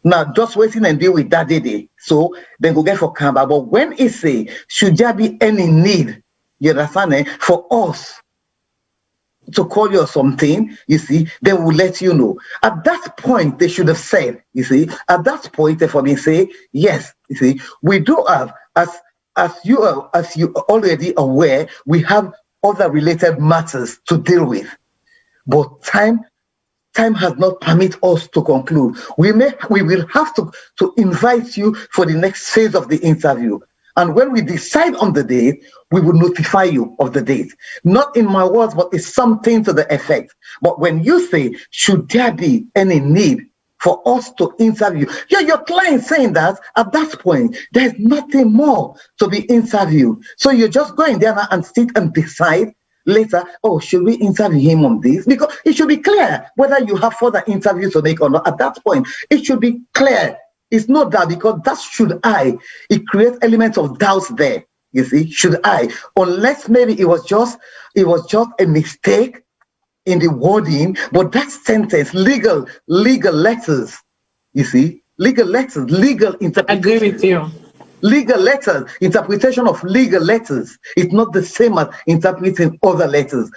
now just waiting and deal with that day. So then go get for Canberra. But when it say, should there be any need, you understand, for us to call you or something, you see, then we'll let you know. At that point, they should have said, you see, at that point, for me say, yes, you see, we do have, as you are already aware, we have other related matters to deal with. But time has not permitted us to conclude. We will have to invite you for the next phase of the interview. And when we decide on the date, we will notify you of the date. Not in my words, but it's something to the effect. But when you say, should there be any need for us to interview, your client saying that at that point, there's nothing more to be interviewed. So you're just going there now and sit and decide later, oh, should we interview him on this? Because it should be clear whether you have further interviews to make or not. At that point, it should be clear. It's not that, because that should it creates elements of doubts there. You see, should unless maybe it was just a mistake in the wording, but that sentence, legal letters, you see, legal letters, legal interpretation. I agree with you. Legal letters, interpretation of legal letters, it's not the same as interpreting other letters.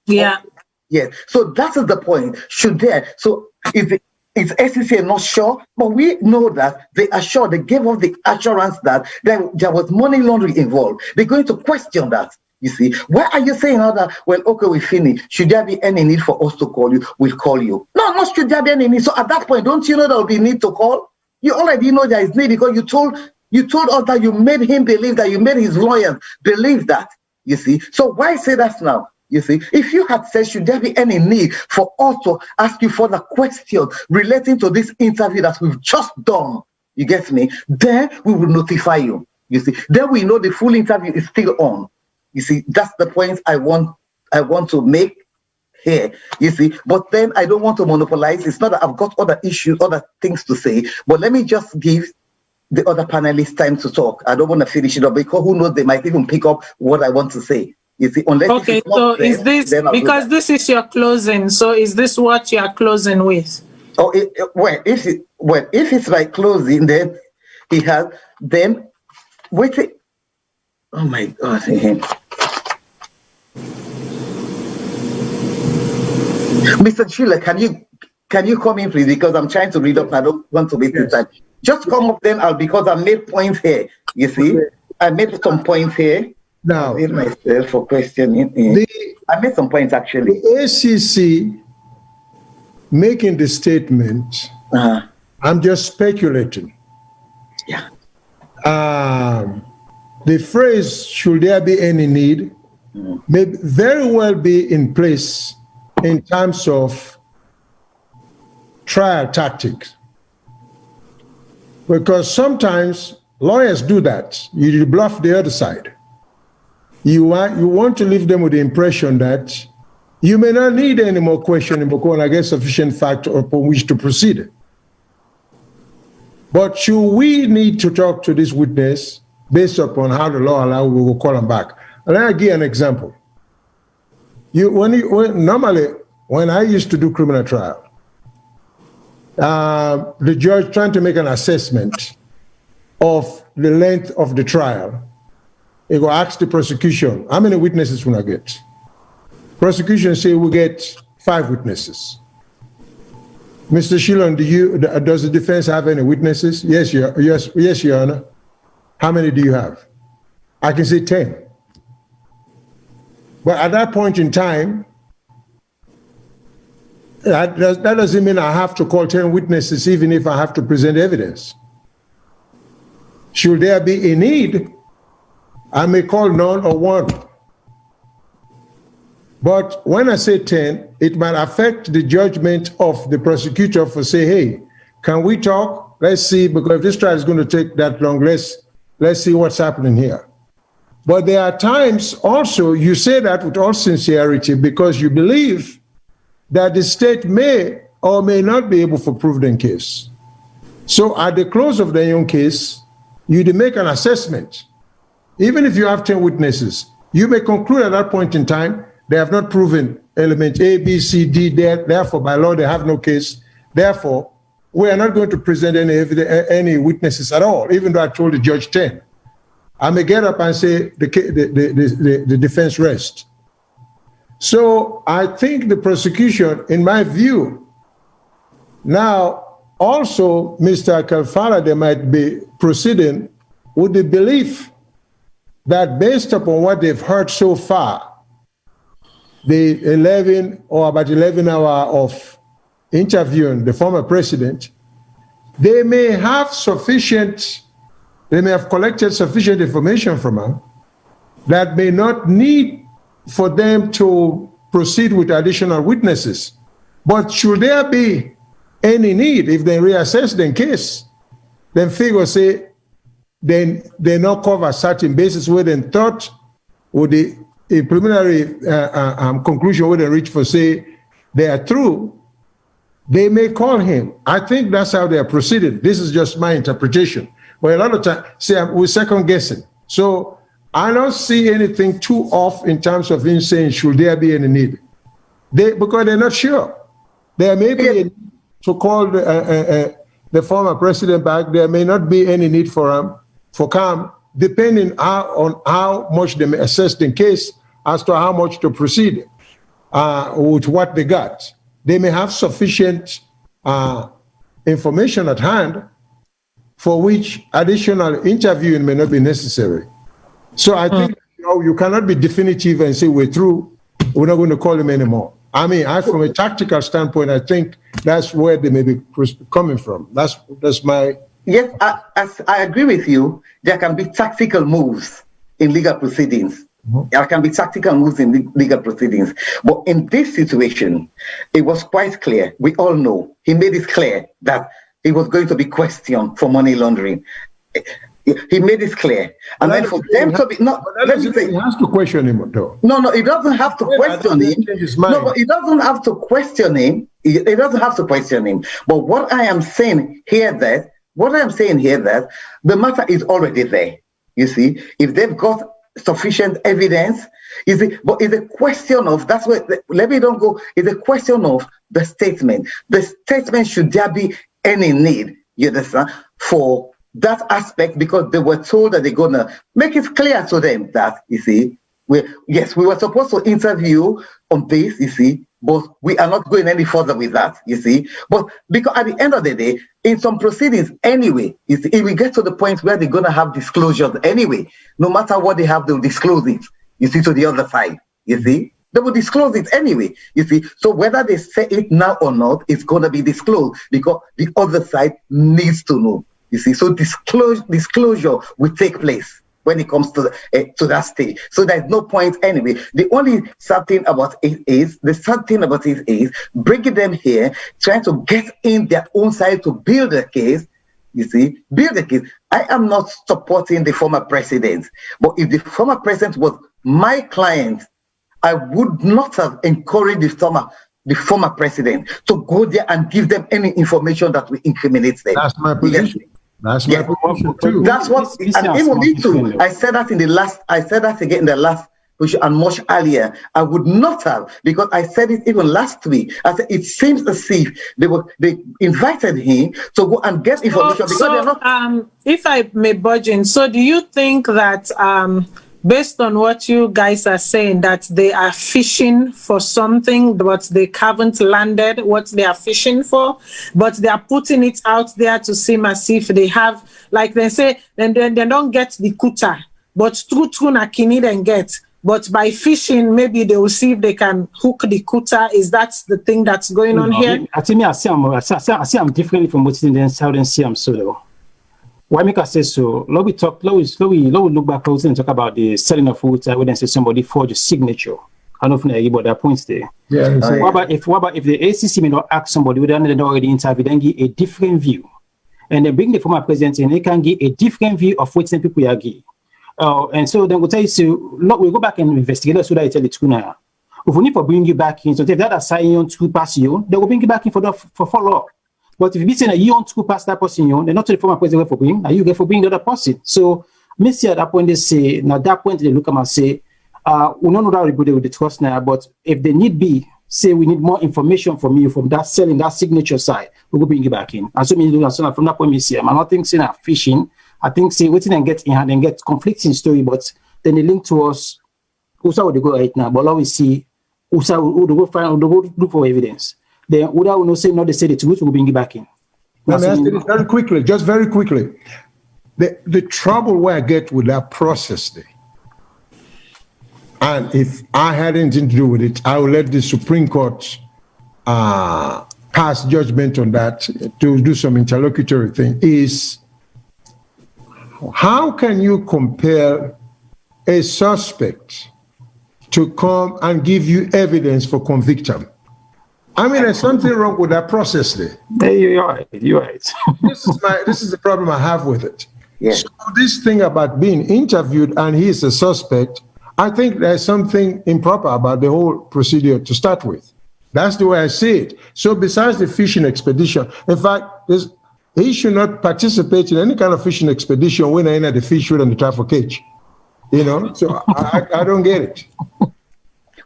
Yes. So that is the point. Should there? So it's SEC not sure, but we know that they are sure. They gave us the assurance that there was money laundering involved. They're going to question that. You see, why are you saying now that, well, okay, we finish. Should there be any need for us to call you? We'll call you. No, not should there be any need. So at that point, don't you know there will be need to call? You already know there is need, because you told us that you made him believe that, you made his lawyers believe that. You see, so why say that now? You see, if you had said, should there be any need for us to ask you further questions relating to this interview that we've just done, you get me? Then we will notify you. You see, then we know the full interview is still on. You see, that's the point I want to make here. You see, but then I don't want to monopolize. It's not that I've got other issues, other things to say, but let me just give the other panelists time to talk. I don't want to finish it up, because who knows, they might even pick up what I want to say. You see, unless okay, so there, is this, because this is your closing, so is this what you are closing with? Oh, if it's like closing, then he has, then wait it. Oh my God. Mr. Sheila, can you come in, please? Because I'm trying to read up and I don't want to waste the time. Just come up then, because I made points here. You see, I made some points here. Now, I made myself for questioning. I made some points actually. The ACC making the statement, I'm just speculating. Yeah. The phrase, should there be any need, may very well be in place in terms of trial tactics. Because sometimes lawyers do that. You bluff the other side. You want to leave them with the impression that you may not need any more questioning because I get sufficient fact upon which to proceed. But should we need to talk to this witness based upon how the law allows, we will call them back. And I'll give an example. Normally, when I used to do criminal trial, the judge trying to make an assessment of the length of the trial, he will ask the prosecution, how many witnesses will I get? Prosecution say we get 5 witnesses. Mr. Shillon, does the defense have any witnesses? Yes, Your Honor. How many do you have? I can say 10. But at that point in time, that doesn't mean I have to call 10 witnesses even if I have to present evidence. Should there be a need, I may call none or 1. But when I say 10, it might affect the judgment of the prosecutor for say, hey, can we talk? let's see, because if this trial is going to take that long, let's see what's happening here. But there are times also you say that with all sincerity because you believe that the state may or may not be able to prove the case. So at the close of the young case, you make an assessment. Even if you have 10 witnesses, you may conclude at that point in time, they have not proven element A, B, C, D, therefore by law they have no case. Therefore, we are not going to present any witnesses at all, even though I told the judge 10. I may get up and say the defense rests. So I think the prosecution, in my view, now also Mr. Kalfala, they might be proceeding with the belief that based upon what they've heard so far, the 11 or about 11 hours of interviewing the former president, they may have collected sufficient information from her that may not need for them to proceed with additional witnesses. But should there be any need, if they reassess the case, then figure say, then they not cover certain basis where they thought with the preliminary conclusion where they reach for say they are true, they may call him. I think that's how they are proceeding. This is just my interpretation. But a lot of times, we're second guessing. So I don't see anything too off in terms of him saying, should there be any need? Because they're not sure. There may be a need to call the former president back. There may not be any need for calm, depending on how much they may assess the case as to how much to proceed with what they got. They may have sufficient information at hand for which additional interviewing may not be necessary. So I think you cannot be definitive and say we're through, we're not going to call him anymore. I mean, from a tactical standpoint, I think that's where they may be coming from. That's my... Yes, I agree with you. There can be tactical moves in legal proceedings. There can be tactical moves in legal proceedings. But in this situation, it was quite clear. We all know. He made it clear that he was going to be questioned for money laundering. He made it clear. And then for them to be... No, let me say... He has to question him, though. No, he doesn't have to question him. No, but he doesn't have to question him. He doesn't have to question him. But what I am saying here that the matter is already there. You see, if they've got sufficient evidence, but it's a question of, that's where, let me don't go, it's a question of the statement. The statement, should there be any need, you understand, for that aspect, because they were told that they're going to make it clear to them that, you see, we were supposed to interview on this, you see, but we are not going any further with that, you see. But because at the end of the day, in some proceedings anyway, you see, if we get to the point where they're going to have disclosures anyway, no matter what they have, they'll disclose it, you see, to the other side, you see. They will disclose it anyway, you see. So whether they say it now or not, it's going to be disclosed because the other side needs to know, you see. So disclosure will take place when it comes to that stage. So there's no point anyway. The only sad thing about it is, bringing them here, trying to get in their own side to build a case, you see, build a case. I am not supporting the former president, but if the former president was my client, I would not have encouraged the former president to go there and give them any information that will incriminate them. That's my position. That's my position too. That's what, and even me too. I said that again in the last position and much earlier. I would not have, because I said it even last week. I said it seems as if they invited him to go and get information because they're not. If I may budge in, so do you think that based on what you guys are saying, that they are fishing for something, but they haven't landed what they are fishing for, but they are putting it out there to seem as if they have, like they say, then they don't get the kuta, but true nakini then get. But by fishing, maybe they will see if they can hook the kuta. Is that the thing that's going on here? I think I see I'm differently from what's in the Southern Siam Solo. Why make us say so? Let we look back closely and talk about the selling of food evidence. If somebody forged a signature, I don't know about that points there. Yeah. What about if the ACC may not ask somebody who they already interviewed and give a different view? and then bring the former president in, they can give a different view of what some people are giving. And so then we'll tell you, so look, we'll go back and investigate so that I tell the truth now. If we need to bring you back in, so if that assign you to pass you, they will bring you back in for follow-up. But if you be saying that you want to pass that person, they're not to the former president for bring, now you get for bring the other person. So, me see at that point they say, now at that point they look at me and say, we don't know that we with the trust now, but if they need be, say we need more information from you from that selling, that signature side, we will bring you back in. And so from that point, me see, I'm not think saying fishing. I think say waiting and get in hand and get conflicting story, but then they link to us. Usa would go right now, but now we see Usa would go find, would go look for evidence. Then Uda will not say no, they say the truth, we'll bring you back in. Let me ask you this very quickly, just very quickly. The trouble where I get with that process there, and if I had anything to do with it, I will let the Supreme Court pass judgment on that to do some interlocutory thing, is how can you compare a suspect to come and give you evidence for conviction? I mean, there's something wrong with that process there. You're right. You're right. This is the problem I have with it. Yeah. So this thing about being interviewed and he is a suspect, I think there's something improper about the whole procedure to start with. That's the way I see it. So besides the fishing expedition, in fact, he should not participate in any kind of fishing expedition when they're in the fish with and the traffic cage. So I don't get it.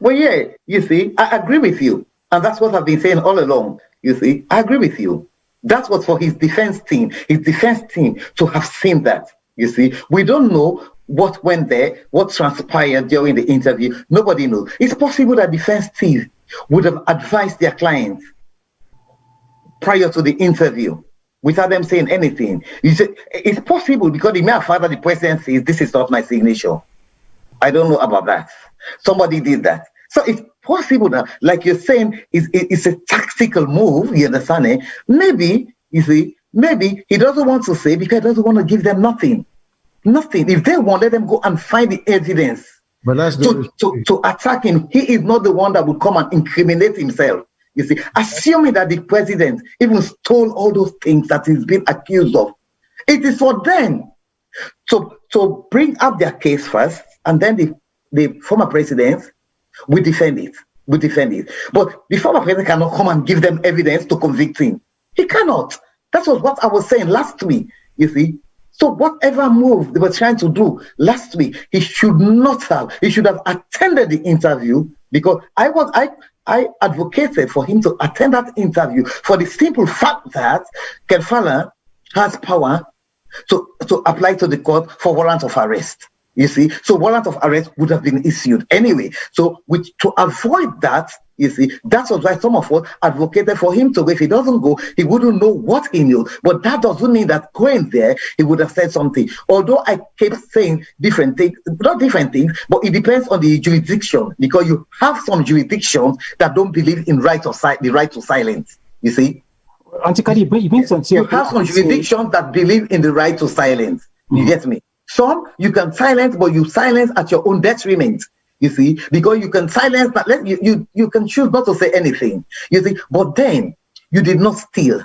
Well, yeah, you see, I agree with you. And that's what I've been saying all along. You see, I agree with you. That's what for his defense team to have seen that. You see, we don't know what went there, what transpired during the interview. Nobody knows. It's possible that defense team would have advised their clients prior to the interview without them saying anything. You see, it's possible because the mere fact that the president says, this is not my signature. I don't know about that. Somebody did that. So it's possible that, like you're saying, it's a tactical move, you understand? Eh? Maybe, you see, maybe he doesn't want to say because he doesn't want to give them nothing. Nothing. If they want, let them go and find the evidence. But that's to attack him. He is not the one that would come and incriminate himself. You see, assuming that the president even stole all those things that he's been accused of. It is for them to bring up their case first, and then the former president will defend it. But the former president cannot come and give them evidence to convict him. He cannot. That was what I was saying last week, you see. So whatever move they were trying to do last week, he should have attended the interview, because I advocated for him to attend that interview for the simple fact that Kefala has power to apply to the court for warrant of arrest. You see, so warrant of arrest would have been issued anyway. So to avoid that, you see, that's why some of us advocated for him to go. If he doesn't go, he wouldn't know what he knew. But that doesn't mean that going there, he would have said something. Although I kept saying different things, not different things, but it depends on the jurisdiction, because you have some jurisdictions that don't believe in the right to silence. You see, you have some jurisdictions that believe in the right to silence. You get me? Some you can silence, but you silence at your own detriment. You see, because you can silence, but you can choose not to say anything. You see, but then you did not steal.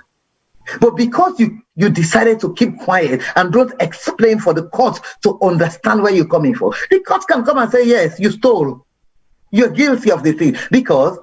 But because you decided to keep quiet and don't explain for the court to understand where you're coming from, the court can come and say, yes, you stole. You're guilty of the thing. Because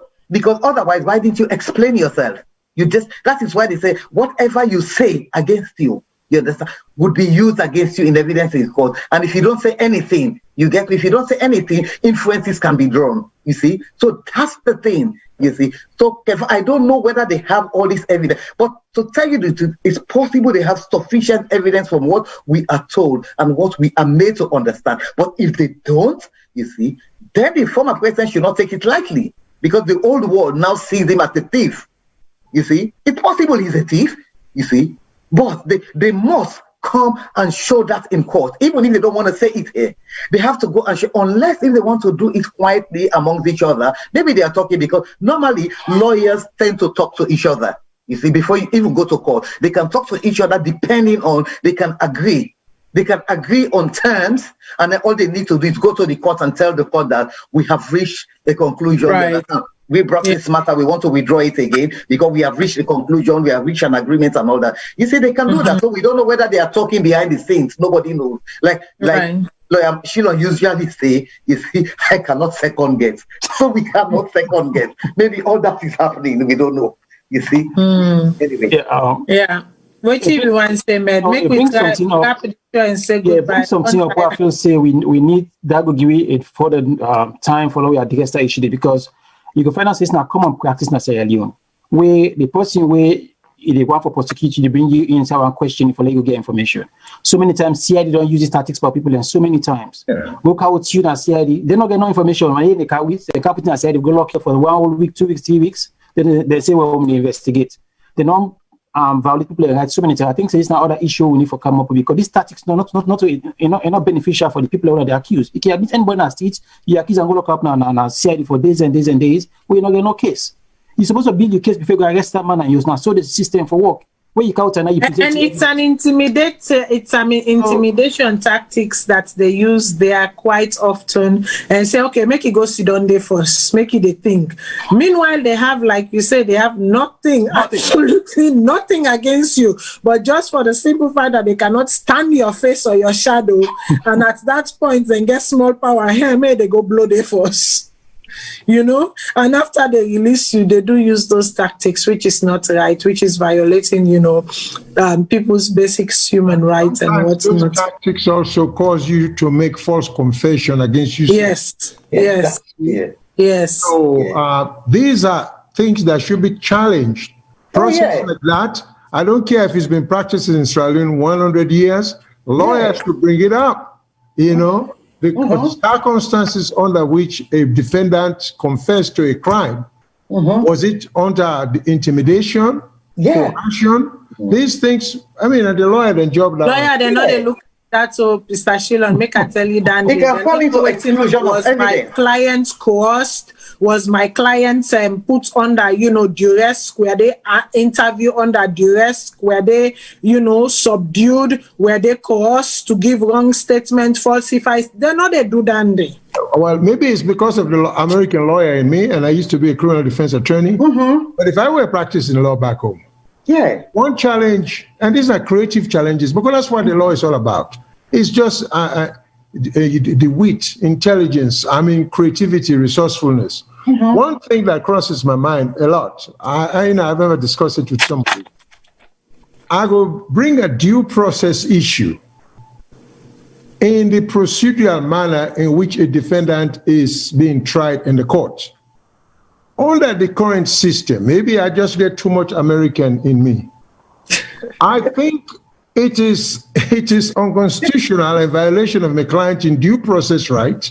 otherwise, why didn't you explain yourself? That is why they say whatever you say against you, you understand, would be used against you in evidence in court. And if you don't say anything, if you don't say anything, inferences can be drawn. You see? So that's the thing, you see. So I don't know whether they have all this evidence, but to tell you the truth, it's possible they have sufficient evidence from what we are told and what we are made to understand. But if they don't, you see, then the former president should not take it lightly, because the old world now sees him as a thief. You see? It's possible he's a thief, you see, but they must come and show that in court, even if they don't want to say it here. They have to go and show, unless if they want to do it quietly amongst each other. Maybe they are talking, because normally lawyers tend to talk to each other. You see, before you even go to court, they can talk to each other depending on, they can agree. They can agree on terms, and then all they need to do is go to the court and tell the court that we have reached a conclusion. Right. We brought this matter, we want to withdraw it again because we have reached a conclusion, we have reached an agreement and all that. You see, they can do that. So we don't know whether they are talking behind the scenes. Nobody knows. Like Lawyer Shilon usually say, you see, I cannot second guess. So we cannot second guess. Maybe all that is happening, we don't know. You see? Anyway. What if you want to say, man? Make me try and say goodbye. Bring something up where I feel say we need that will give you for the time for we address that issue because you can find out it's not common practice in Sierra Leone where the person where they want for prosecution they bring you in one question for legal get information. So many times CID don't use these tactics for people and so many times. Look how it's you and CID, they don't get no information. When they can't put in CID, go lock here for 1 whole week, 2 weeks, 3 weeks. Then they say well we investigate. They don't violate people rights so many times. I think it's not other issue we need to come up with because these tactics not beneficial for the people who are the accused. You can admit anybody in the streets, you accuse and go lock up now CID for days and days and days, where you not get no case. You're supposed to build your case before you go arrest that man and use now so the system for work. Where you count and you present and it's an intimidation tactics that they use there quite often and say, okay, make it go sit down there first, make it a thing. Meanwhile, they have, like you say, they have nothing, absolutely nothing against you, but just for the simple fact that they cannot stand your face or your shadow, and at that point, then get small power here, may they go blow their force. You know, and after they release you, they do use those tactics, which is not right, which is violating, people's basic human rights and whatnot. Those tactics also cause you to make false confession against you. Yes. So these are things that should be challenged. Process like that. I don't care if it's been practicing in Sierra Leone 100 years. Lawyers should bring it up, The circumstances under which a defendant confessed to a crime, was it under the intimidation, coercion? These things, I mean, the lawyer then job that. Lawyer, they're not look at so Mr. Shilon, make I tell you that was my client coerced, was my client put under, duress, where they interview under duress, where they, subdued, where they coerced to give wrong statement, falsifies. They're not they do that. Well, maybe it's because of the American lawyer in me, and I used to be a criminal defense attorney. But if I were practicing law back home, one challenge, and these are creative challenges, because that's what the law is all about. It's just the wit, intelligence, creativity, resourcefulness. One thing that crosses my mind a lot, I've ever discussed it with somebody. I will bring a due process issue in the procedural manner in which a defendant is being tried in the court. Under the current system, maybe I just get too much American in me. I think it is unconstitutional and violation of my client's due process right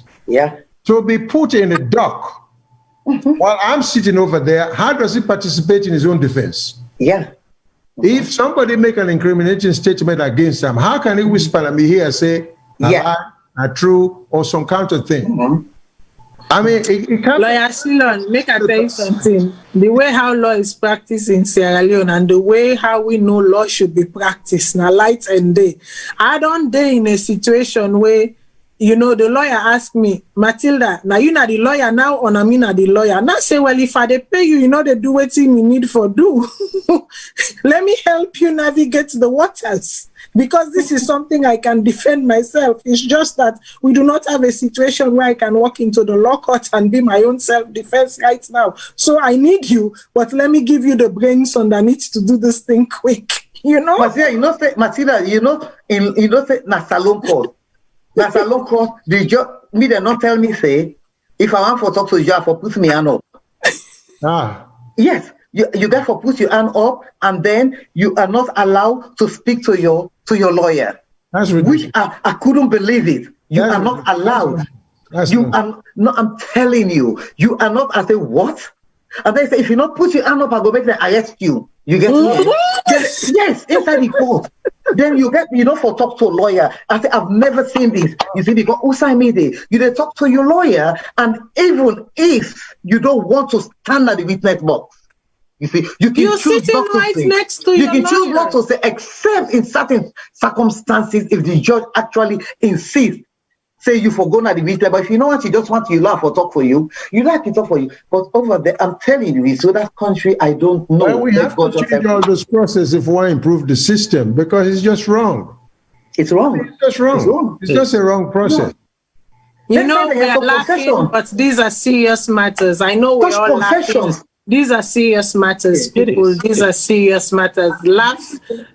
to be put in a dock while I'm sitting over there. How does he participate in his own defense? If somebody make an incriminating statement against him, how can he whisper at me here and say, a true or some counter thing? I mean, it can't. Lawyer Shilon, make I tell you something. The way how law is practiced in Sierra Leone and the way how we know law should be practiced, now light and day. I don't day in a situation where, the lawyer asked me, Matilda, now you not the lawyer now, or I mean not the lawyer. Now say, well, if I they pay you, they do what you need for do. Let me help you navigate the waters. Because this is something I can defend myself. It's just that we do not have a situation where I can walk into the law court and be my own self-defense right now. So I need you, but let me give you the brains underneath to do this thing quick. Matilda, say, na Salone court. Na Salone court, the judge, me they not tell me, say, if I want for talk to you, for put me hand up. Yes. You got to put your hand up, and then you are not allowed to speak to your lawyer. That's ridiculous. Which I couldn't believe it. You are not allowed. I'm telling you, you are not. I say what? And they say if you not put your hand up, I go make them arrest you. You get me? Yes, inside the court. Then you get, for talk to a lawyer. I say I've never seen this. You see, because Usaimide, you then talk to your lawyer, and even if you don't want to stand at the witness box. You see, you can choose not to say. Next to you can choose not to say, except in certain circumstances, if the judge actually insists. say you for go na the witness, but if you know what, you just want to laugh or talk for you, you like to talk for you. But over there, I'm telling you, so that country, I don't know. Well, we have to change all this process if we want to improve the system, because it's just wrong. It's wrong. It's just wrong. It's wrong. It's just a wrong process. You know, we are laughing, but these are serious matters. I know we're all laughing. These are serious matters, people. These are serious matters. Laugh,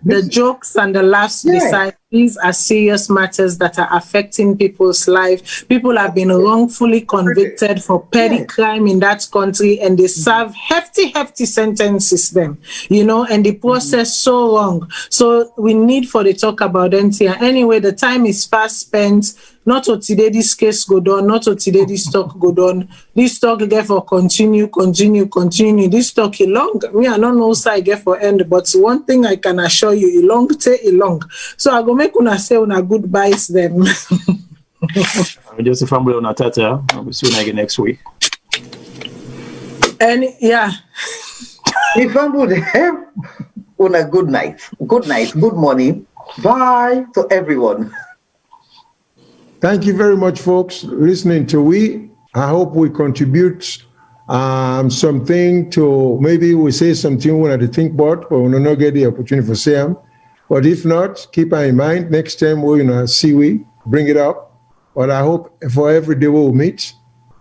the jokes and the laughs beside. These are serious matters that are affecting people's life. People have been wrongfully convicted for petty crime in that country, and they serve hefty sentences them, you know, and the process so long. So we need for the talk about them here. Anyway, the time is fast spent. Not to today this case go down, not to today this talk go down. This talk get for continue. This talk is long. Me, I don't know how I get for end, but one thing I can assure you, long. So I go make una say una goodbyes them. Just if I'm on a tata, I'll be soon again next week. And yeah, if I'm good, una good night, good morning, bye to everyone. Thank you very much, folks, listening to we. I hope we contribute something to, maybe we say something we want to think about, but we will not get the opportunity for say them. But if not, keep in mind, next time we're going to see we bring it up. But I hope for every day we'll meet,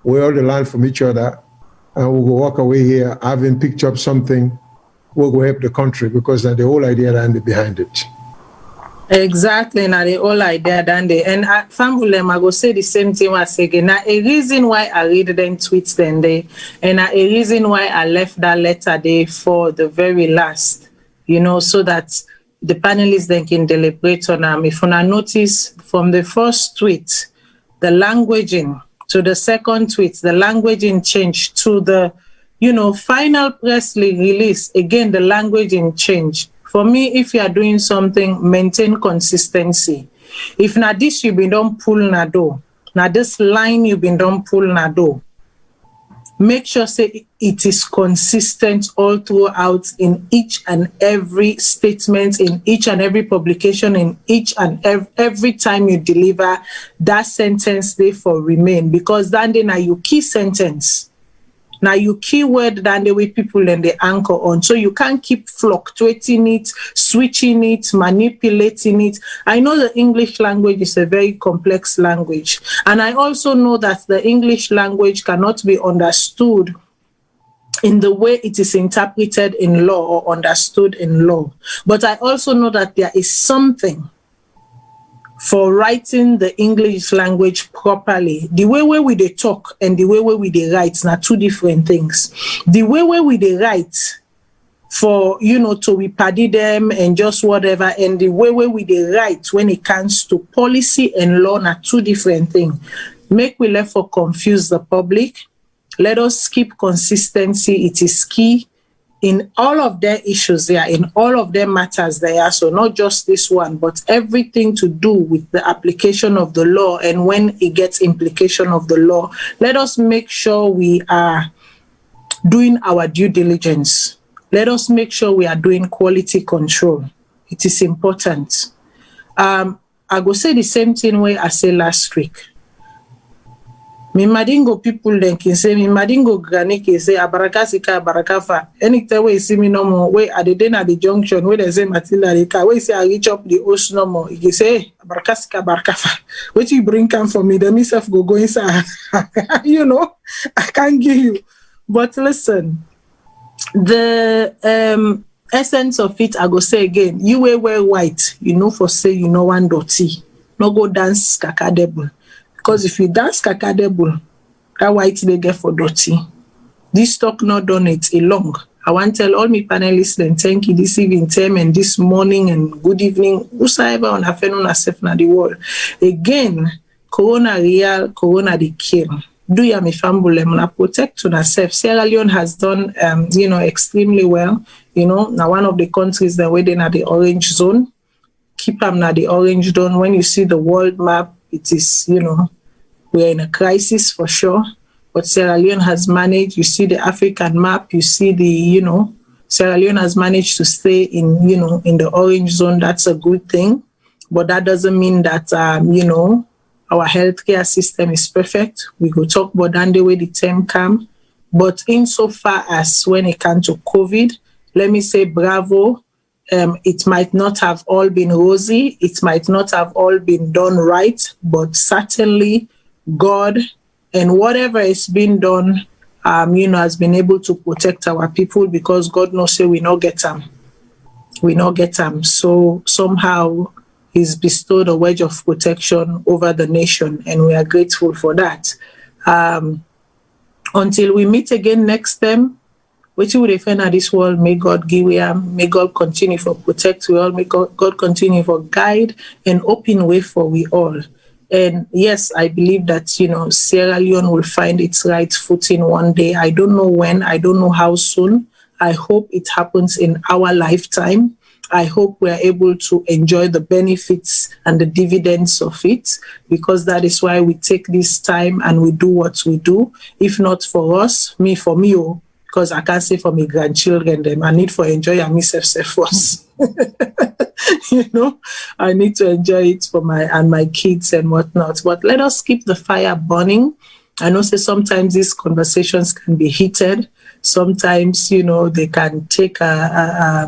we all learn from each other, and we'll go walk away here having picked up something will go help the country, because that's the whole idea behind it. Exactly, now the whole idea done there. And Fambulem, I go say the same thing once again. Now a reason why I read them tweets then day, and a reason why I left that letter there for the very last, you know, so that the panelists then can deliberate on them. If you notice from the first tweet, the languaging, to the second tweet, the languaging changed, to the, you know, final press release, again, the languaging changed. For me, if you are doing something, maintain consistency. If na this you been done pull na do, na this line you been done pull na do, make sure say it is consistent all throughout in each and every statement, in each and every publication, in each and every time you deliver that sentence there for remain, because then they na your key sentence. Now you keyword than the way people and the anchor on. So you can't keep fluctuating it, switching it, manipulating it. I know the English language is a very complex language. And I also know that the English language cannot be understood in the way it is interpreted in law or understood in law. But I also know that there is something for writing the English language properly. The way we they talk and the way we they write are two different things. The way we they write for, you know, to repaddy them and just whatever, and the way we they write when it comes to policy and law are two different things. Make we left for confuse the public. Let us keep consistency. It is key in all of their issues there, in all of their matters there. So not just this one, but everything to do with the application of the law, and when it gets implication of the law, let us make sure we are doing our due diligence. Let us make sure we are doing quality control. It is important. I go say the same thing way I said last week. Mi madingo people then can say, mi madingo granny can say, abaraka sika abarakafa. Anytime we see me no more, we at the den at the junction, where they say Matilda Rika, we say I reach up the host no more. You can say, abaraka sika abarakafa. What you bring come for me, the myself go inside. You know, I can't give you. But listen, the essence of it, I go say again, you wear white, you know for say, you know one dirty. No go dance kakadebul. Because if you dance kakadebul, that white they get for dirty. This talk not done it along. I want to tell all my panelists then thank you this evening time and this morning and good evening. Whosoever on afternoon accept na the world. Again, corona real, corona the kill. Do ya me family na protect to yourself. Sierra Leone has done you know, extremely well. You know, now one of the countries that we're in at the orange zone. Keep them na the orange zone. When you see the world map, it is, you know, we're in a crisis for sure, but Sierra Leone has managed. You see the African map, you see the, you know, Sierra Leone has managed to stay in, you know, in the orange zone. That's a good thing, but that doesn't mean that, you know, our healthcare system is perfect. We go talk about that the way the term come. But insofar as when it comes to COVID, let me say bravo. It might not have all been rosy. It might not have all been done right, but certainly God and whatever is being done, has been able to protect our people, because God knows say we not get them. We not get them. So somehow He's bestowed a wedge of protection over the nation, and we are grateful for that. Until we meet again next time, which we defend at this world, may God give we may God continue for protect we all, may God continue for guide and open way for we all. And yes, I believe that, Sierra Leone will find its right footing one day. I don't know when, I don't know how soon. I hope it happens in our lifetime. I hope we are able to enjoy the benefits and the dividends of it, because that is why we take this time and we do what we do. If not for us, for me, because I can't say for my grandchildren, them I need for enjoy myself first. I need to enjoy it for my kids and whatnot. But let us keep the fire burning. I know sometimes these conversations can be heated. Sometimes, they can take a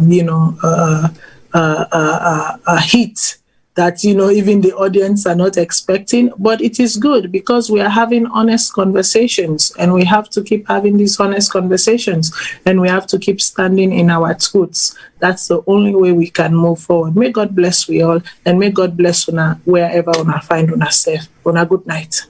hit that, even the audience are not expecting. But it is good, because we are having honest conversations, and we have to keep having these honest conversations, and we have to keep standing in our truths. That's the only way we can move forward. May God bless we all, and may God bless una wherever una find una safe. Una good night.